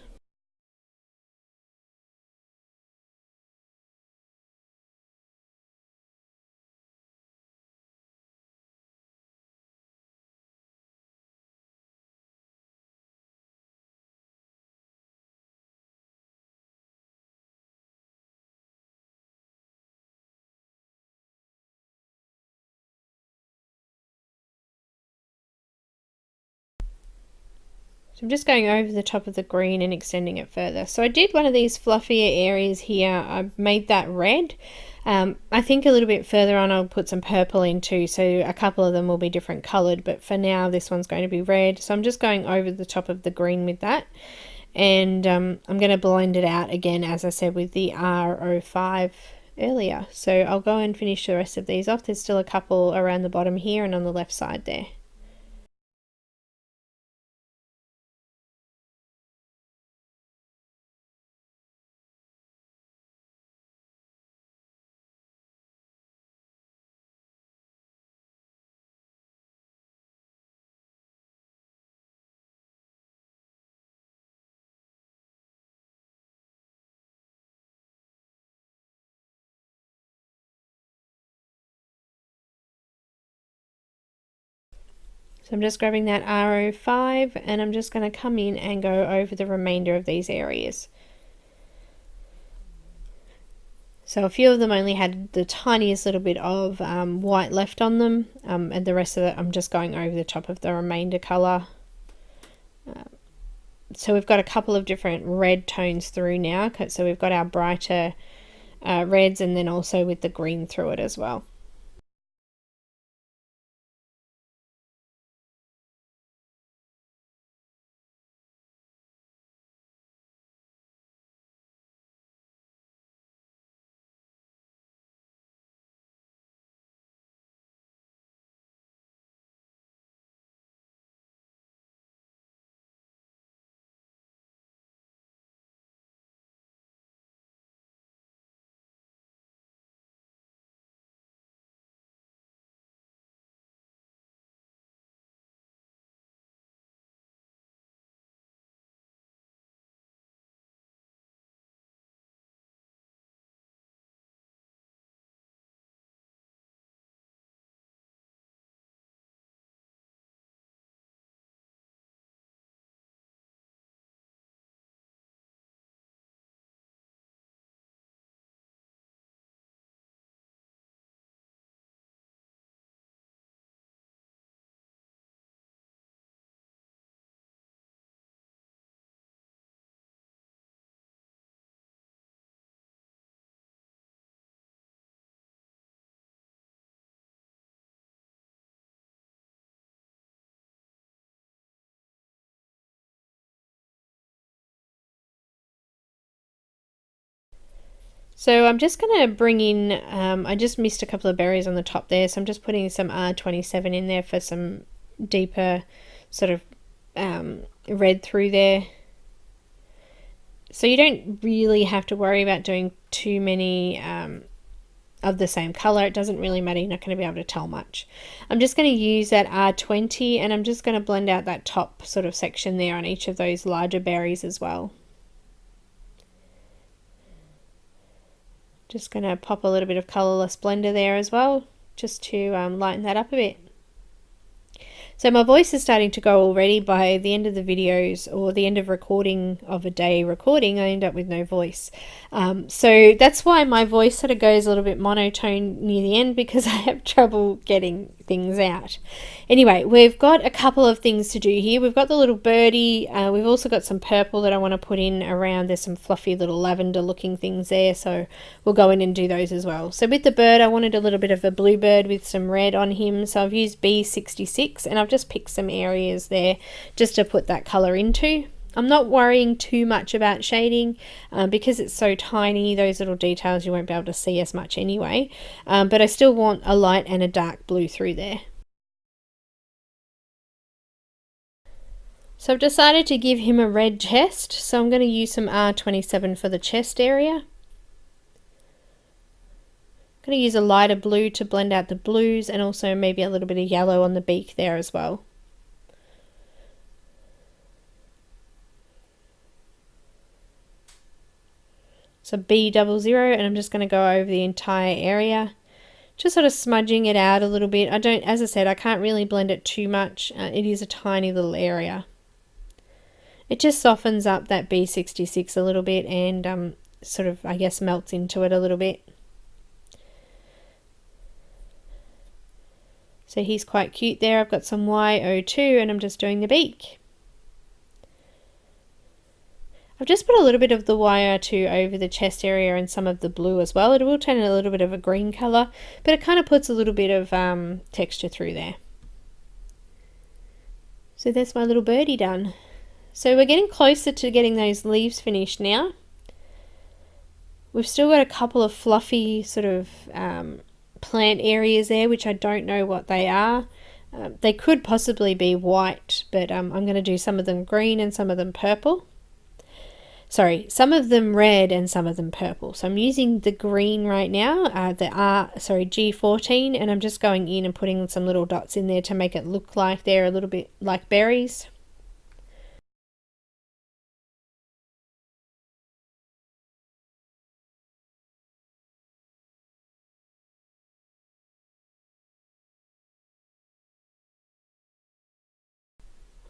So I'm just going over the top of the green and extending it further. So I did one of these fluffier areas here. I've made that red. I think a little bit further on I'll put some purple in too, so a couple of them will be different coloured, but for now this one's going to be red. So I'm just going over the top of the green with that, and I'm going to blend it out again, as I said, with the R05 earlier. So I'll go and finish the rest of these off. There's still a couple around the bottom here and on the left side there. So I'm just grabbing that R05 and I'm just going to come in and go over the remainder of these areas. So a few of them only had the tiniest little bit of white left on them, and the rest of it I'm just going over the top of the remainder colour. So we've got a couple of different red tones through now, so we've got our brighter reds, and then also with the green through it as well. So I'm just going to bring in, I just missed a couple of berries on the top there, so I'm just putting some R27 in there for some deeper sort of red through there. So you don't really have to worry about doing too many of the same color. It doesn't really matter, you're not going to be able to tell much. I'm just going to use that R20 and I'm just going to blend out that top sort of section there on each of those larger berries as well. Just going to pop a little bit of colourless blender there as well, just to lighten that up a bit. So my voice is starting to go already. By the end of the videos or the end of recording of a day recording, I end up with no voice. So that's why my voice sort of goes a little bit monotone near the end, because I have trouble getting things out. Anyway, we've got a couple of things to do here. We've got the little birdie. We've also got some purple that I want to put in around. There's some fluffy little lavender looking things there, so we'll go in and do those as well. So with the bird, I wanted a little bit of a bluebird with some red on him, so I've used B66 and I've just picked some areas there just to put that color into. I'm not worrying too much about shading because it's so tiny. Those little details you won't be able to see as much, anyway, but I still want a light and a dark blue through there. So I've decided to give him a red chest, so I'm going to use some R27 for the chest area. I'm going to use a lighter blue to blend out the blues, and also maybe a little bit of yellow on the beak there as well. So B00, and I'm just going to go over the entire area, just sort of smudging it out a little bit. As I said, I can't really blend it too much. It is a tiny little area. It just softens up that B66 a little bit and sort of, I guess, melts into it a little bit. So he's quite cute there. I've got some Y02 and I'm just doing the beak. I've just put a little bit of the YR2 over the chest area and some of the blue as well. It will turn a little bit of a green colour, but it kind of puts a little bit of texture through there. So that's my little birdie done. So we're getting closer to getting those leaves finished now. We've still got a couple of fluffy sort of plant areas there, which I don't know what they are. They could possibly be white, but I'm going to do some of them green and some of them purple. Sorry, some of them red and some of them purple. So I'm using the green right now, G14, and I'm just going in and putting some little dots in there to make it look like they're a little bit like berries.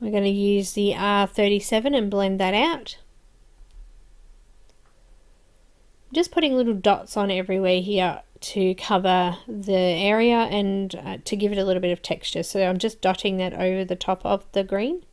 We're going to use the R37 and blend that out. Just putting little dots on everywhere here to cover the area and to give it a little bit of texture. So I'm just dotting that over the top of the green.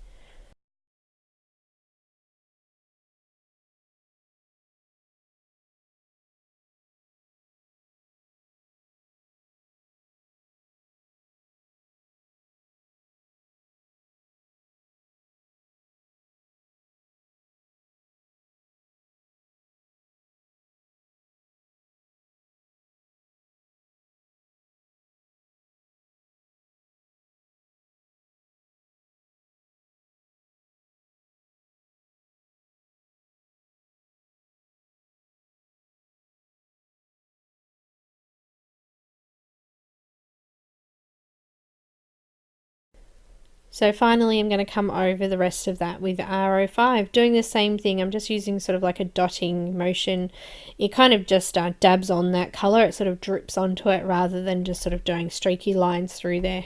So finally I'm going to come over the rest of that with R05, doing the same thing. I'm just using sort of like a dotting motion. It kind of just dabs on that colour, it sort of drips onto it rather than just sort of doing streaky lines through there.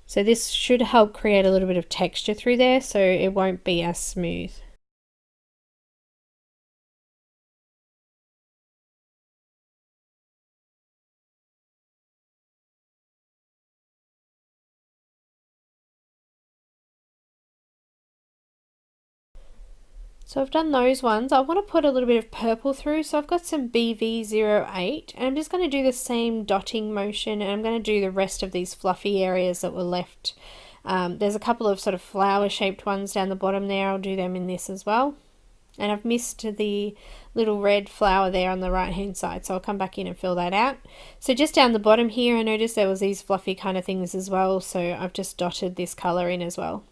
So this should help create a little bit of texture through there so it won't be as smooth. So I've done those ones. I want to put a little bit of purple through, so I've got some BV08 and I'm just going to do the same dotting motion and I'm going to do the rest of these fluffy areas that were left. There's a couple of sort of flower shaped ones down the bottom there. I'll do them in this as well. And I've missed the little red flower there on the right hand side, so I'll come back in and fill that out. So just down the bottom here I noticed there was these fluffy kind of things as well, so I've just dotted this colour in as well.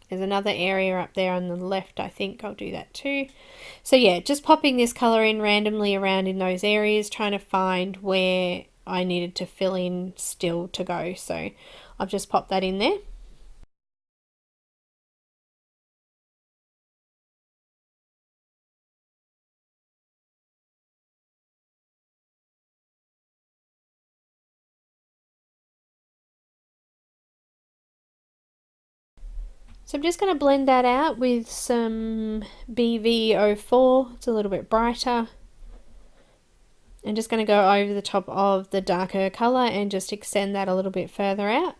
There's another area up there on the left, I think I'll do that too. So yeah, just popping this colour in randomly around in those areas, trying to find where I needed to fill in still to go. So I've just popped that in there. So I'm just going to blend that out with some BV04. It's a little bit brighter. I'm just going to go over the top of the darker colour and just extend that a little bit further out.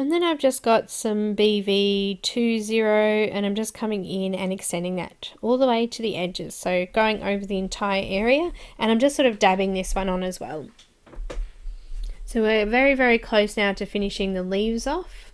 And then I've just got some BV20 and I'm just coming in and extending that all the way to the edges. So going over the entire area, and I'm just sort of dabbing this one on as well. So we're very, very close now to finishing the leaves off.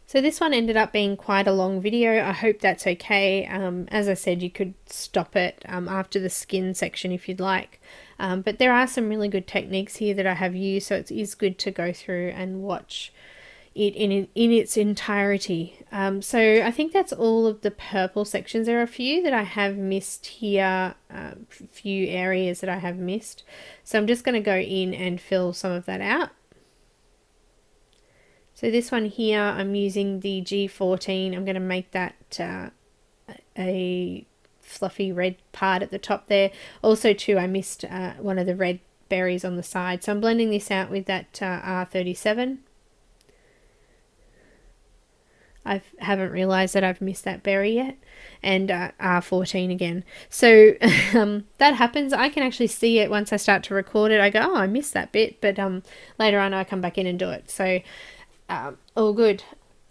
So this one ended up being quite a long video. I hope that's okay. As I said, you could stop it after the skin section if you'd like. But there are some really good techniques here that I have used, so it is good to go through and watch it in its entirety. So I think that's all of the purple sections. There are a few that I have missed here, a few areas that I have missed. So I'm just going to go in and fill some of that out. So this one here, I'm using the G14. I'm going to make that a fluffy red part at the top there. Also too, I missed one of the red berries on the side. So I'm blending this out with that R37. I haven't realized that I've missed that berry yet, and R14 again. So that happens. I can actually see it once I start to record it. I go, oh, I missed that bit, but later on I come back in and do it. So all good.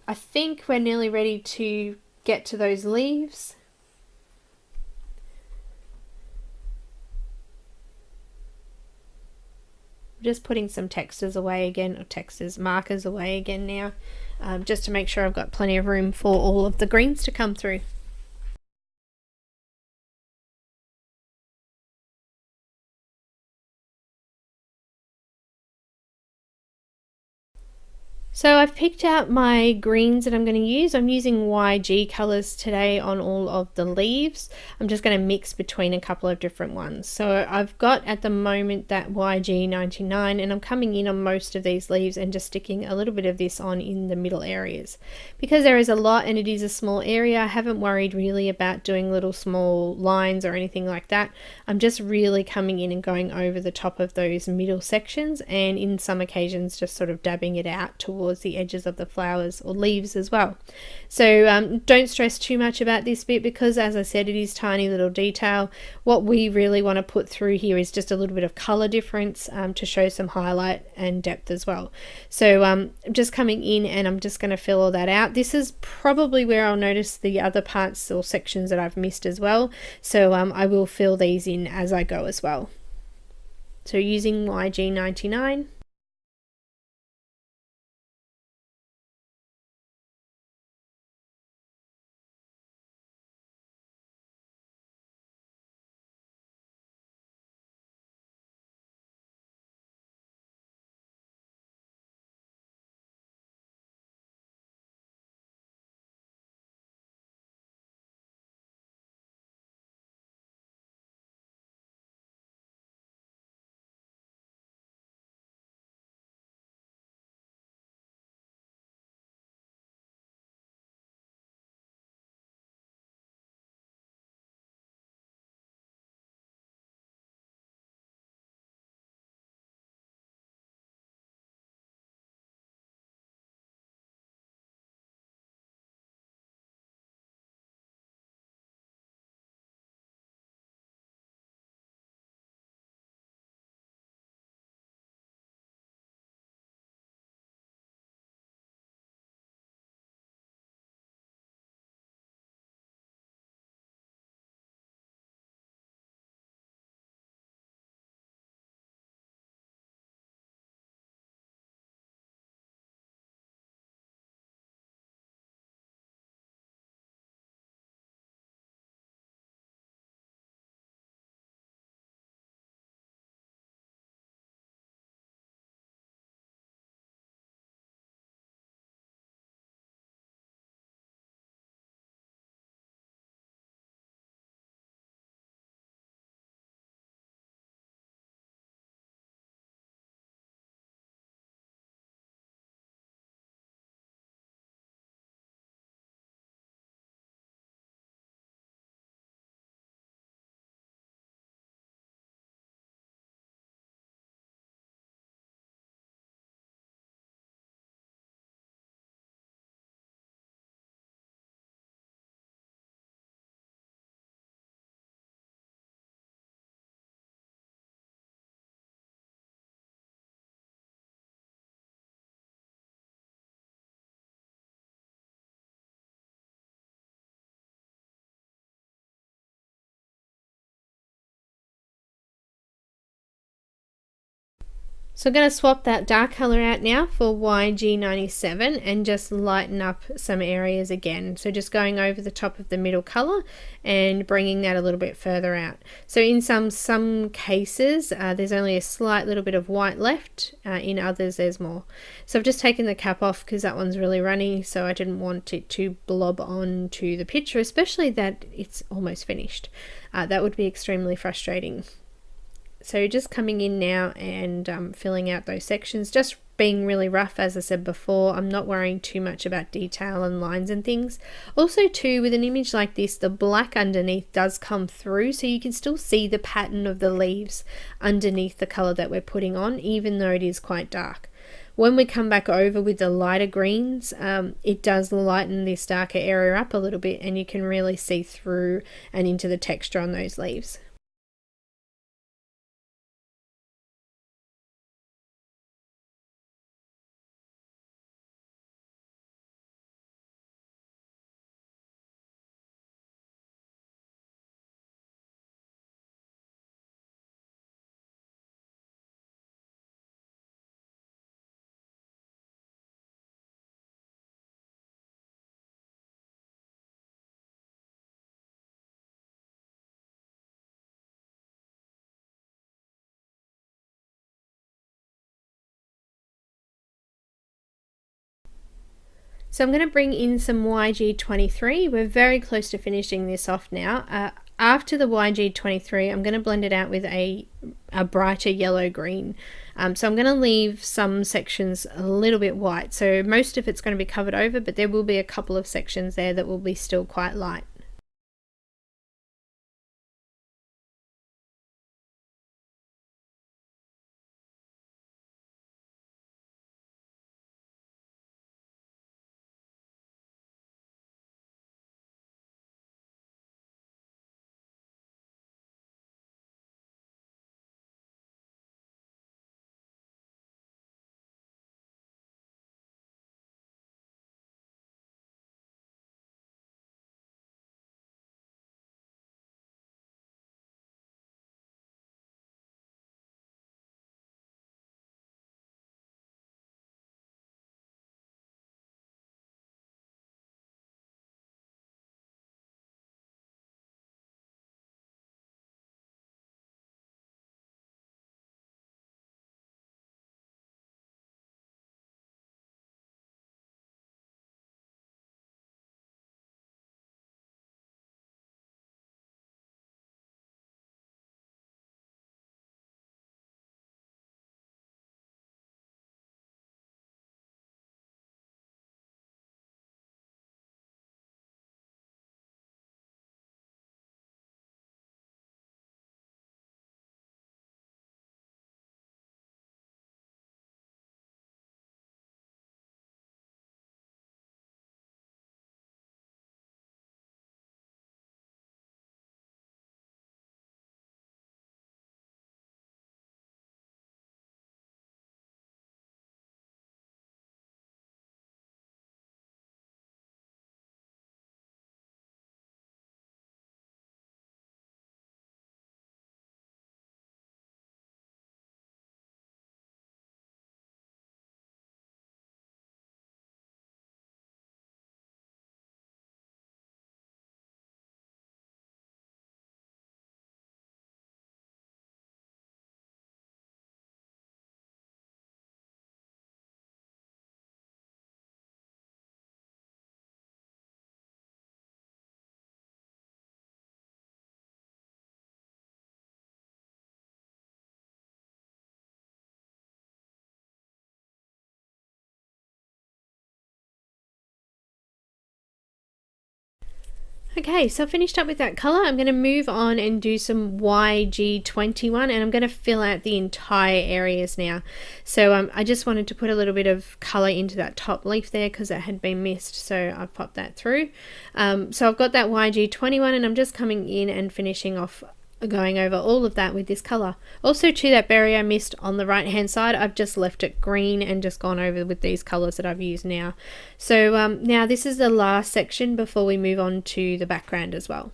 I think we're nearly ready to get to those leaves. Just putting some textures away again, or markers away again now, just to make sure I've got plenty of room for all of the greens to come through. So I've picked out my greens that I'm going to use. I'm using YG colours today on all of the leaves. I'm just going to mix between a couple of different ones. So I've got at the moment that YG 99, and I'm coming in on most of these leaves and just sticking a little bit of this on in the middle areas. Because there is a lot and it is a small area, I haven't worried really about doing little small lines or anything like that. I'm just really coming in and going over the top of those middle sections, and in some occasions just sort of dabbing it out towards the edges of the flowers or leaves as well. So don't stress too much about this bit, because as I said, it is tiny little detail. What we really want to put through here is just a little bit of color difference to show some highlight and depth as well. So I'm just coming in and I'm just going to fill all that out. This is probably where I'll notice the other parts or sections that I've missed as well. So I will fill these in as I go as well. So using YG 99. So I'm going to swap that dark color out now for YG97 and just lighten up some areas again. So just going over the top of the middle color and bringing that a little bit further out. So in some cases there's only a slight little bit of white left, in others there's more. So I've just taken the cap off because that one's really runny, so I didn't want it to blob onto the picture, especially that it's almost finished. That would be extremely frustrating. So just coming in now and filling out those sections, just being really rough. As I said before, I'm not worrying too much about detail and lines and things. Also too, with an image like this, the black underneath does come through, so you can still see the pattern of the leaves underneath the color that we're putting on, even though it is quite dark. When we come back over with the lighter greens, it does lighten this darker area up a little bit, and you can really see through and into the texture on those leaves. So I'm going to bring in some YG23. We're very close to finishing this off now. After the YG23, I'm going to blend it out with a brighter yellow green. So I'm going to leave some sections a little bit white. So most of it's going to be covered over, but there will be a couple of sections there that will be still quite light. Okay, so I finished up with that color. I'm going to move on and do some YG21, and I'm going to fill out the entire areas now. So I just wanted to put a little bit of color into that top leaf there because it had been missed, so I've popped that through. So I've got that YG21, and I'm just coming in and finishing off going over all of that with this color. Also to that berry I missed on the right hand side, I've just left it green and just gone over with these colors that I've used now. So now this is the last section before we move on to the background as well.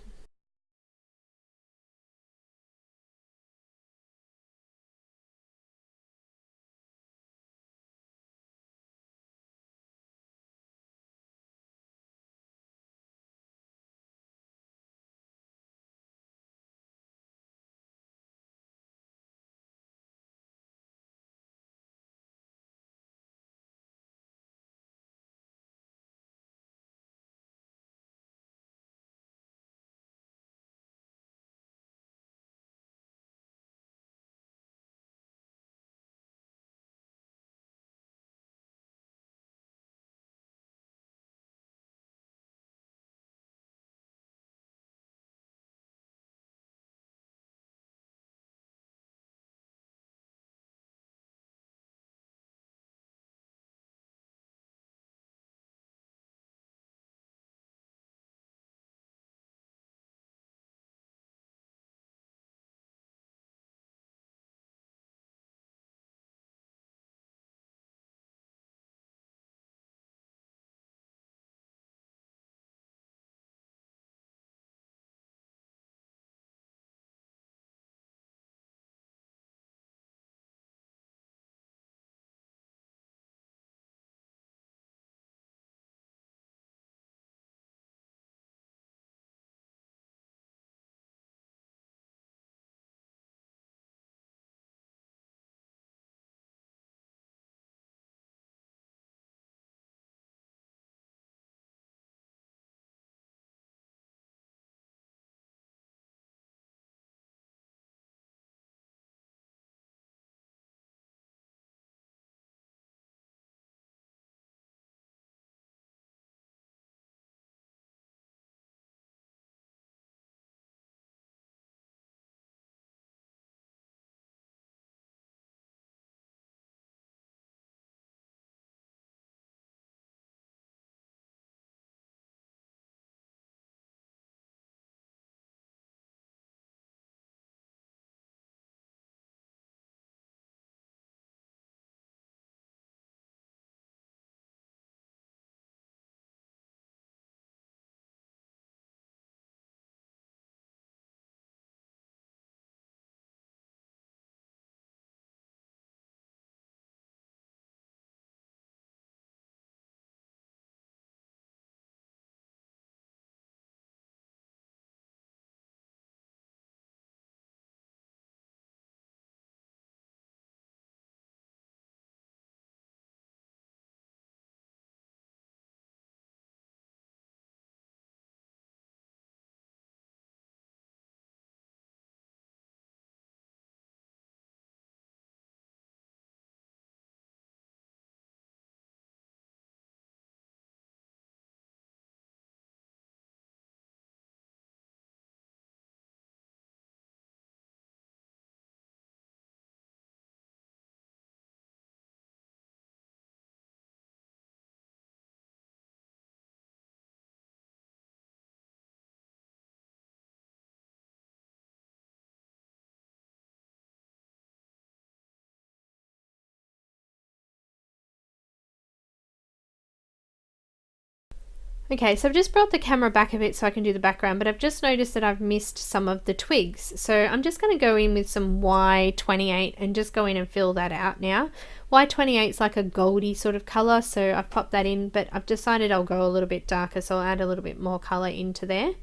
Okay, so I've just brought the camera back a bit so I can do the background, but I've just noticed that I've missed some of the twigs. So I'm just going to go in with some Y28 and just go in and fill that out now. Y28 is like a goldy sort of colour, so I've popped that in, but I've decided I'll go a little bit darker, so I'll add a little bit more colour into there.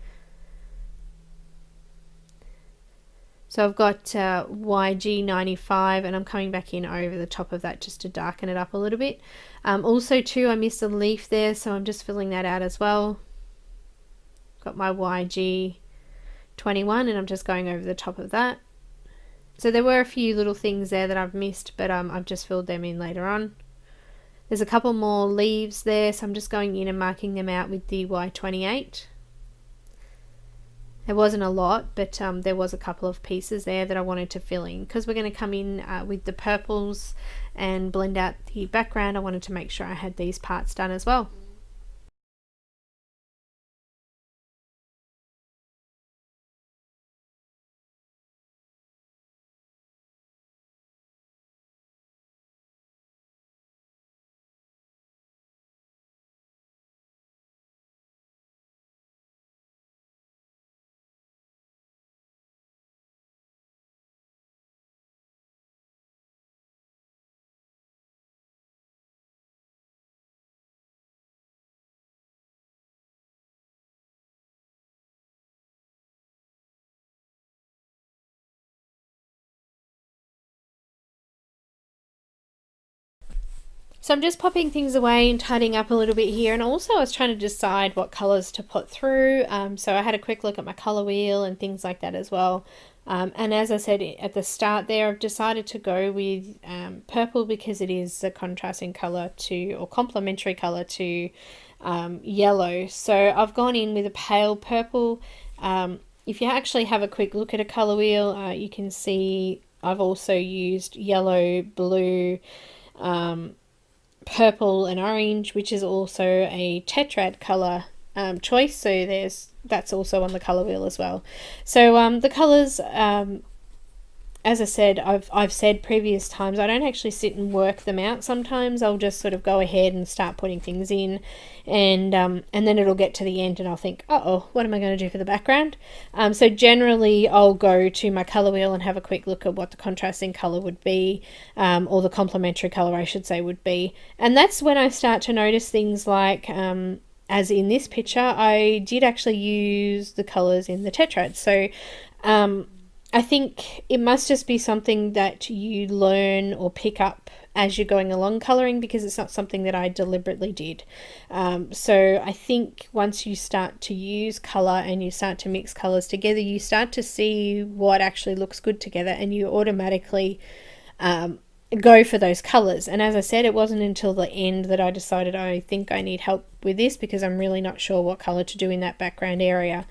So I've got YG95 and I'm coming back in over the top of that just to darken it up a little bit. Also too, I missed a leaf there, so I'm just filling that out as well. Got my YG21 and I'm just going over the top of that. So there were a few little things there that I've missed, but I've just filled them in later on. There's a couple more leaves there, so I'm just going in and marking them out with the Y28. There wasn't a lot, but there was a couple of pieces there that I wanted to fill in. Because we're going to come in with the purples and blend out the background, I wanted to make sure I had these parts done as well. So I'm just popping things away and tidying up a little bit here, and also I was trying to decide what colours to put through, so I had a quick look at my colour wheel and things like that as well. And as I said at the start there, I've decided to go with purple because it is a contrasting colour to, or complementary colour to yellow. So I've gone in with a pale purple. If you actually have a quick look at a colour wheel, you can see I've also used yellow, blue, purple and orange, which is also a tetrad color choice, so that's also on the color wheel as well. So the colors, as I said, I've said previous times, I don't actually sit and work them out. Sometimes I'll just sort of go ahead and start putting things in, and then it'll get to the end and I'll think, uh-oh, what am I going to do for the background? So generally I'll go to my color wheel and have a quick look at what the contrasting color would be, or the complementary color I should say would be, and that's when I start to notice things like as in this picture, I did actually use the colors in the tetrad. So I think it must just be something that you learn or pick up as you're going along colouring, because it's not something that I deliberately did. So I think once you start to use colour and you start to mix colours together, you start to see what actually looks good together, and you automatically go for those colours. And as I said, it wasn't until the end that I decided I think I need help with this, because I'm really not sure what colour to do in that background area.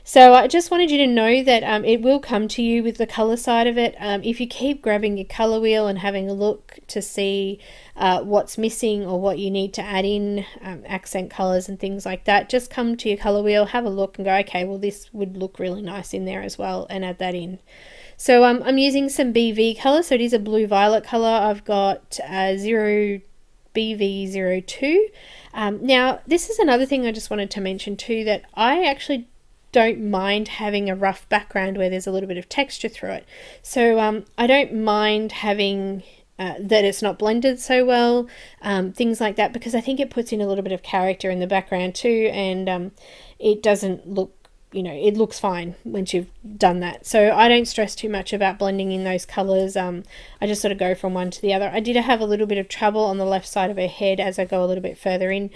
So I just wanted you to know that it will come to you with the colour side of it. If you keep grabbing your colour wheel and having a look to see what's missing or what you need to add in, accent colours and things like that, just come to your colour wheel, have a look and go, okay, well this would look really nice in there as well, and add that in. So I'm using some BV colour, so it is a blue violet colour. I've got 0BV02. Now this is another thing I just wanted to mention too, that I actually don't mind having a rough background where there's a little bit of texture through it. So I don't mind having that it's not blended so well, things like that, because I think it puts in a little bit of character in the background too, and it doesn't look, it looks fine once you've done that. So I don't stress too much about blending in those colours. I just sort of go from one to the other. I did have a little bit of trouble on the left side of her head as I go a little bit further in.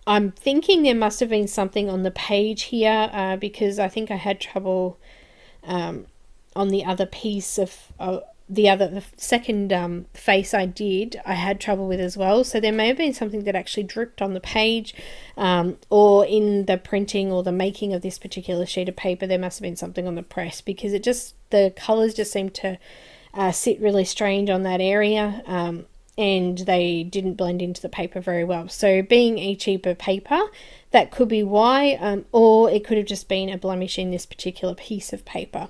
I'm thinking there must have been something on the page here, because I think I had trouble on the other piece of the second face I had trouble with as well. So there may have been something that actually dripped on the page, or in the printing or the making of this particular sheet of paper, there must have been something on the press, because the colours just seem to sit really strange on that area. And they didn't blend into the paper very well. So being a cheaper paper, that could be why, or it could have just been a blemish in this particular piece of paper.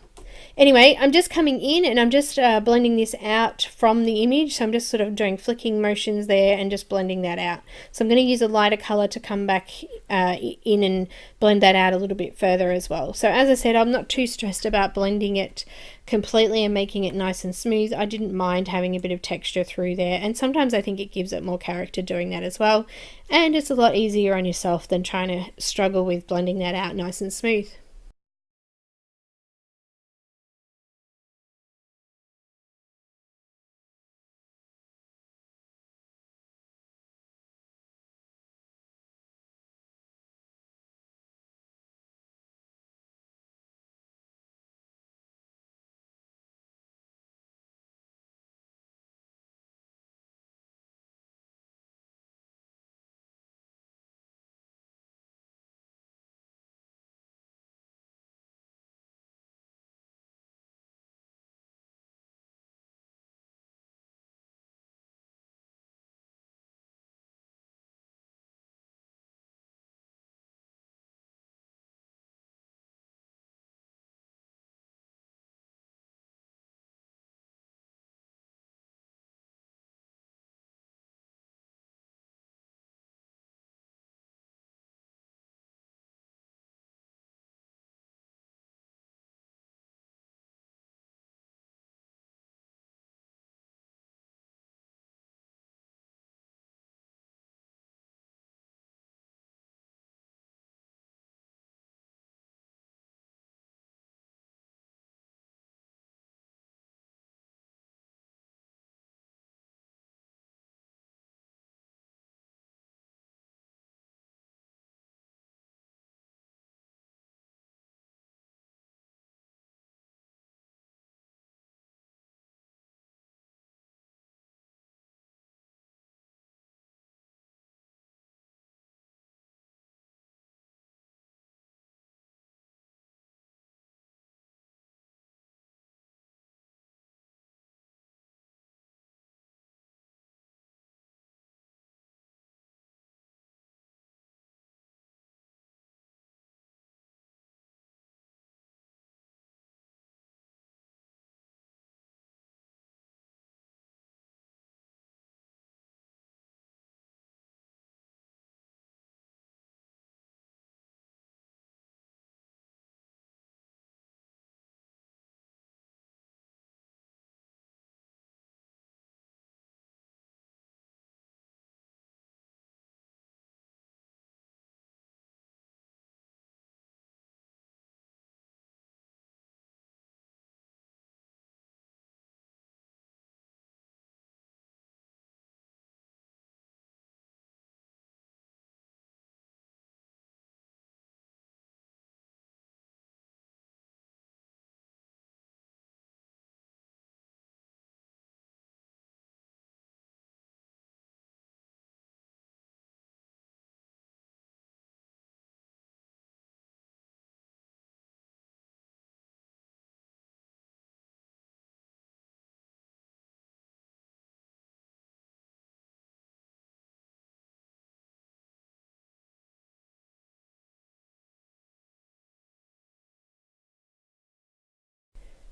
Anyway, I'm just coming in and I'm just blending this out from the image. So I'm just sort of doing flicking motions there and just blending that out. So I'm going to use a lighter color to come back in and blend that out a little bit further as well. So as I said, I'm not too stressed about blending it completely and making it nice and smooth. I didn't mind having a bit of texture through there, and sometimes I think it gives it more character doing that as well, and it's a lot easier on yourself than trying to struggle with blending that out nice and smooth.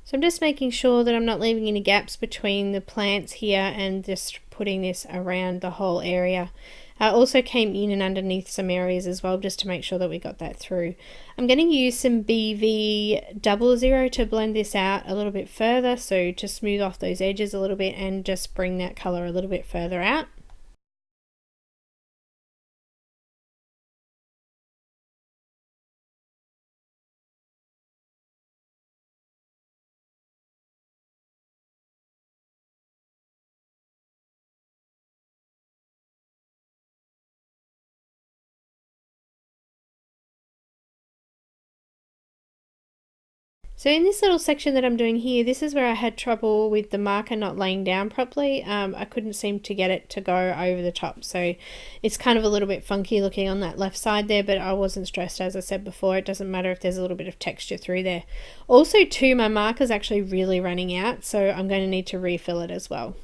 So I'm just making sure that I'm not leaving any gaps between the plants here and just putting this around the whole area. I also came in and underneath some areas as well just to make sure that we got that through. I'm going to use some BV00 to blend this out a little bit further, so to smooth off those edges a little bit and just bring that color a little bit further out. So in this little section that I'm doing here, this is where I had trouble with the marker not laying down properly. I couldn't seem to get it to go over the top, so it's kind of a little bit funky looking on that left side there, but I wasn't stressed. As I said before, it doesn't matter if there's a little bit of texture through there. Also too, my marker's actually really running out, so I'm going to need to refill it as well.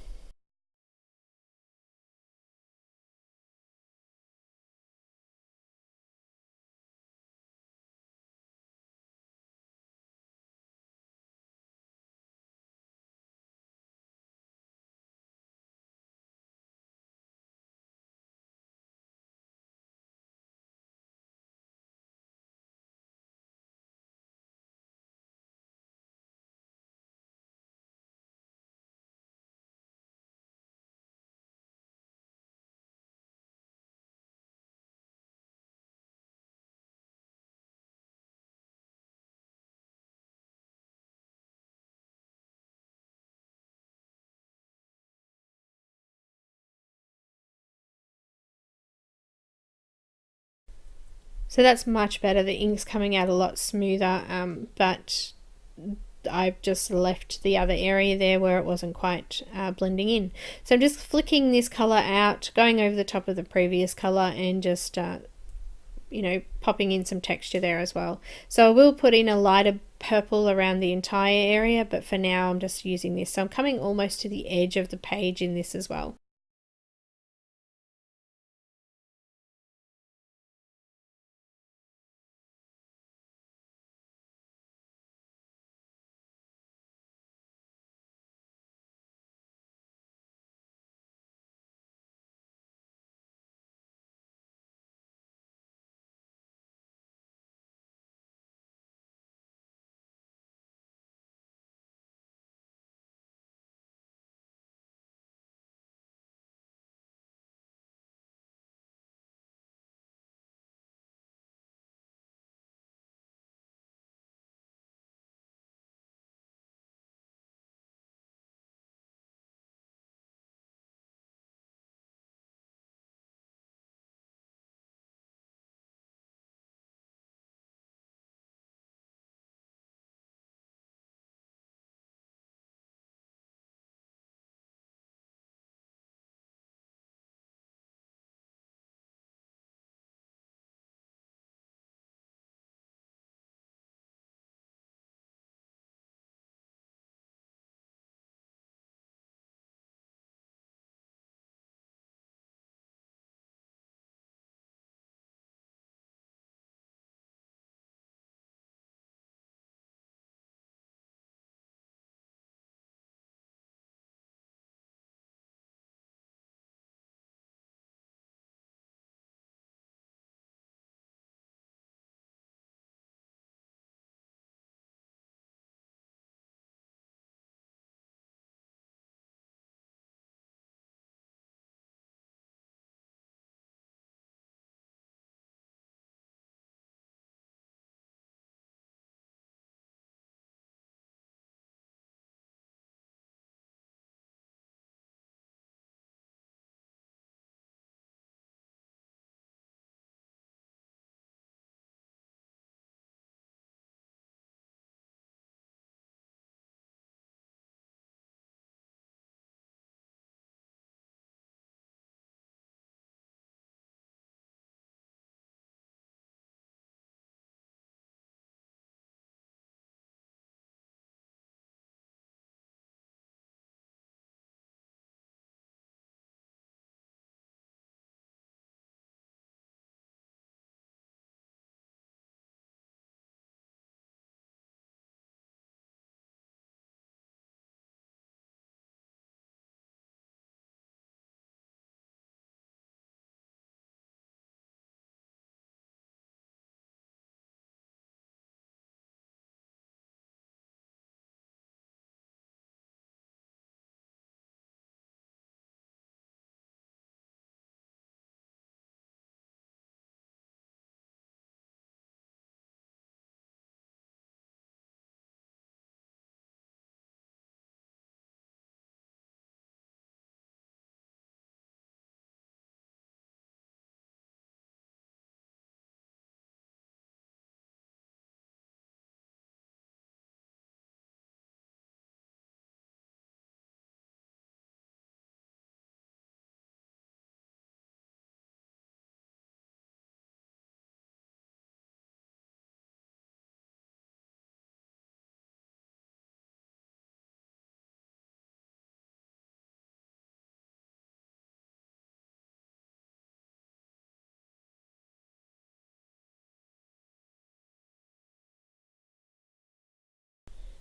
So that's much better. The ink's coming out a lot smoother, but I've just left the other area there where it wasn't quite blending in. So I'm just flicking this colour out, going over the top of the previous colour, and just popping in some texture there as well. So I will put in a lighter purple around the entire area, but for now I'm just using this. So I'm coming almost to the edge of the page in this as well.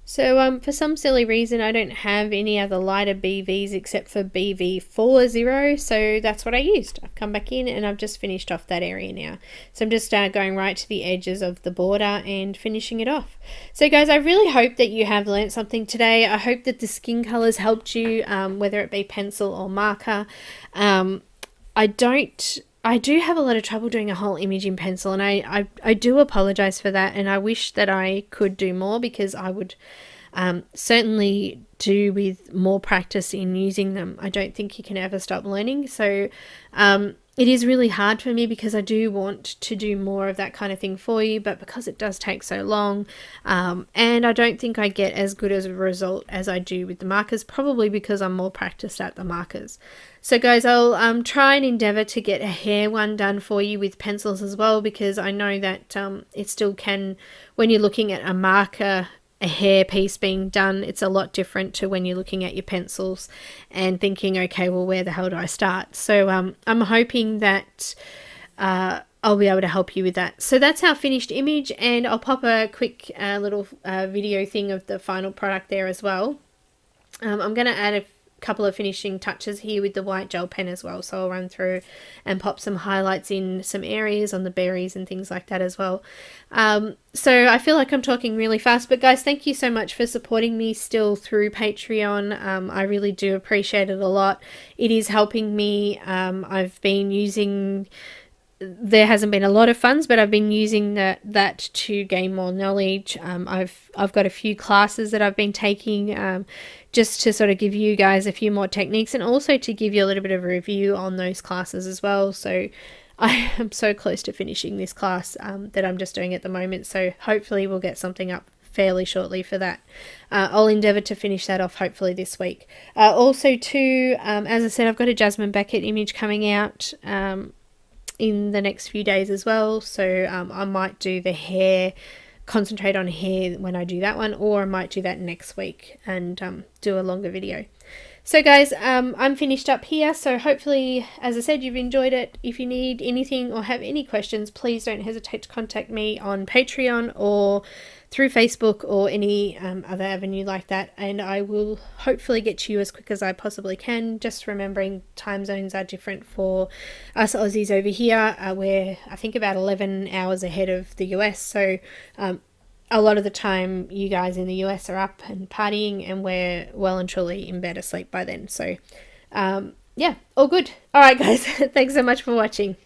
So for some silly reason, I don't have any other lighter BVs except for BV40, so that's what I used. I've come back in and I've just finished off that area now. So I'm just going right to the edges of the border and finishing it off. So guys, I really hope that you have learnt something today. I hope that the skin colours helped you, whether it be pencil or marker. I do have a lot of trouble doing a whole image in pencil, and I do apologize for that, and I wish that I could do more, because I would certainly do with more practice in using them. I don't think you can ever stop learning. So it is really hard for me because I do want to do more of that kind of thing for you, but because it does take so long, and I don't think I get as good as a result as I do with the markers, probably because I'm more practiced at the markers. So guys, I'll try and endeavour to get a hair one done for you with pencils as well, because I know that it still can, when you're looking at a marker, a hair piece being done, it's a lot different to when you're looking at your pencils and thinking, okay, well, where the hell do I start? So I'm hoping that I'll be able to help you with that. So that's our finished image, and I'll pop a quick little video thing of the final product there as well. I'm going to add a couple of finishing touches here with the white gel pen as well, so I'll run through and pop some highlights in some areas on the berries and things like that as well. So I feel like I'm talking really fast, but guys, thank you so much for supporting me still through Patreon. I really do appreciate it a lot. It is helping me. I've been using, there hasn't been a lot of funds, but I've been using that to gain more knowledge. I've got a few classes that I've been taking just to sort of give you guys a few more techniques, and also to give you a little bit of a review on those classes as well. So I am so close to finishing this class that I'm just doing at the moment, so hopefully we'll get something up fairly shortly for that. I'll endeavour to finish that off hopefully this week. Also too, as I said, I've got a Jasmine Beckett image coming out in the next few days as well, so I might do the hair, concentrate on hair when I do that one, or I might do that next week and do a longer video. So guys, I'm finished up here, so hopefully, as I said, you've enjoyed it. If you need anything or have any questions, please don't hesitate to contact me on Patreon or through Facebook or any other avenue like that, and I will hopefully get to you as quick as I possibly can. Just remembering time zones are different for us Aussies over here. We're, I think, about 11 hours ahead of the US, so a lot of the time you guys in the US are up and partying, and we're well and truly in bed asleep by then. So yeah, all good. All right guys, thanks so much for watching.